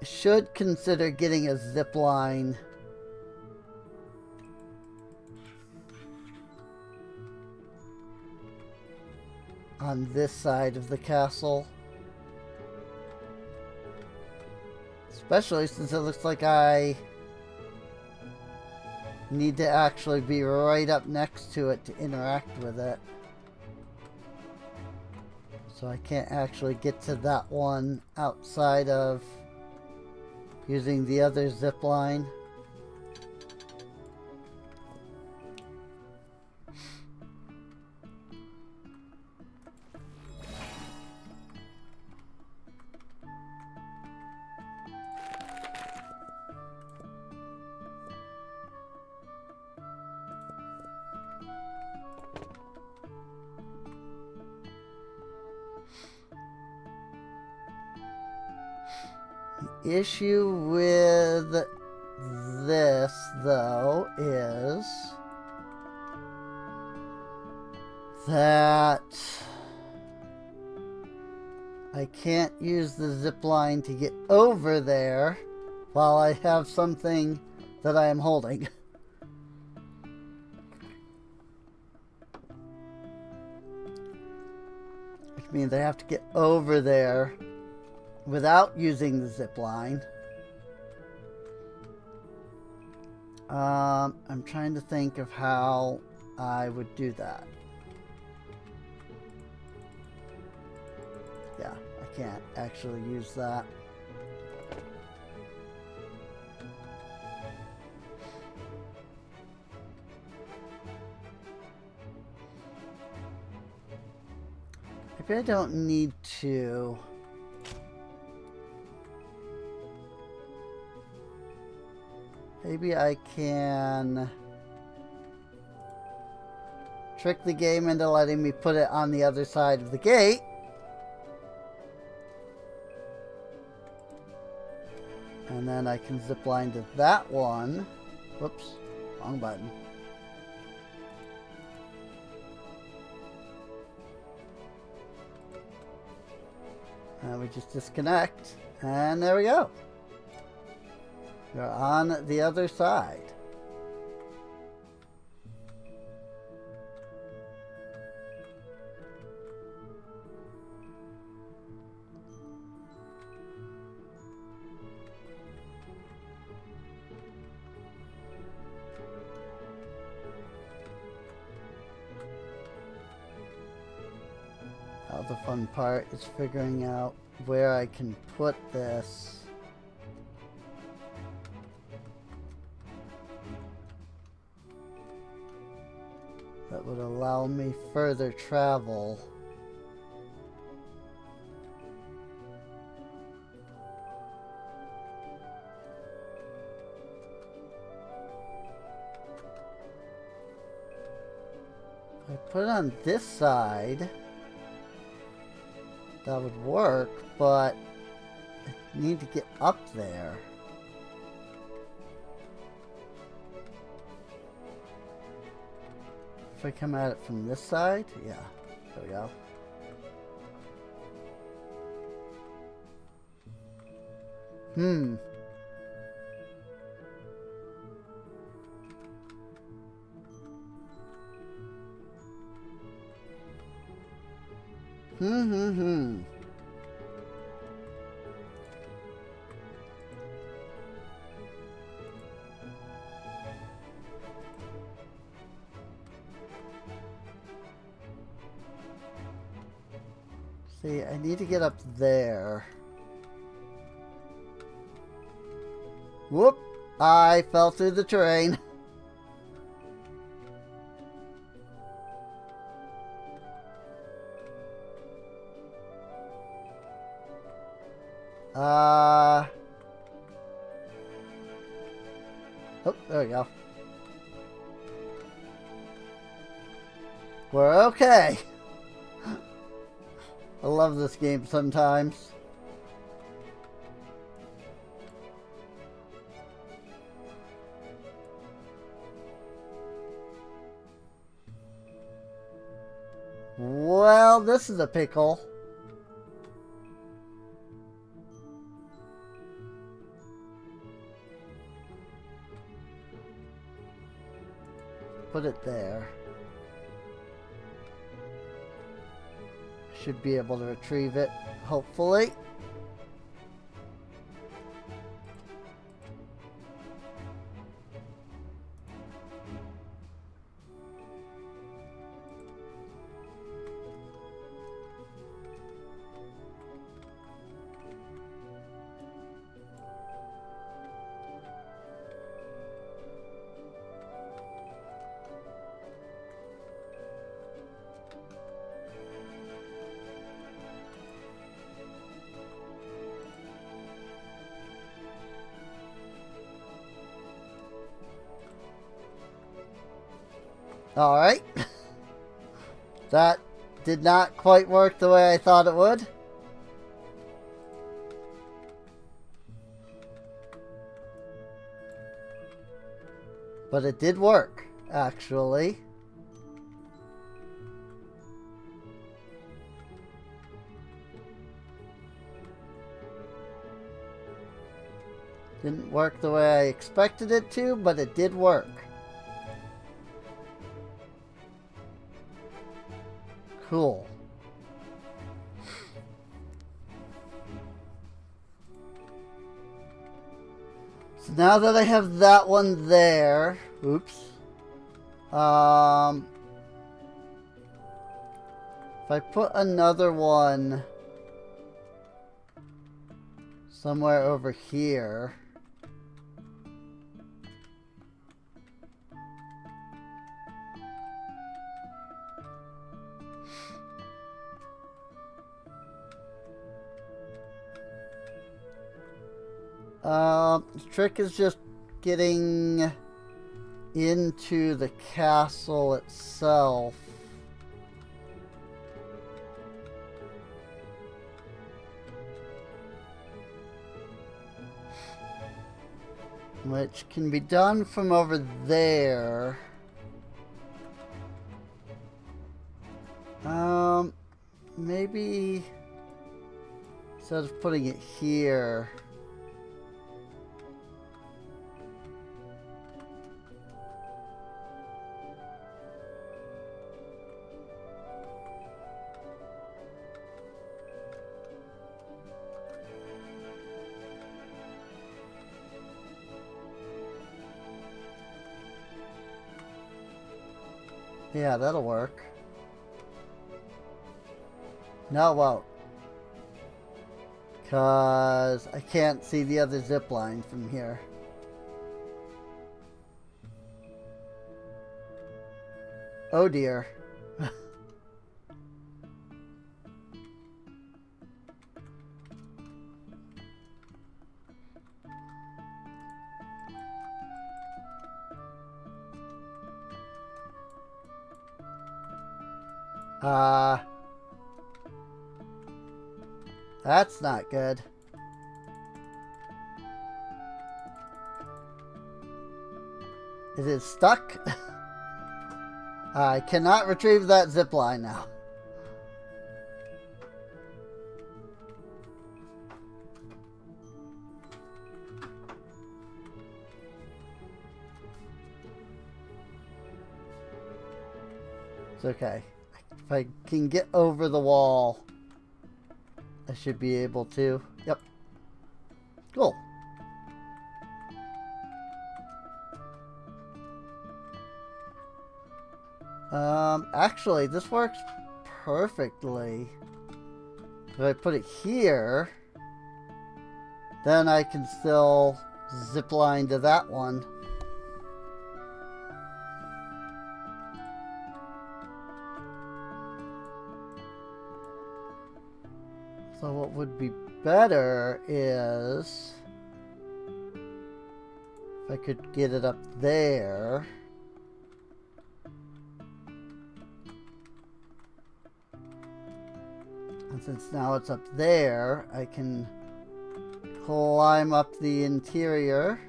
Should consider getting a zip line. On this side of the castle. Especially since it looks like I need to actually be right up next to it to interact with it. So I can't actually get to that one outside of using the other zip line. Issue with this, though, is that I can't use the zip line to get over there while I have something that I am holding. Which means I have to get over there without using the zip line. I'm trying to think of how I would do that. Yeah, I can't actually use that. Maybe I don't need to. Maybe I can trick the game into letting me put it on the other side of the gate. And then I can zip line to that one. Whoops, wrong button. And we just disconnect. And there we go. We're on the other side. Now the fun part is figuring out where I can put this. That would allow me further travel. If I put it on this side, that would work, but I need to get up there. If I come at it from this side, yeah, there we go. Hmm. See, I need to get up there. Whoop! I fell through the terrain. Oh, there we go. We're okay. I love this game sometimes. Well, this is a pickle. Put it there. Should be able to retrieve it, hopefully. Alright. That did not quite work the way I thought it would. But it did work, actually. Didn't work the way I expected it to, but it did work. Cool. So now that I have that one there, oops. If I put another one somewhere over here. The trick is just getting into the castle itself. Which can be done from over there. Maybe instead of putting it here. Yeah, that'll work. No, it won't. Because I can't see the other zip line from here. Oh dear. That's not good. It is stuck. I cannot retrieve that zip line now. It's okay. If I can get over the wall, I should be able to. Yep. Cool. Actually, this works perfectly. If I put it here, then I can still zip line to that one. So what would be better is if I could get it up there. And since now it's up there, I can climb up the interior.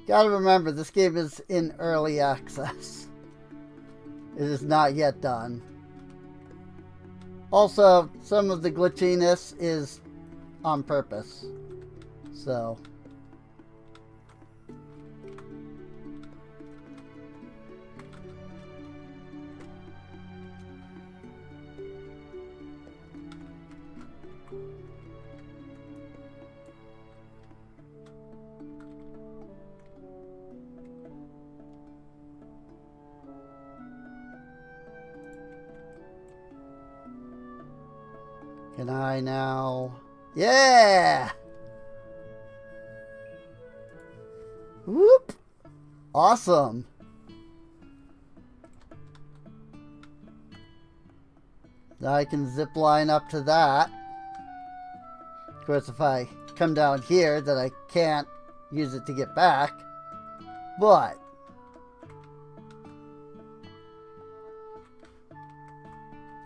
Gotta remember, this game is in early access. It is not yet done. Also, some of the glitchiness is on purpose. So. Can I now? Yeah! Whoop! Awesome! Now I can zip line up to that. Of course, if I come down here, then I can't use it to get back. But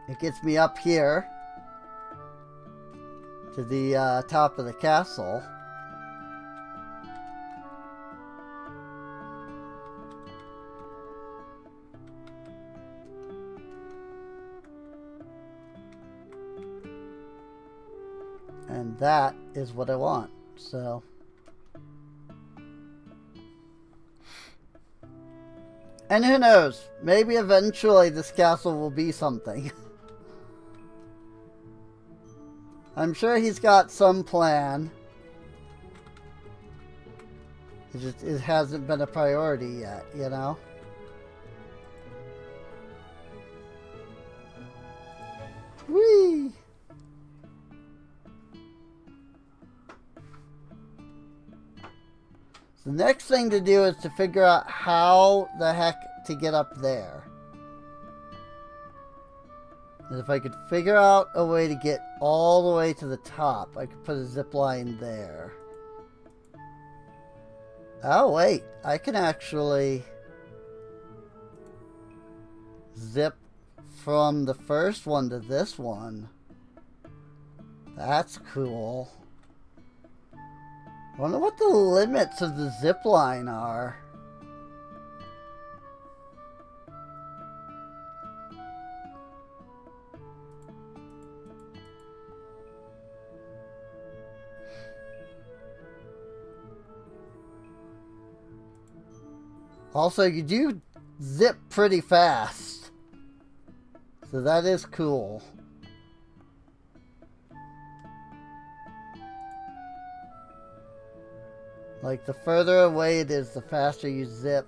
it gets me up here to the top of the castle. And that is what I want. So and who knows, maybe eventually this castle will be something. I'm sure he's got some plan. It hasn't been a priority yet, you know? Whee! The next thing to do is to figure out how the heck to get up there. And if I could figure out a way to get all the way to the top, I could put a zip line there. Oh, wait. I can actually zip from the first one to this one. That's cool. I wonder what the limits of the zip line are. Also, you do zip pretty fast. So that is cool. Like, the further away it is, the faster you zip.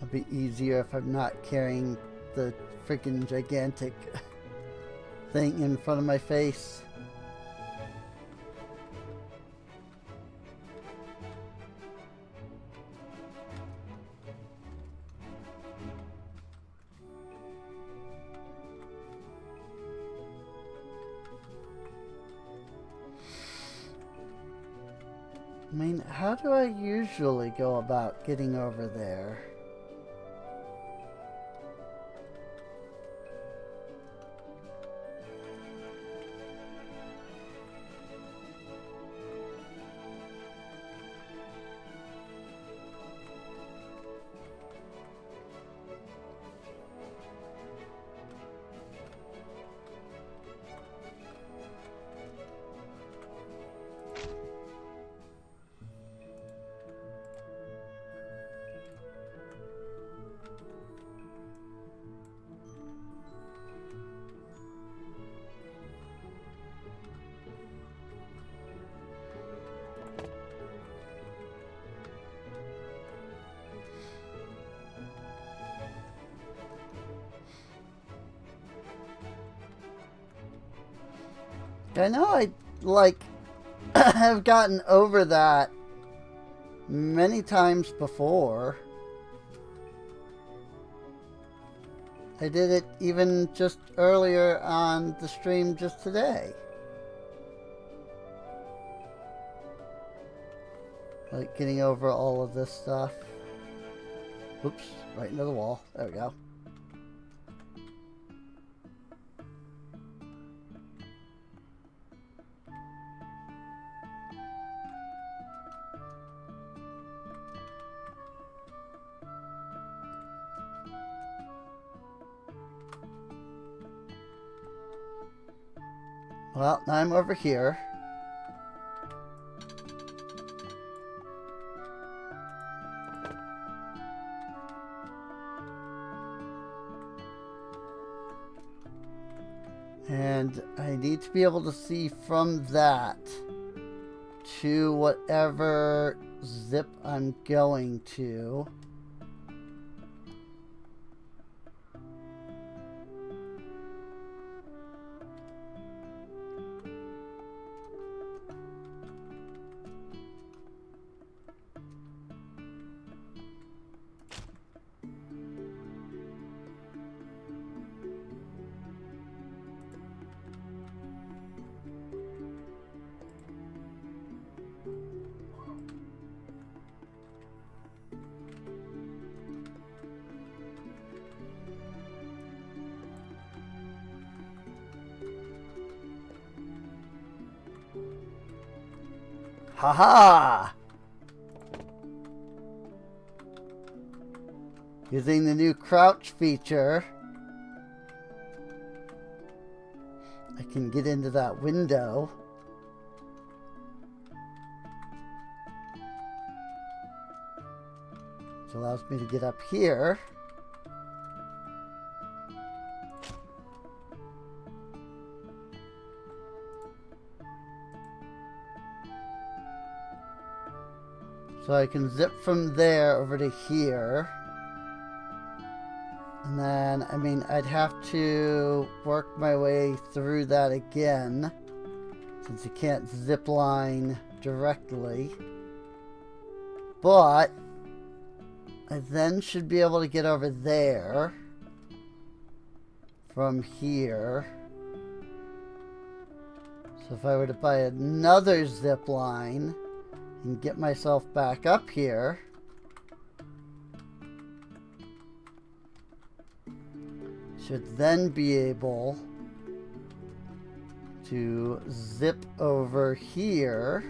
It'll be easier if I'm not carrying the freaking gigantic thing in front of my face. I mean, how do I usually go about getting over there? I know I, like, have gotten over that many times before. I did it even just earlier on the stream just today. Like, getting over all of this stuff. Oops, right into the wall. There we go. Well, now I'm over here. And I need to be able to see from that to whatever zip I'm going to. Haha! Using the new crouch feature, I can get into that window. Which allows me to get up here. So I can zip from there over to here. And then, I mean, I'd have to work my way through that again, since you can't zip line directly. But I then should be able to get over there from here. So if I were to buy another zip line and get myself back up here, should then be able to zip over here.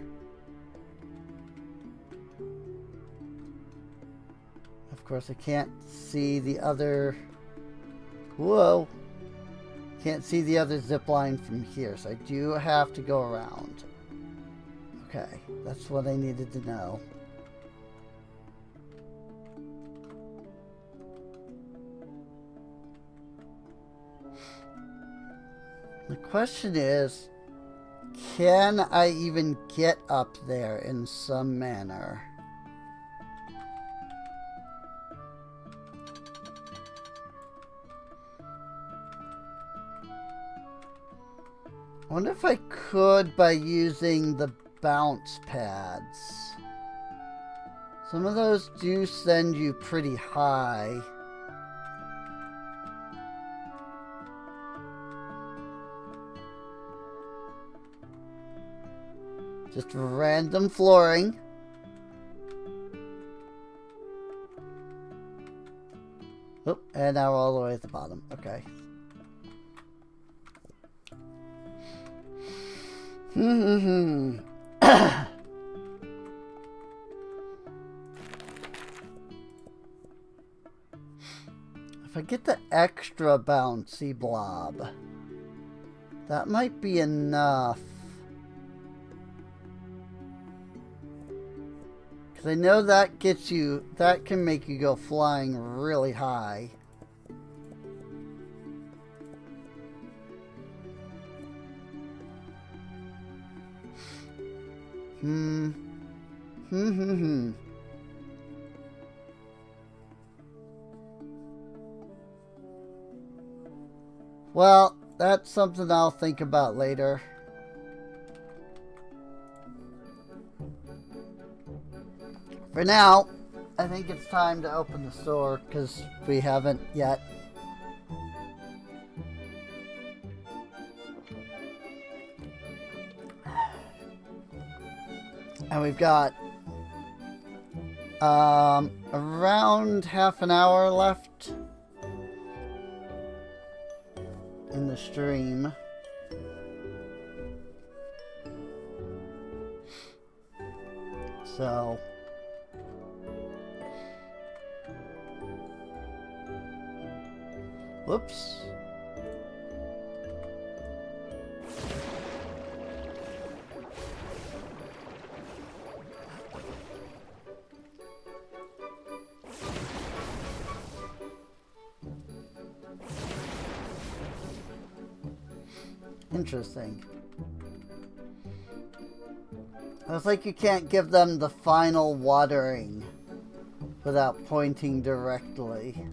Of course, I can't see the other... Whoa! Can't see the other zip line from here, so I do have to go around. Okay, that's what I needed to know. The question is, can I even get up there in some manner? I wonder if I could by using the bounce pads. Some of those do send you pretty high. Just random flooring. Oh, and now we're all the way at the bottom. Okay. If I get the extra bouncy blob, that might be enough. Because I know that gets you, that can make you go flying really high. Well, that's something I'll think about later. For now, I think it's time to open the store because we haven't yet. And we've got around half an hour left in the stream. So whoops. Interesting. It's like you can't give them the final watering without pointing directly.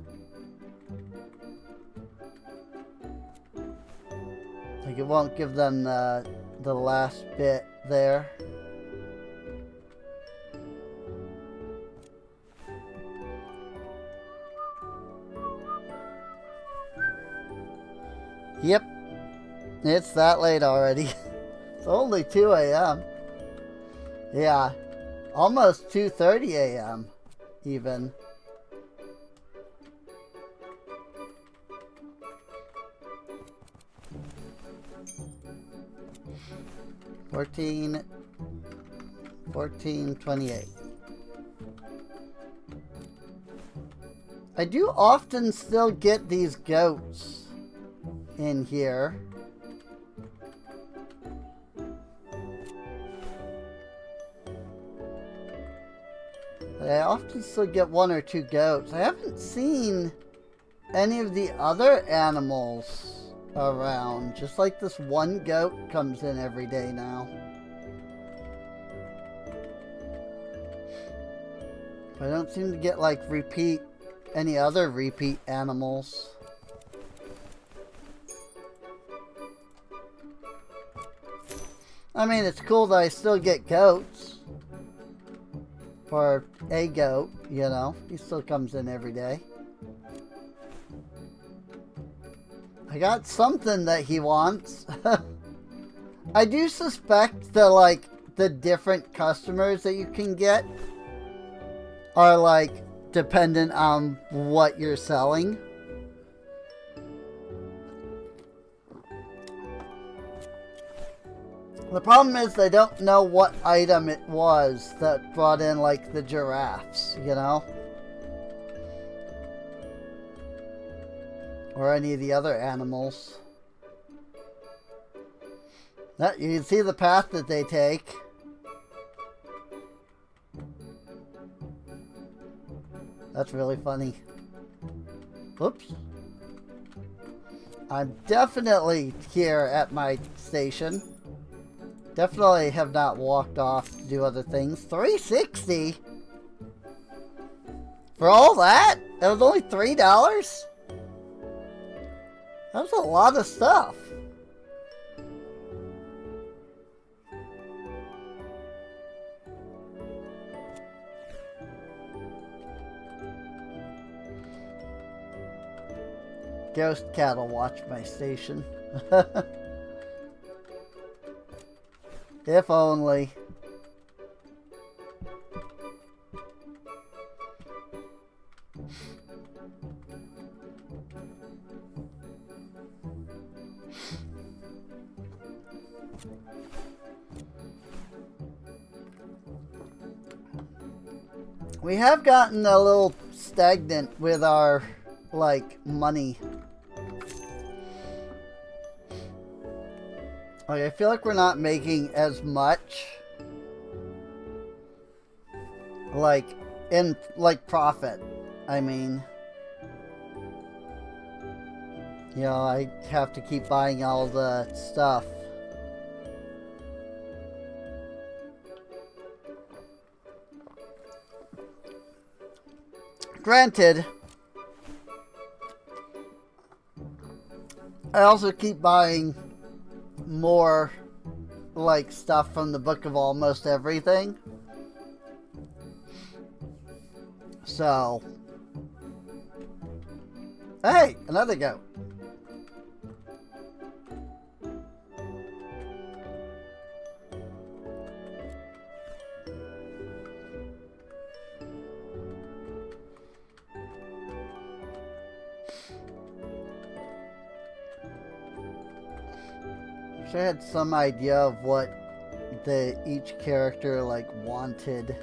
Like it won't give them the last bit there. Yep. It's that late already. It's only 2 a.m. Yeah. Almost 2:30 a.m. even. $14.28. I do often still get these goats in here. I often still get 1 or 2 goats. I haven't seen any of the other animals around. Just like this one goat comes in every day now. I don't seem to get like any other repeat animals. I mean, it's cool that I still get goats. For a goat, you know. He still comes in every day. I got something that he wants. I do suspect that, like, the different customers that you can get are, like, dependent on what you're selling. The problem is they don't know what item it was that brought in, like, the giraffes, you know? Or any of the other animals. You can see the path that they take. That's really funny. Whoops. I'm definitely here at my station. Definitely have not walked off to do other things. 360? For all that? That was only $3? That was a lot of stuff. Ghost cat will watch my station. If only. We have gotten a little stagnant with our, like, money. Like, I feel like we're not making as much, like, in, like, profit. I mean, you know, I have to keep buying all the stuff. Granted, I also keep buying more, like, stuff from the Book of Almost Everything. So, hey, another goat. Wish I had some idea of what each character, like, wanted.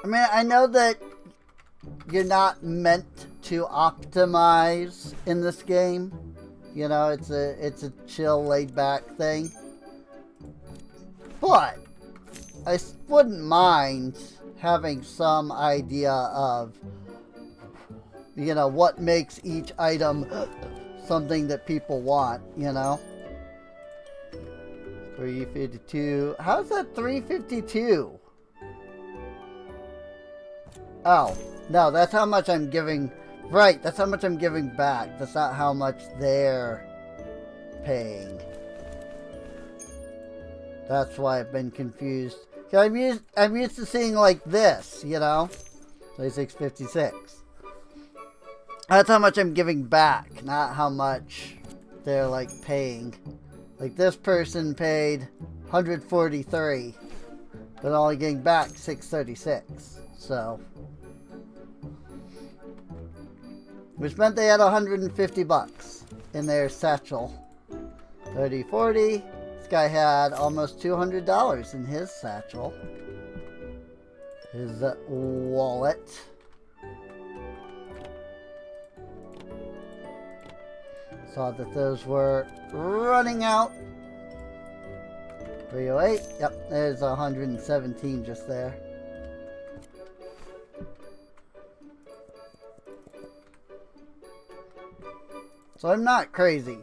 I mean, I know that you're not meant to optimize in this game. You know, it's a chill, laid-back thing. But I wouldn't mind having some idea of, you know, what makes each item something that people want, you know? 352. How's that 352? Oh, no, that's how much I'm giving. Right, that's how much I'm giving back. That's not how much they're paying. That's why I've been confused. I'm used to seeing like this, you know? 2656. That's how much I'm giving back, not how much they're like paying. Like this person paid 143, but only getting back 636. So, which meant they had 150 bucks in their satchel. 3040. This guy had almost $200 in his satchel. His wallet. Saw that those were running out. 308. Yep, there's 117 just there. So I'm not crazy.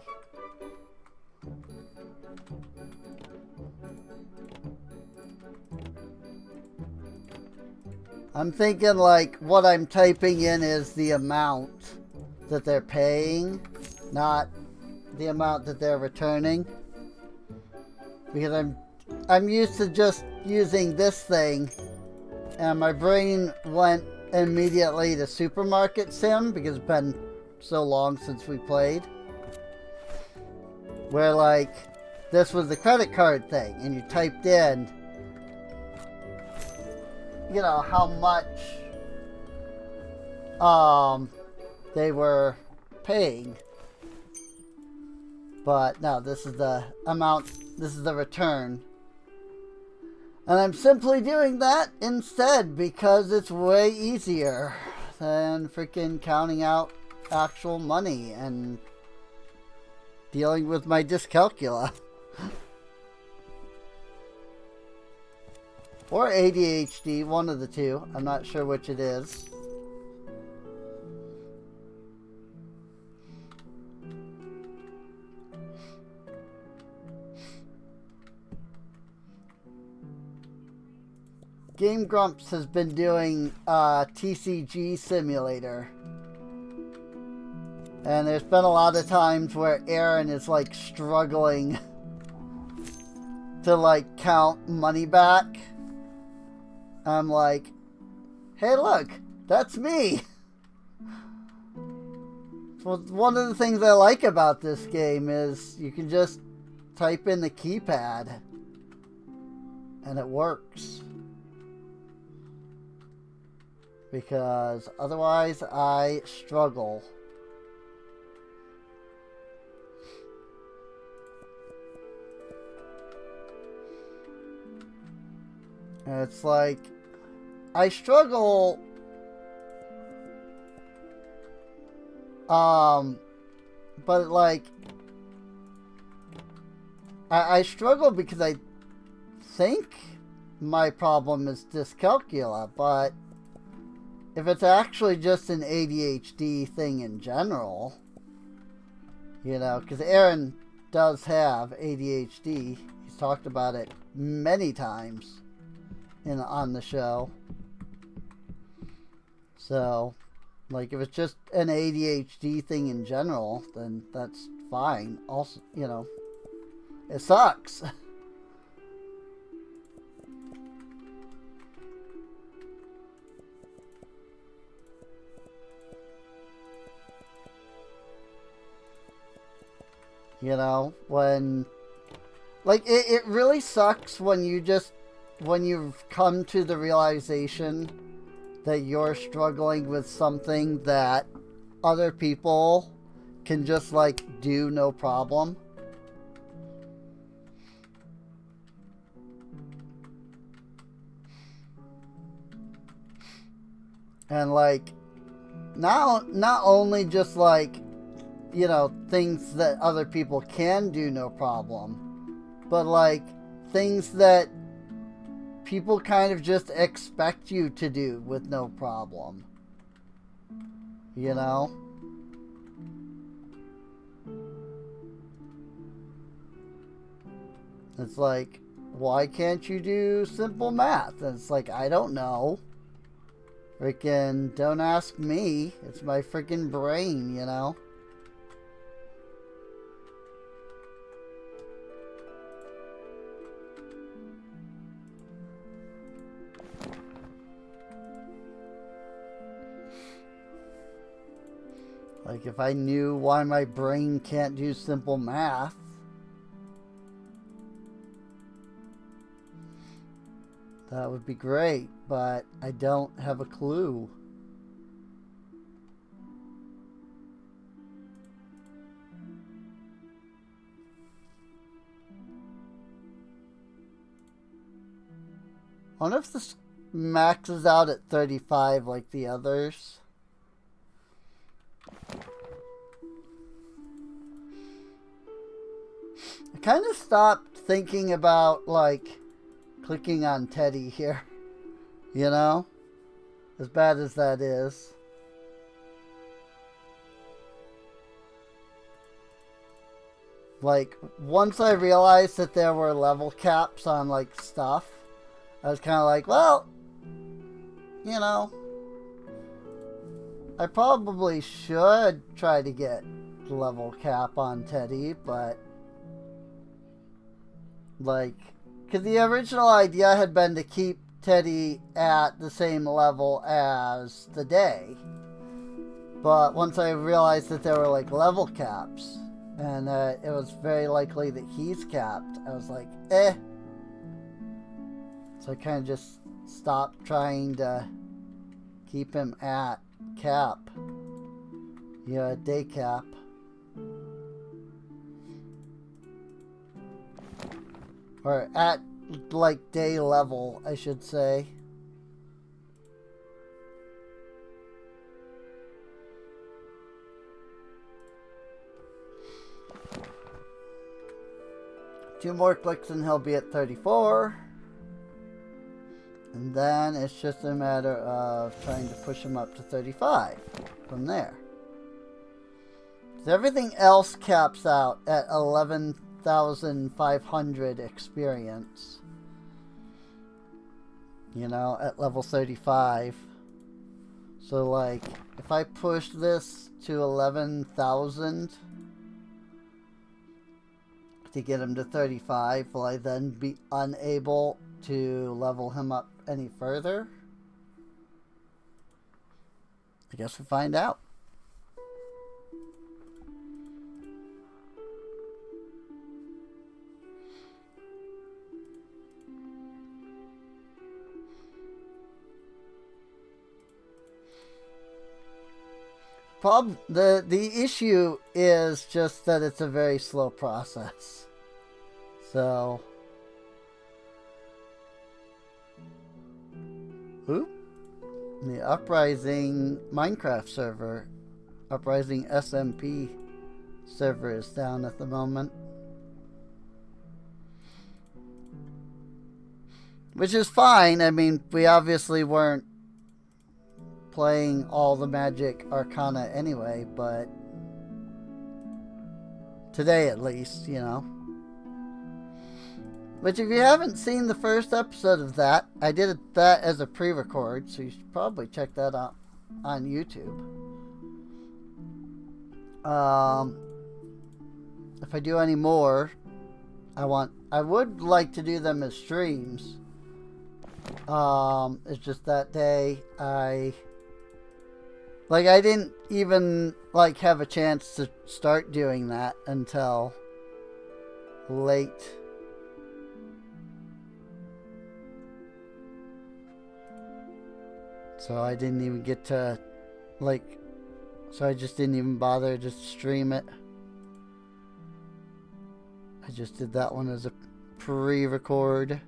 I'm thinking like what I'm typing in is the amount that they're paying, not the amount that they're returning. Because I'm used to just using this thing, and my brain went immediately to Supermarket Sim because it's been so long since we played. Where like this was the credit card thing, and you typed in, you know, how much they were paying. But no, this is the amount, this is the return. And I'm simply doing that instead because it's way easier than freaking counting out actual money and dealing with my dyscalculia. Or ADHD, one of the two. I'm not sure which it is. Game Grumps has been doing TCG Simulator. And there's been a lot of times where Aaron is like struggling to like count money back. I'm like, hey look, that's me. So one of the things I like about this game is you can just type in the keypad and it works. Because otherwise I struggle. And it's like, I struggle, but like, I struggle because I think my problem is dyscalculia, but if it's actually just an ADHD thing in general, you know, because Aaron does have ADHD. He's talked about it many times on the show. So, like, if it's just an ADHD thing in general, then that's fine. Also, you know, it sucks. You know, when, like, it really sucks when you've come to the realization that you're struggling with something that other people can just, like, do no problem. And, like, not only just, like, you know, things that other people can do no problem, but like things that people kind of just expect you to do with no problem. You know? It's like, why can't you do simple math? And it's like, I don't know. Freaking don't ask me. It's my freaking brain, you know? Like, if I knew why my brain can't do simple math, that would be great, but I don't have a clue. I wonder if this maxes out at 35 like the others. I kind of stopped thinking about, like, clicking on Teddy here. You know? As bad as that is. Like, once I realized that there were level caps on, like, stuff, I was kind of like, well, you know, I probably should try to get the level cap on Teddy, but, like, because the original idea had been to keep Teddy at the same level as the day. But once I realized that there were, like, level caps, and it was very likely that he's capped, I was like, eh. So I kind of just stopped trying to keep him at cap. Yeah, day cap. Or at, like, day level, I should say. Two more clicks and he'll be at 34. And then it's just a matter of trying to push him up to 35 from there. So everything else caps out at 11,500 experience. You know, at level 35. So, like, if I push this to 11,000 to get him to 35, will I then be unable to level him up any further? I guess we'll find out. The issue is just that it's a very slow process. So, oop, the Uprising Minecraft server, Uprising SMP server is down at the moment. Which is fine. I mean, we obviously weren't playing all the Magic Arcana anyway, but today at least, you know. Which, if you haven't seen the first episode of that, I did that as a pre-record, so you should probably check that out on YouTube. If I do any more, I would like to do them as streams. It's just that day I didn't even have a chance to start doing that until late. So I didn't even get to so I just didn't even bother to stream it. I just did that one as a pre-record.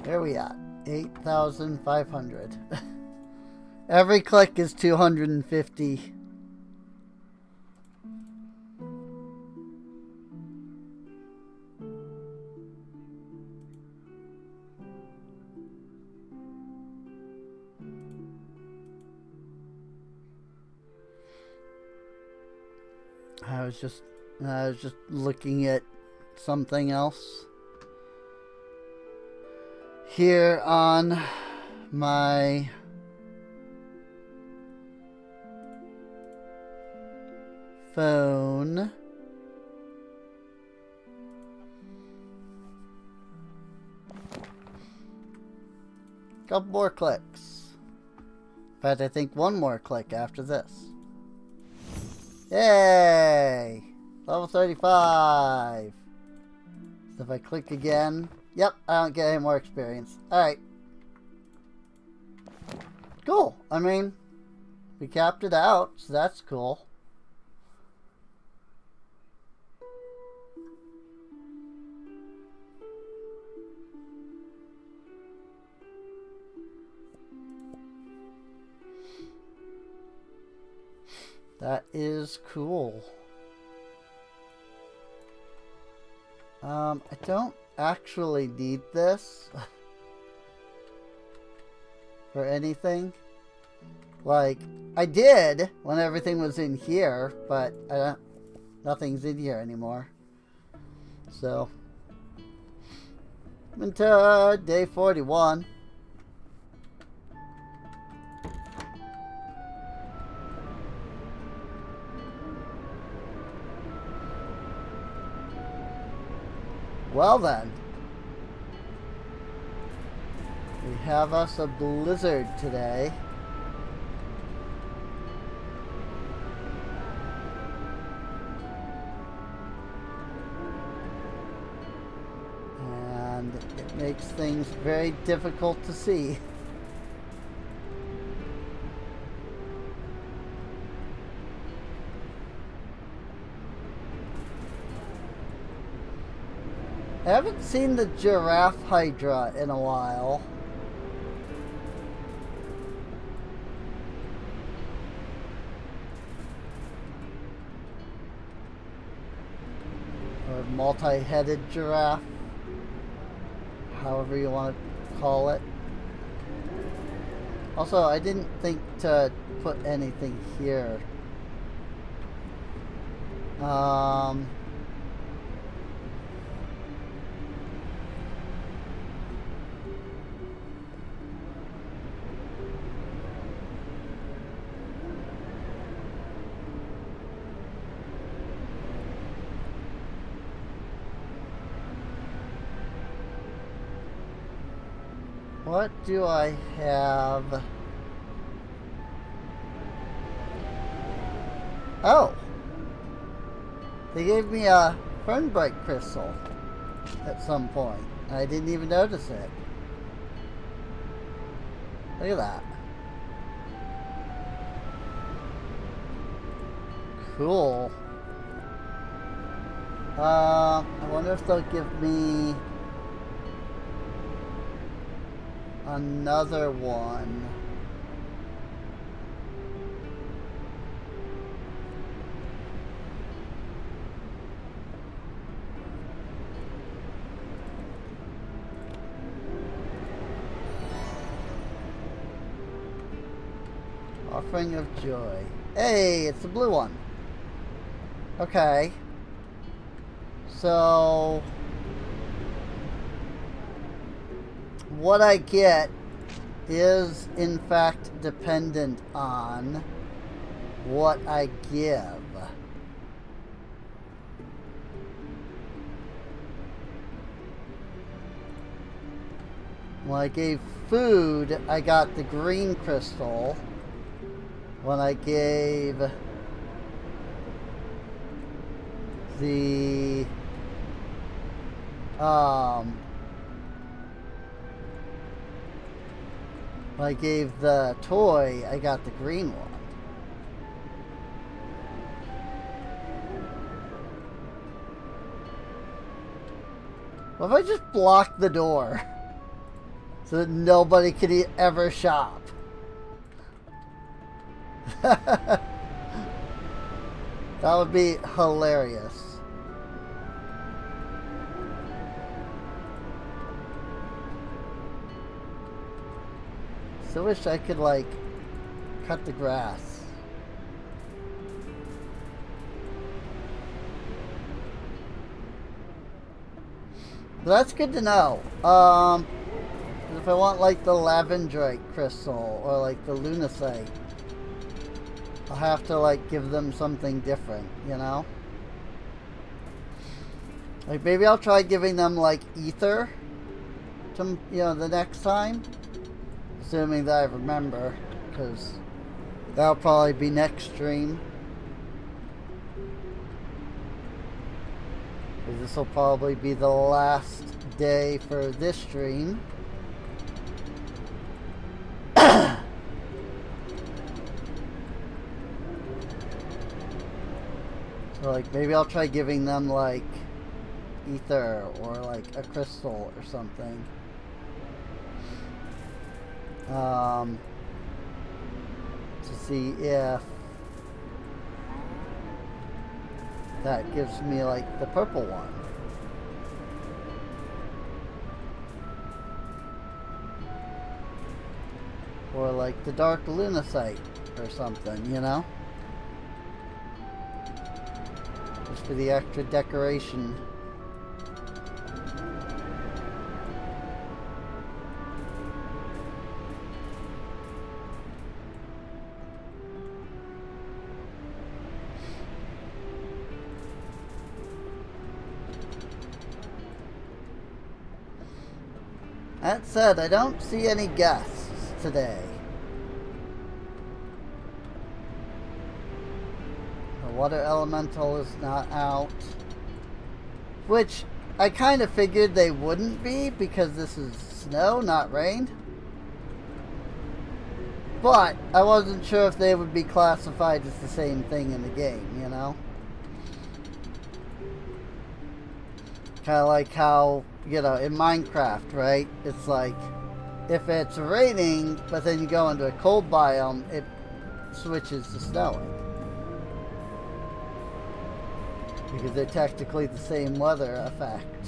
There we are, 8,500. Every click is 250. I was just looking at something else here on my phone. Couple more clicks. In fact, I think one more click after this. Yay! Level 35. So if I click again, yep, I don't get any more experience. Alright. Cool. I mean, we capped it out, so that's cool. That is cool. I don't actually need this for anything. Like, I did when everything was in here, but nothing's in here anymore. So, into day 41. Well then, we have us a blizzard today. And it makes things very difficult to see. I haven't seen the giraffe hydra in a while. Or multi-headed giraffe. However you want to call it. Also, I didn't think to put anything here. What do I have? Oh! They gave me a Fernbright crystal at some point. I didn't even notice it. Look at that. Cool. I wonder if they'll give me another one. Offering of Joy. Hey, it's the blue one. Okay. So what I get is in fact dependent on what I give. When I gave food, I got the green crystal. When I gave the when I gave the toy, I got the green one. What if I just block the door so that nobody could ever shop? That would be hilarious. Still wish I could, like, cut the grass. But that's good to know. If I want, like, the Lavendrite crystal or, like, the Lunacite, I'll have to, like, give them something different, you know? Like, maybe I'll try giving them, like, ether to, you know, the next time. Assuming that I remember, because that'll probably be next stream. Because this will probably be the last day for this stream. So, like, maybe I'll try giving them, like, ether or, like, a crystal or something. To see if that gives me like the purple one. Or like the dark lunacite or something, you know? Just for the extra decoration. That said, I don't see any guests today. The water elemental is not out. Which I kind of figured they wouldn't be because this is snow, not rain. But I wasn't sure if they would be classified as the same thing in the game, you know? Kind of like how, you know, in Minecraft, right? It's like, if it's raining, but then you go into a cold biome, it switches to snowing. Because they're technically the same weather effect.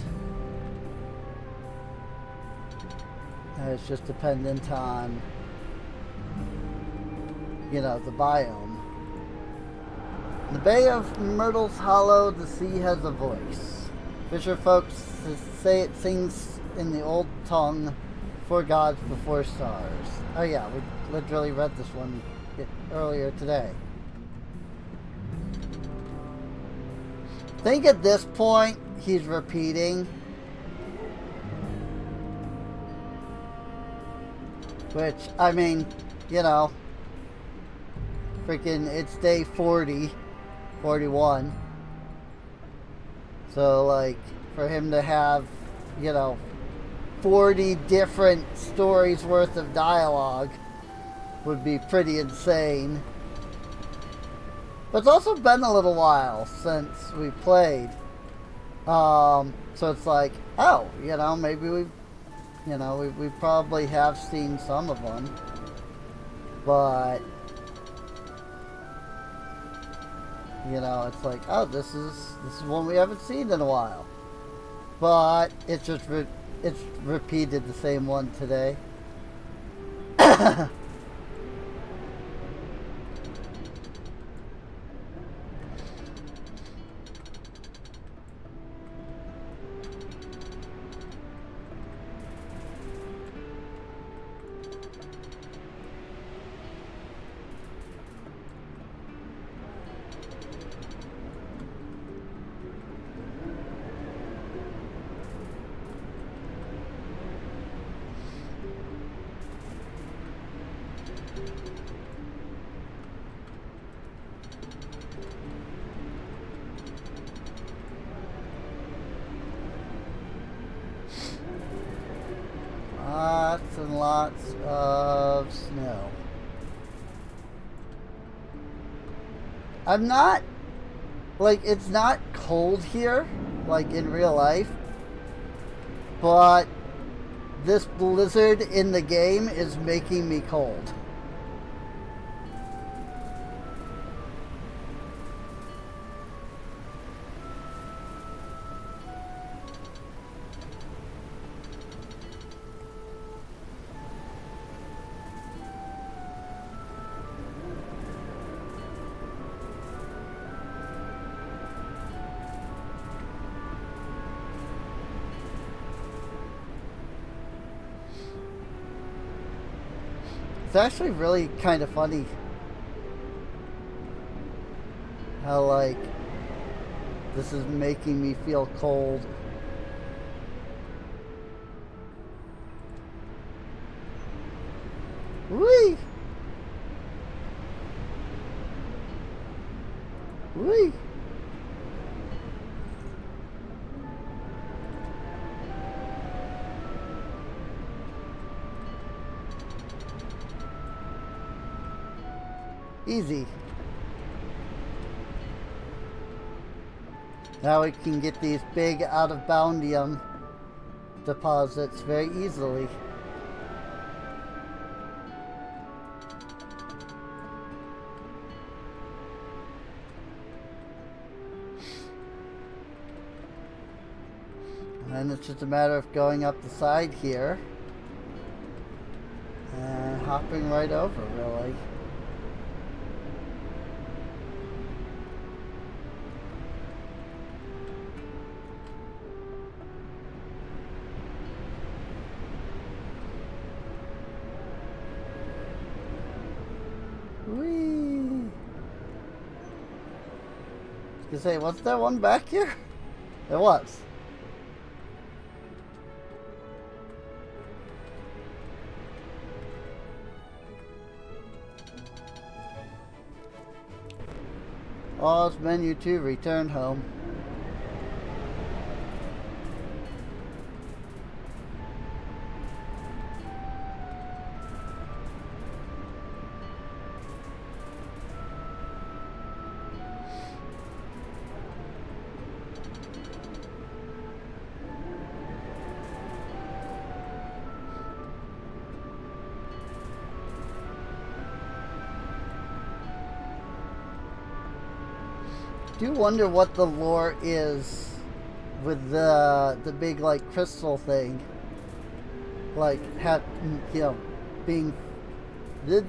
And it's just dependent on, you know, the biome. In the Bay of Myrtle's Hollow, the sea has a voice. Fisher folks say it sings in the old tongue, for gods before stars. Oh yeah, we literally read this one earlier today. I think at this point, he's repeating. Which, I mean, you know, freaking, it's day 40, 41. So, like, for him to have, you know, 40 different stories worth of dialogue would be pretty insane. But it's also been a little while since we played. So it's like, oh, you know, maybe we probably have seen some of them. But, you know, it's like, oh, this is one we haven't seen in a while. But it's just it's repeated the same one today. Lots and lots of snow. I'm not, like, it's not cold here, like in real life, but this blizzard in the game is making me cold. It's actually really kind of funny how, like, this is making me feel cold. Whee! Whee! Easy. Now we can get these big out-of-boundium deposits very easily. And it's just a matter of going up the side here and hopping right over, really. Whee! I was gonna say, was there one back here? There was. Pause menu to return home. Do wonder what the lore is with the big like crystal thing, like being the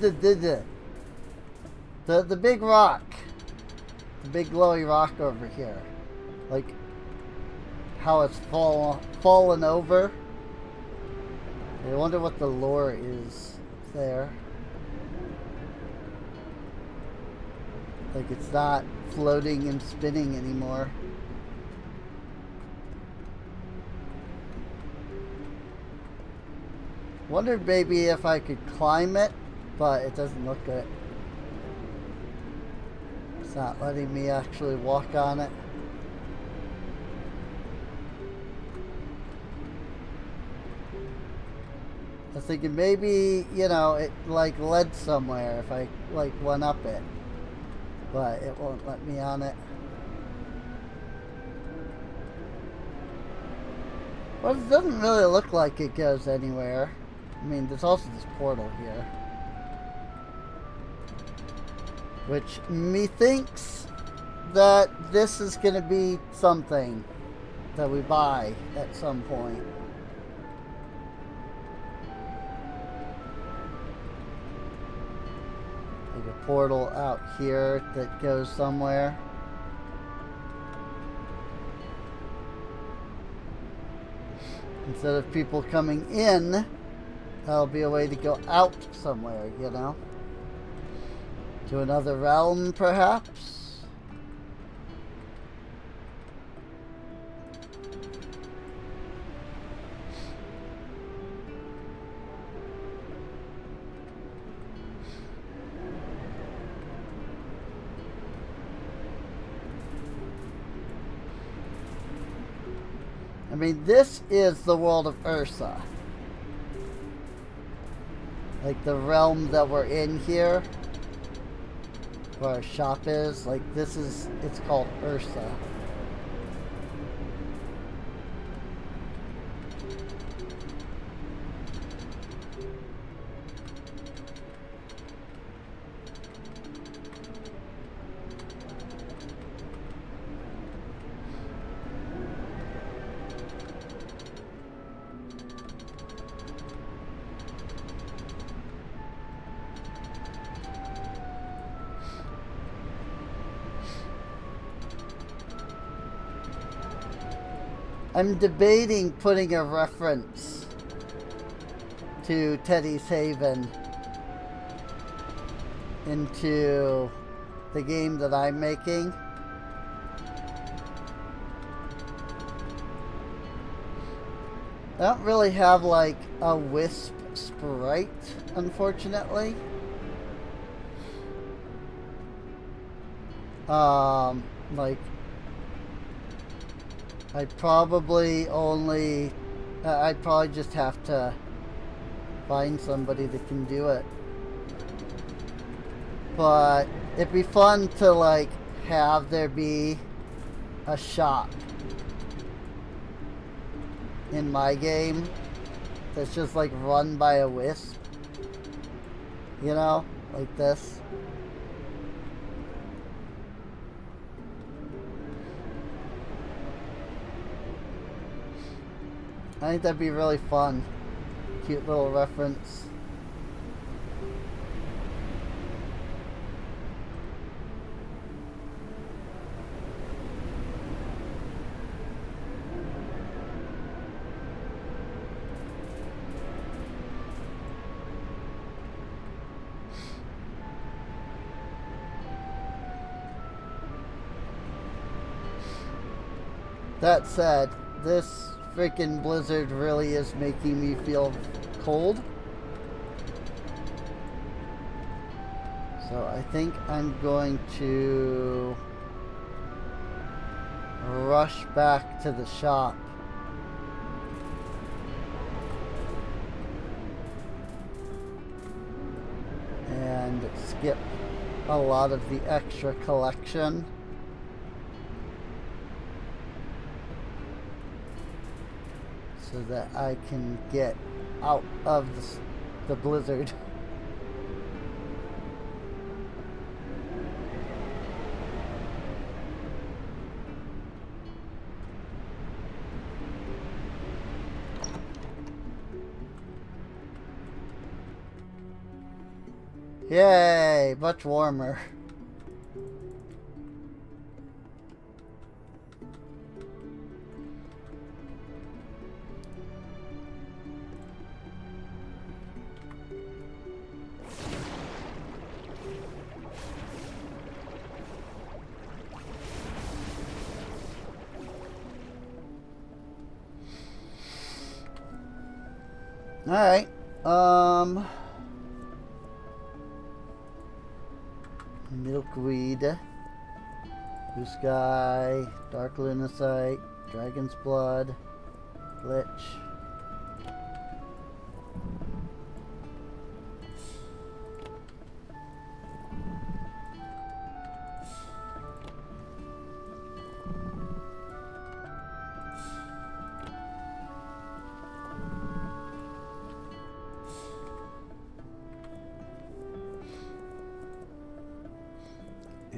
big rock, the big glowy rock over here, like how it's fallen over. I wonder what the lore is there. Like it's not floating and spinning anymore. Wondered maybe if I could climb it, but it doesn't look good. It's not letting me actually walk on it. I was thinking maybe, you know, it like led somewhere if I like went up it. But it won't let me on it. Well, it doesn't really look like it goes anywhere. I mean, there's also this portal here, which methinks that this is going to be something that we buy at some point. Like a portal out here that goes somewhere. Instead of people coming in, that'll be a way to go out somewhere, you know? To another realm, perhaps? I mean, this is the world of Ursa. Like the realm that we're in here, where our shop is, like this is, it's called Ursa. I'm debating putting a reference to Teddy's Haven into the game that I'm making. I don't really have like a Wisp sprite, unfortunately. Like I'd probably just have to find somebody that can do it. But it'd be fun to like have there be a shop in my game that's just like run by a Wisp. You know, like this. I think that'd be really fun. Cute little reference. That said, this freaking blizzard really is making me feel cold. So I think I'm going to rush back to the shop. And skip a lot of the extra collection. So that I can get out of the blizzard. Yay, much warmer. Alright, Milkweed, Blue Sky, Dark Lunacite, Dragon's Blood, Glitch.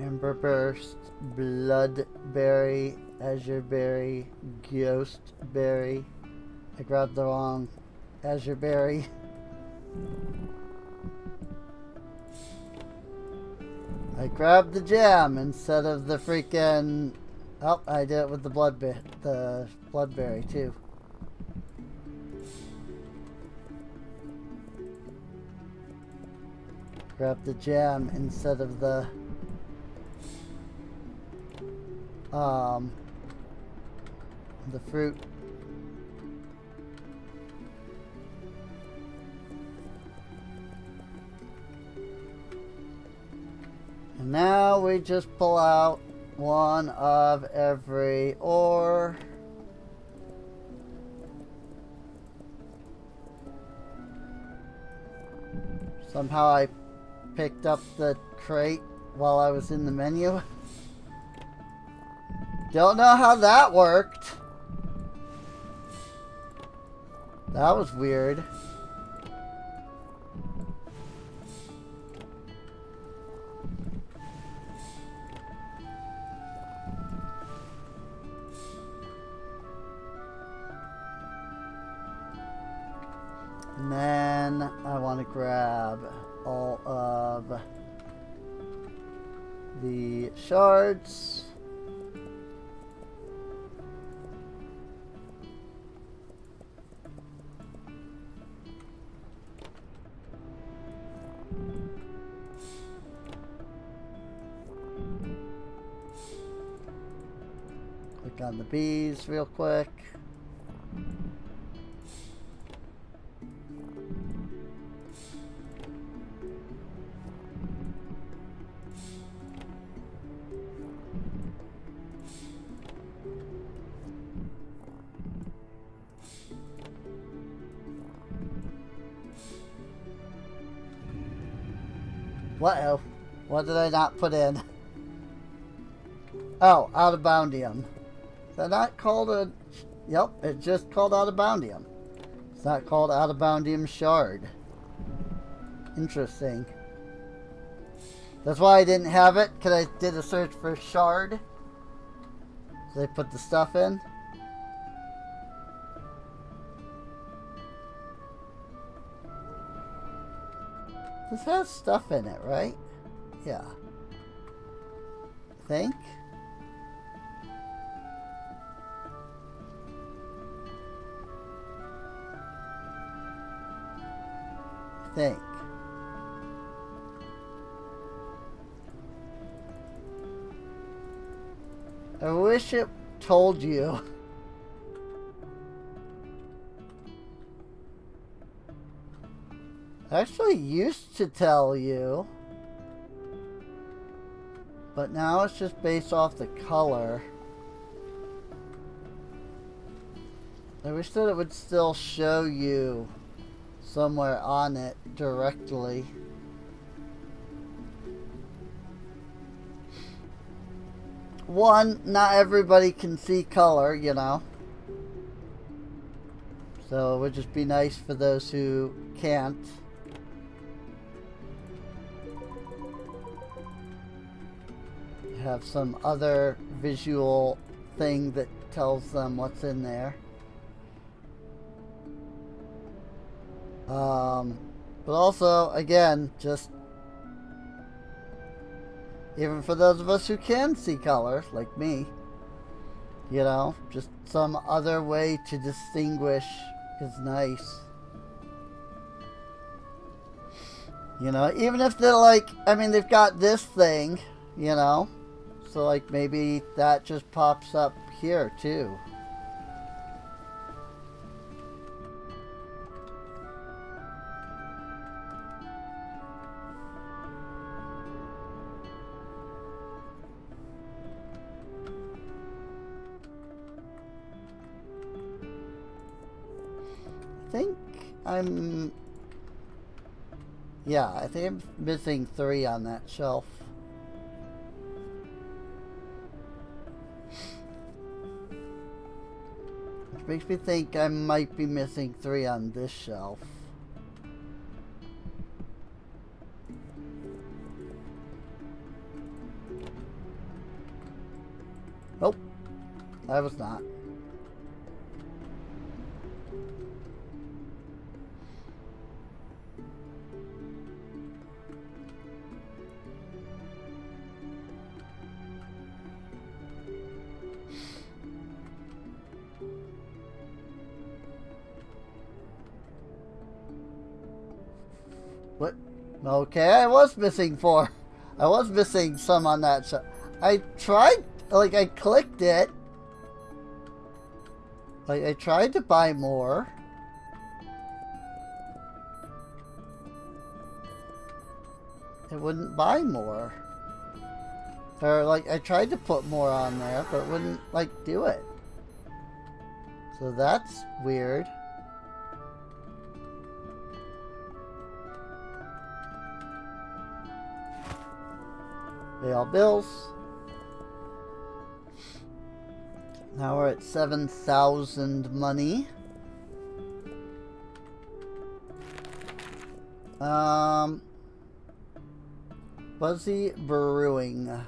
Amber Burst, Bloodberry, Azure Berry, Ghost Berry. I grabbed the wrong Azure Berry. I grabbed the gem instead of the freaking. Oh, I did it with the Bloodberry too. Grab the gem instead of the fruit. And now we just pull out one of every ore. Somehow I picked up the crate while I was in the menu. Don't know how that worked. That was weird. And then I want to grab all of the shards. Click on the bees real quick. What-oh? What did I not put in? Oh, out of boundium. Is that not called a... Yep, it's just called out of boundium. It's not called out of boundium shard. Interesting. That's why I didn't have it, because I did a search for shard. So they put the stuff in. This has stuff in it, right? Yeah. Think? Think. I wish it told you. Actually used to tell you. But now it's just based off the color. I wish that it would still show you somewhere on it directly. One, not everybody can see color, you know. So it would just be nice for those who can't. Have some other visual thing that tells them what's in there. But also, again, just even for those of us who can see color, like me, you know, just some other way to distinguish is nice. You know, even if they're like, I mean, they've got this thing, you know, so like maybe that just pops up here too. I think I'm missing 3 on that shelf. Which makes me think I might be missing 3 on this shelf. Nope, I was not. What? Okay, I was missing 4. I was missing some on that shelf. I tried, like, I clicked it. Like, I tried to buy more. It wouldn't buy more. Or, like, I tried to put more on there, but it wouldn't, like, do it. So that's weird. Pay all bills. Now we're at 7,000 money. Buzzy Brewing.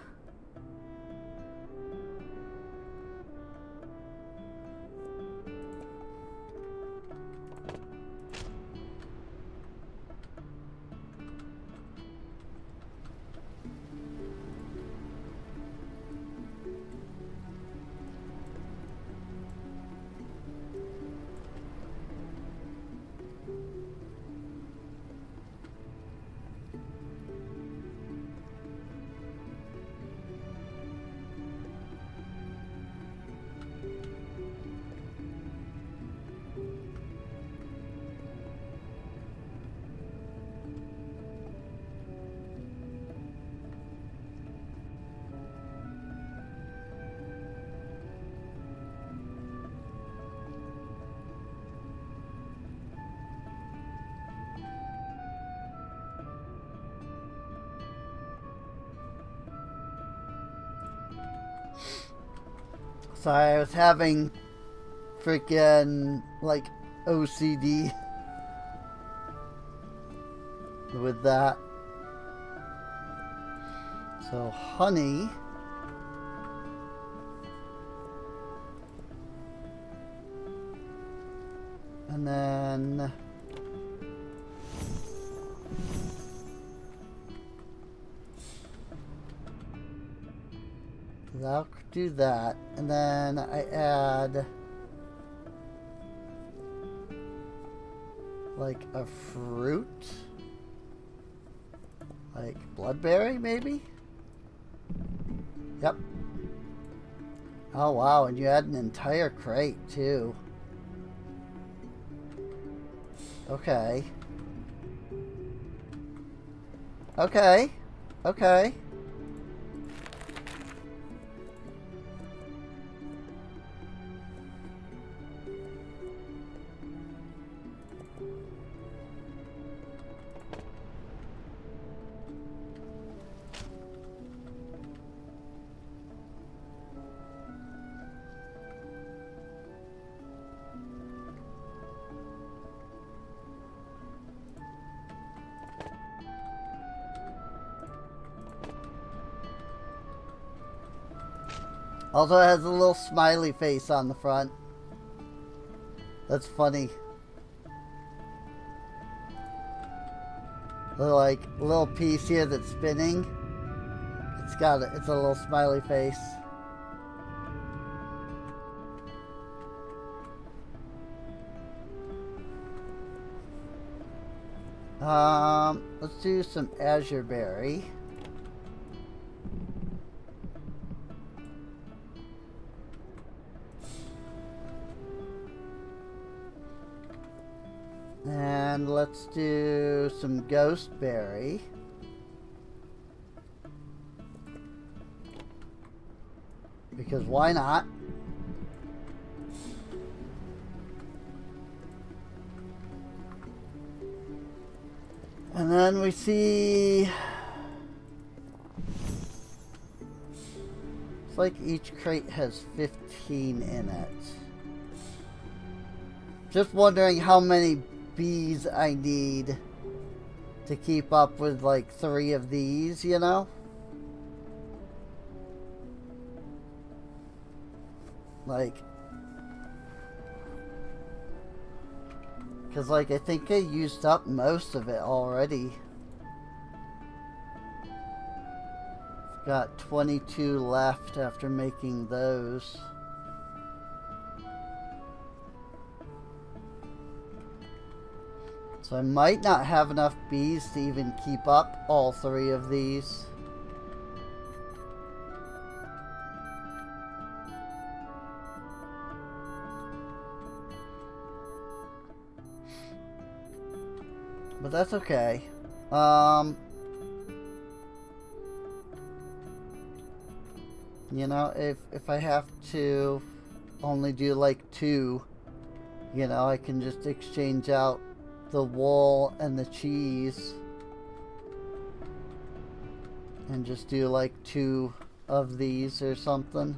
Sorry, I was having freaking, like, OCD with that. So, honey. And then I'll do that. And then I add like a fruit. Like bloodberry, maybe? Yep. Oh, wow. And you add an entire crate, too. Okay. Okay. Okay. Also has a little smiley face on the front. That's funny. Like little piece here that's spinning. It's a little smiley face. Let's do some azure berry. And let's do some ghosteberry. Because why not? And then we see it's like each crate has 15 in it. Just wondering how many bees I need to keep up with like 3 of these, you know? Like, because like I think I used up most of it already. Got 22 left after making those. So I might not have enough bees to even keep up all 3 of these. But that's okay. You know, if I have to only do like 2, you know, I can just exchange out the wool and the cheese and just do like 2 of these or something.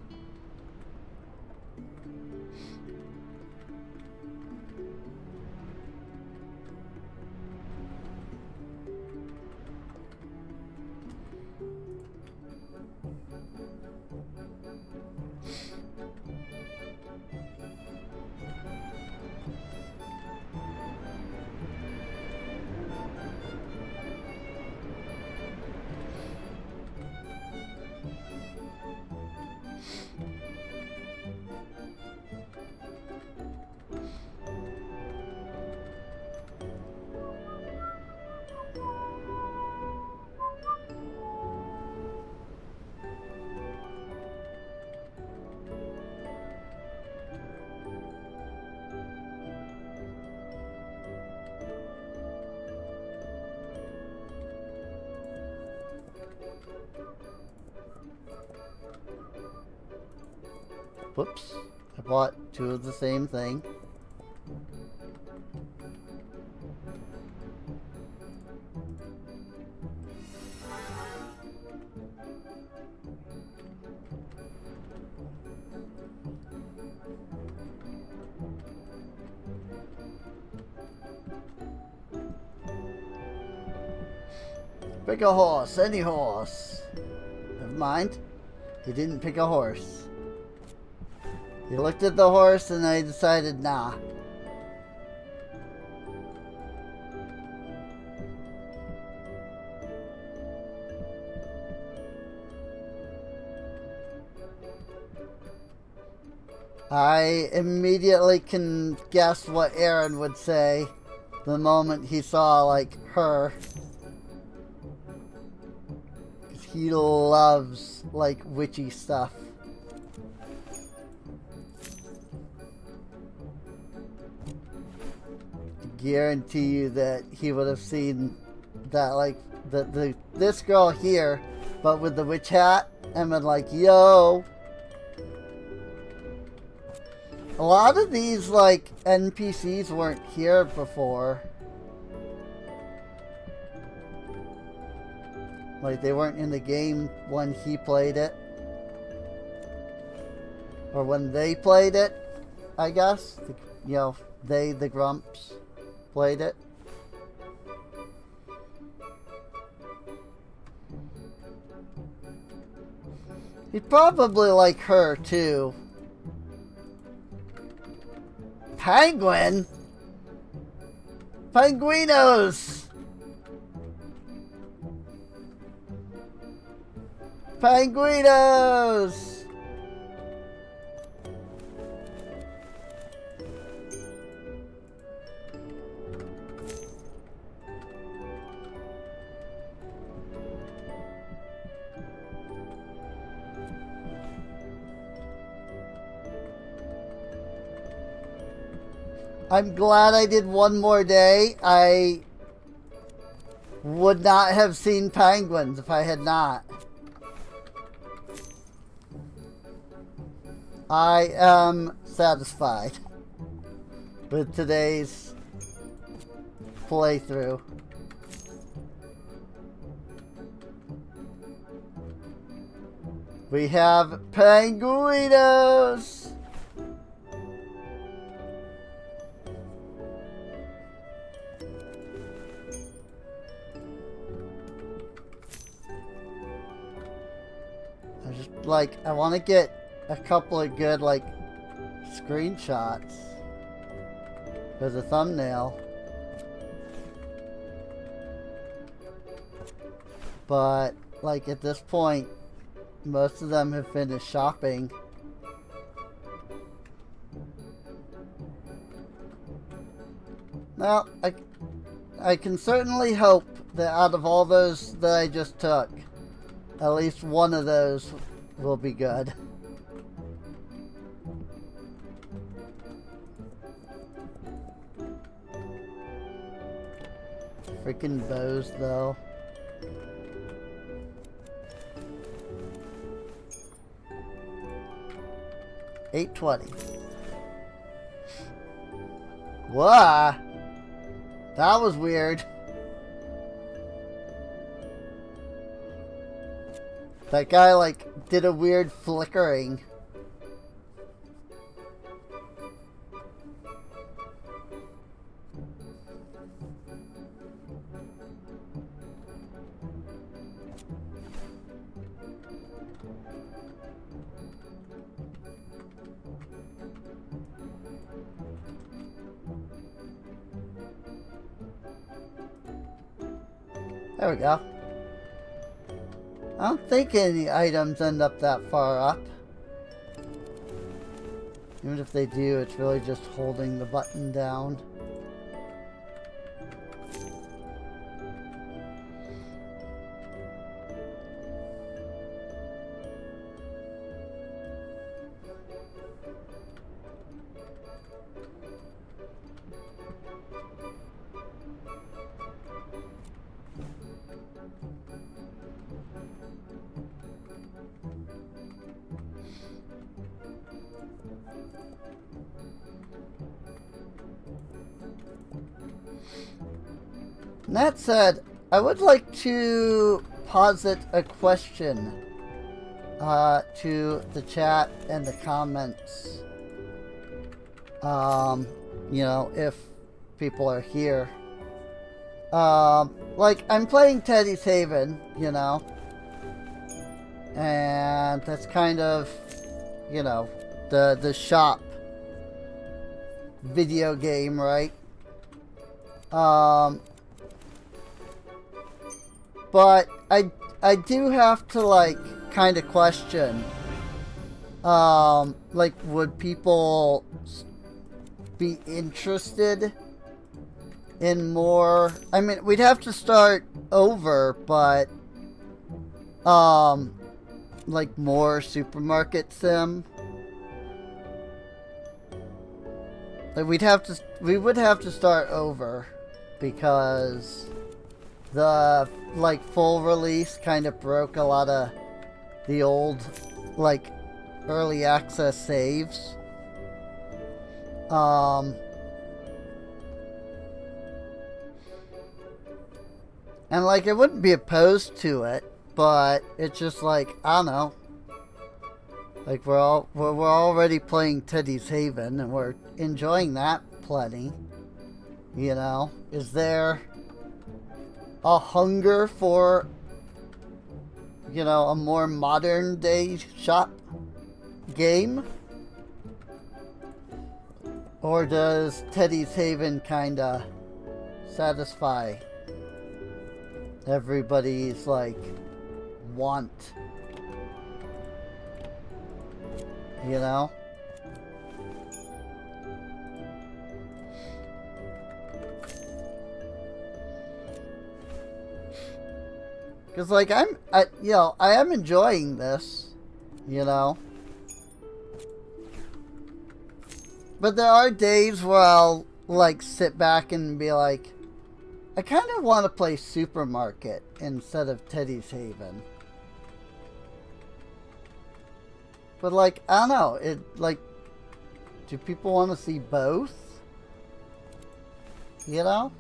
Whoops, I bought 2 of the same thing. Pick a horse, any horse. Never mind, he didn't pick a horse. He looked at the horse and I decided, nah. I immediately can guess what Aaron would say the moment he saw, like, her. 'Cause he loves, like, witchy stuff. I guarantee you that he would have seen that, like, this girl here, but with the witch hat, and been like, yo. A lot of these, like, NPCs weren't here before. Like, they weren't in the game when he played it. Or when they played it, I guess. You know, the Grumps, played it. He'd probably like her, too. Penguin? Penguinos! Penguinos! I'm glad I did one more day. I would not have seen penguins if I had not. I am satisfied with today's playthrough. We have Penguinos! Like, I want to get a couple of good, like, screenshots for the thumbnail. But, like, at this point, most of them have finished shopping. Well, I can certainly hope that out of all those that I just took, at least one of those will be good. Freaking bows, though. $8.20. What? That was weird. That guy, like, did a weird flickering. There we go. I don't think any items end up that far up. Even if they do, it's really just holding the button down. That said, I would like to posit a question to the chat and the comments. You know, if people are here. Like, I'm playing Teddy's Haven, you know. And that's kind of, you know, the shop video game, right? But I do have to, like, kind of question like, would people be interested in more? I mean, we'd have to start over, but, like, more supermarket sim. Like, we would have to start over, because the, like, full release kind of broke a lot of the old, like, early access saves. And, like, I wouldn't be opposed to it, but it's just like, I don't know. Like, we're already playing Teddy's Haven, and we're enjoying that plenty. You know? Is there a hunger for, you know, a more modern day shop game? Or does Teddy's Haven kinda satisfy everybody's, like, want? You know? Because, like, you know, I am enjoying this, you know? But there are days where I'll, like, sit back and be like, I kind of want to play Supermarket instead of Teddy's Haven. But, like, I don't know, like, do people want to see both? You know?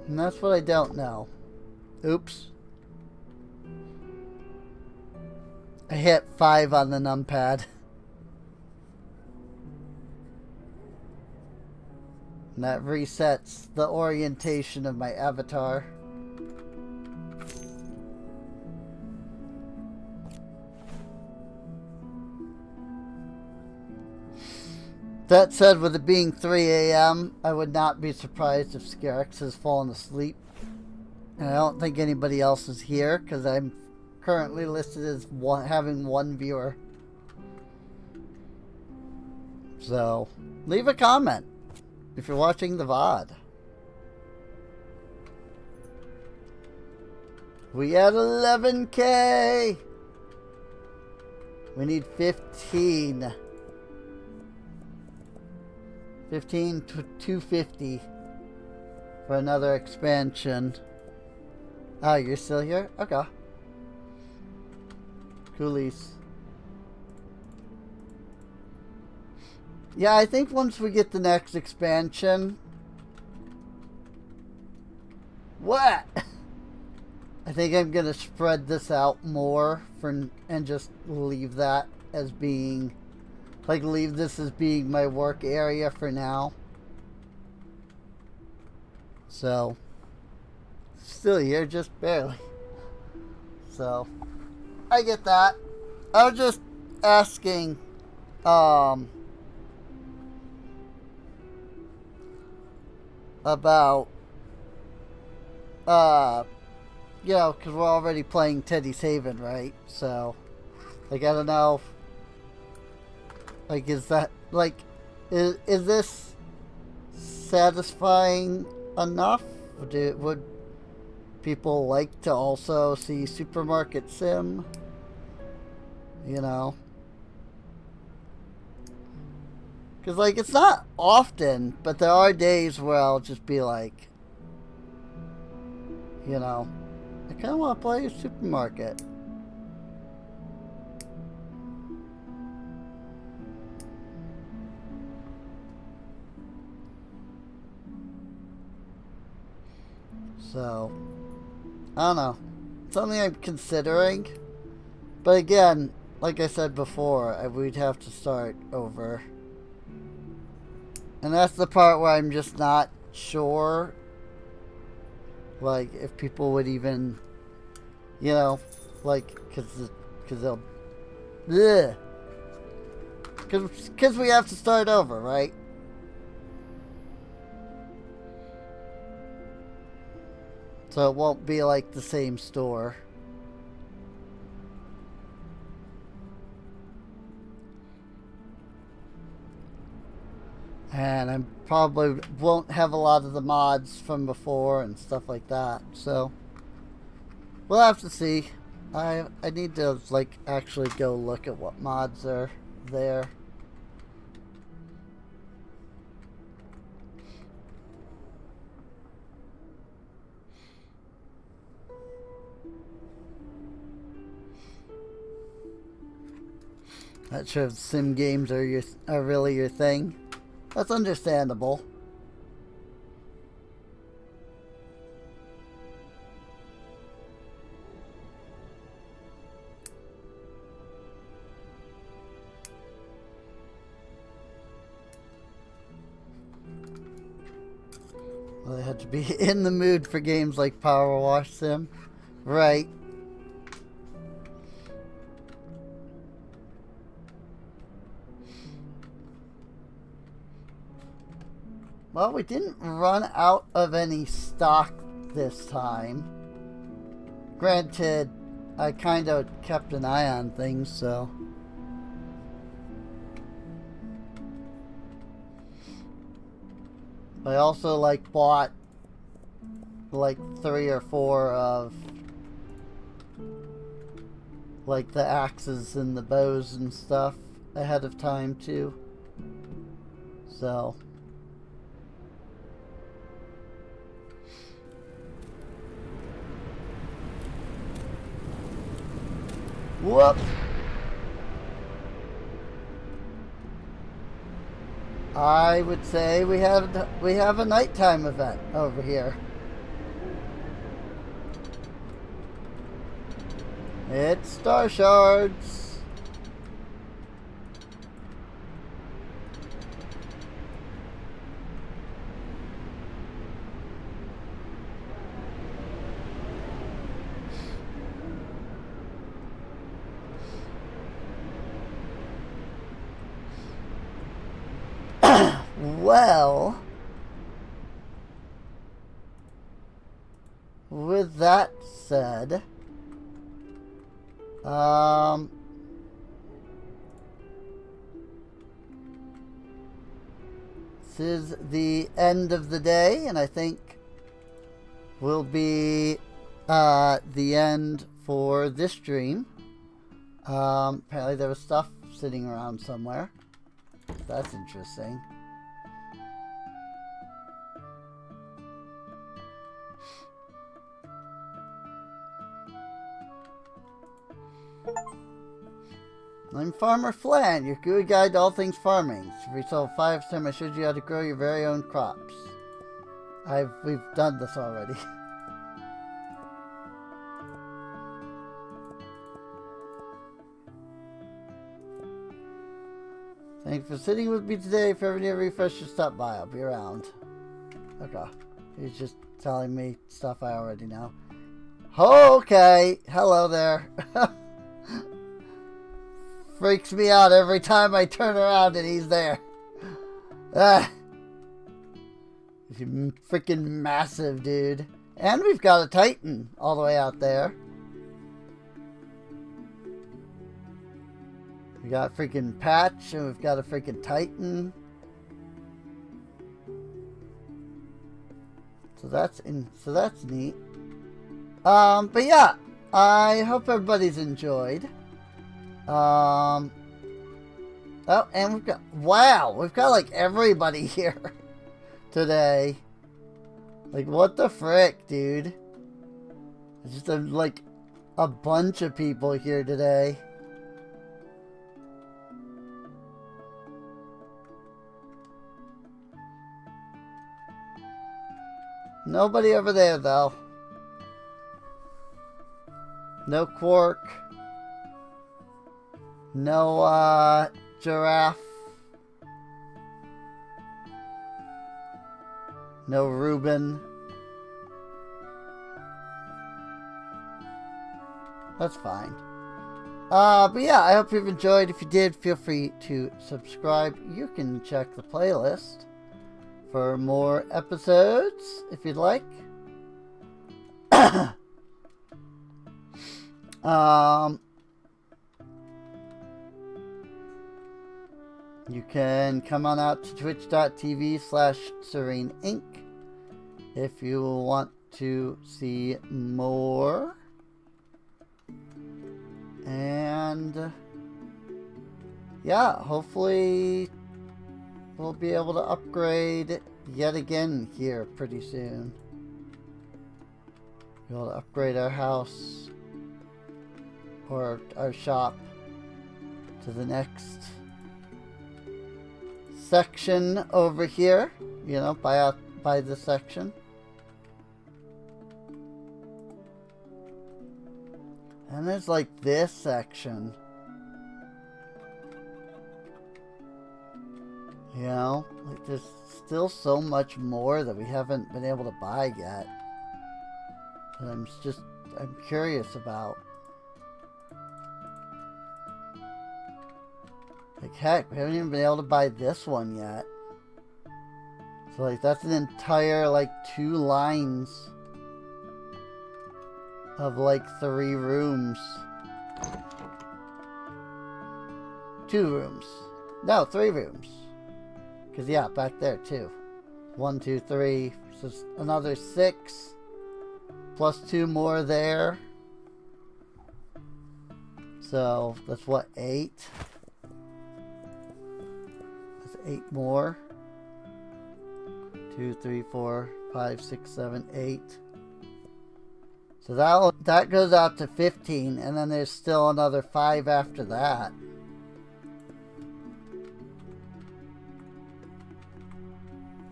And that's what I don't know. Oops. I hit 5 on the numpad. And that resets the orientation of my avatar. That said, with it being 3 a.m., I would not be surprised if Scarix has fallen asleep. And I don't think anybody else is here, because I'm currently listed as having 1 viewer. So, leave a comment if you're watching the VOD. We at 11K! We need 15. 15 to 250 for another expansion. Oh, you're still here? Okay. Coolies. Yeah, I think once we get the next expansion... What? I think I'm gonna spread this out more and just leave that as being... Like, leave this as being my work area for now. So, still here, just barely. So, I get that. I was just asking, about, you know, because we're already playing Teddy's Haven, right? So, like, I don't know. Like, is that, like, is this satisfying enough? Would people like to also see Supermarket Sim? You know? Because, like, it's not often, but there are days where I'll just be like, you know, I kind of want to play a Supermarket. So, I don't know. Something I'm considering. But again, like I said before, we'd have to start over. And that's the part where I'm just not sure, like, if people would even, you know, like, because they'll, ugh. Because we have to start over, right? So it won't be like the same store. And I probably won't have a lot of the mods from before and stuff like that. So we'll have to see. I need to like actually go look at what mods are there. Not sure if sim games are really your thing. That's understandable. Well, they had to be in the mood for games like Power Wash Sim. Right. Well, we didn't run out of any stock this time. Granted, I kind of kept an eye on things, so... I also, like, bought, like, 3 or 4 of, like, the axes and the bows and stuff ahead of time, too. So... Whoop! I would say we have a nighttime event over here. It's Star Shards. Well, with that said, this is the end of the day, and I think will be the end for this stream. Apparently there was stuff sitting around somewhere. That's interesting. I'm Farmer Flan, your good guide to all things farming. If you saw 5 time I showed you how to grow your very own crops. We've done this already. Thanks for sitting with me today. If you ever need a refresh, just stop by. I'll be around. Okay. He's just telling me stuff I already know. Okay. Hello there. Freaks me out every time I turn around and he's there. He's freaking massive, dude. And we've got a Titan all the way out there. We got a freaking Patch, and we've got a freaking Titan. So that's neat. But yeah, I hope everybody's enjoyed. Oh, and we've got like everybody here today. Like, what the frick, dude? It's just like a bunch of people here today. Nobody over there, though. No Quark. No, Giraffe. No Reuben. That's fine. But yeah, I hope you've enjoyed. If you did, feel free to subscribe. You can check the playlist for more episodes, if you'd like. You can come on out to twitch.tv/SereneInc if you want to see more. And yeah, hopefully we'll be able to upgrade yet again here pretty soon. Be able to upgrade our house or our shop to the next section over here, you know, by the section. And there's like this section. You know, like there's still so much more that we haven't been able to buy yet. That I'm curious about. Like heck, we haven't even been able to buy this one yet. So like that's an entire like 2 lines of like 3 rooms. 2 rooms. No, 3 rooms. Cause yeah, back there too. 1, 2, 3. So it's another 6. Plus 2 more there. So that's what, 8? 8 more. 2, 3, 4, 5, 6, 7, 8. So that goes out to 15, and then there's still another 5 after that.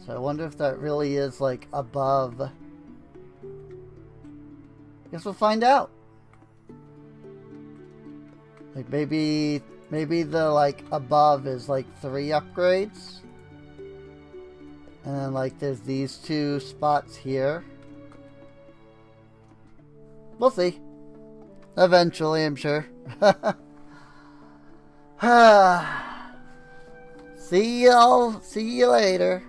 So I wonder if that really is like above. Guess we'll find out. Like maybe the like above is like 3 upgrades. And then like there's these 2 spots here. We'll see. Eventually, I'm sure. See you later.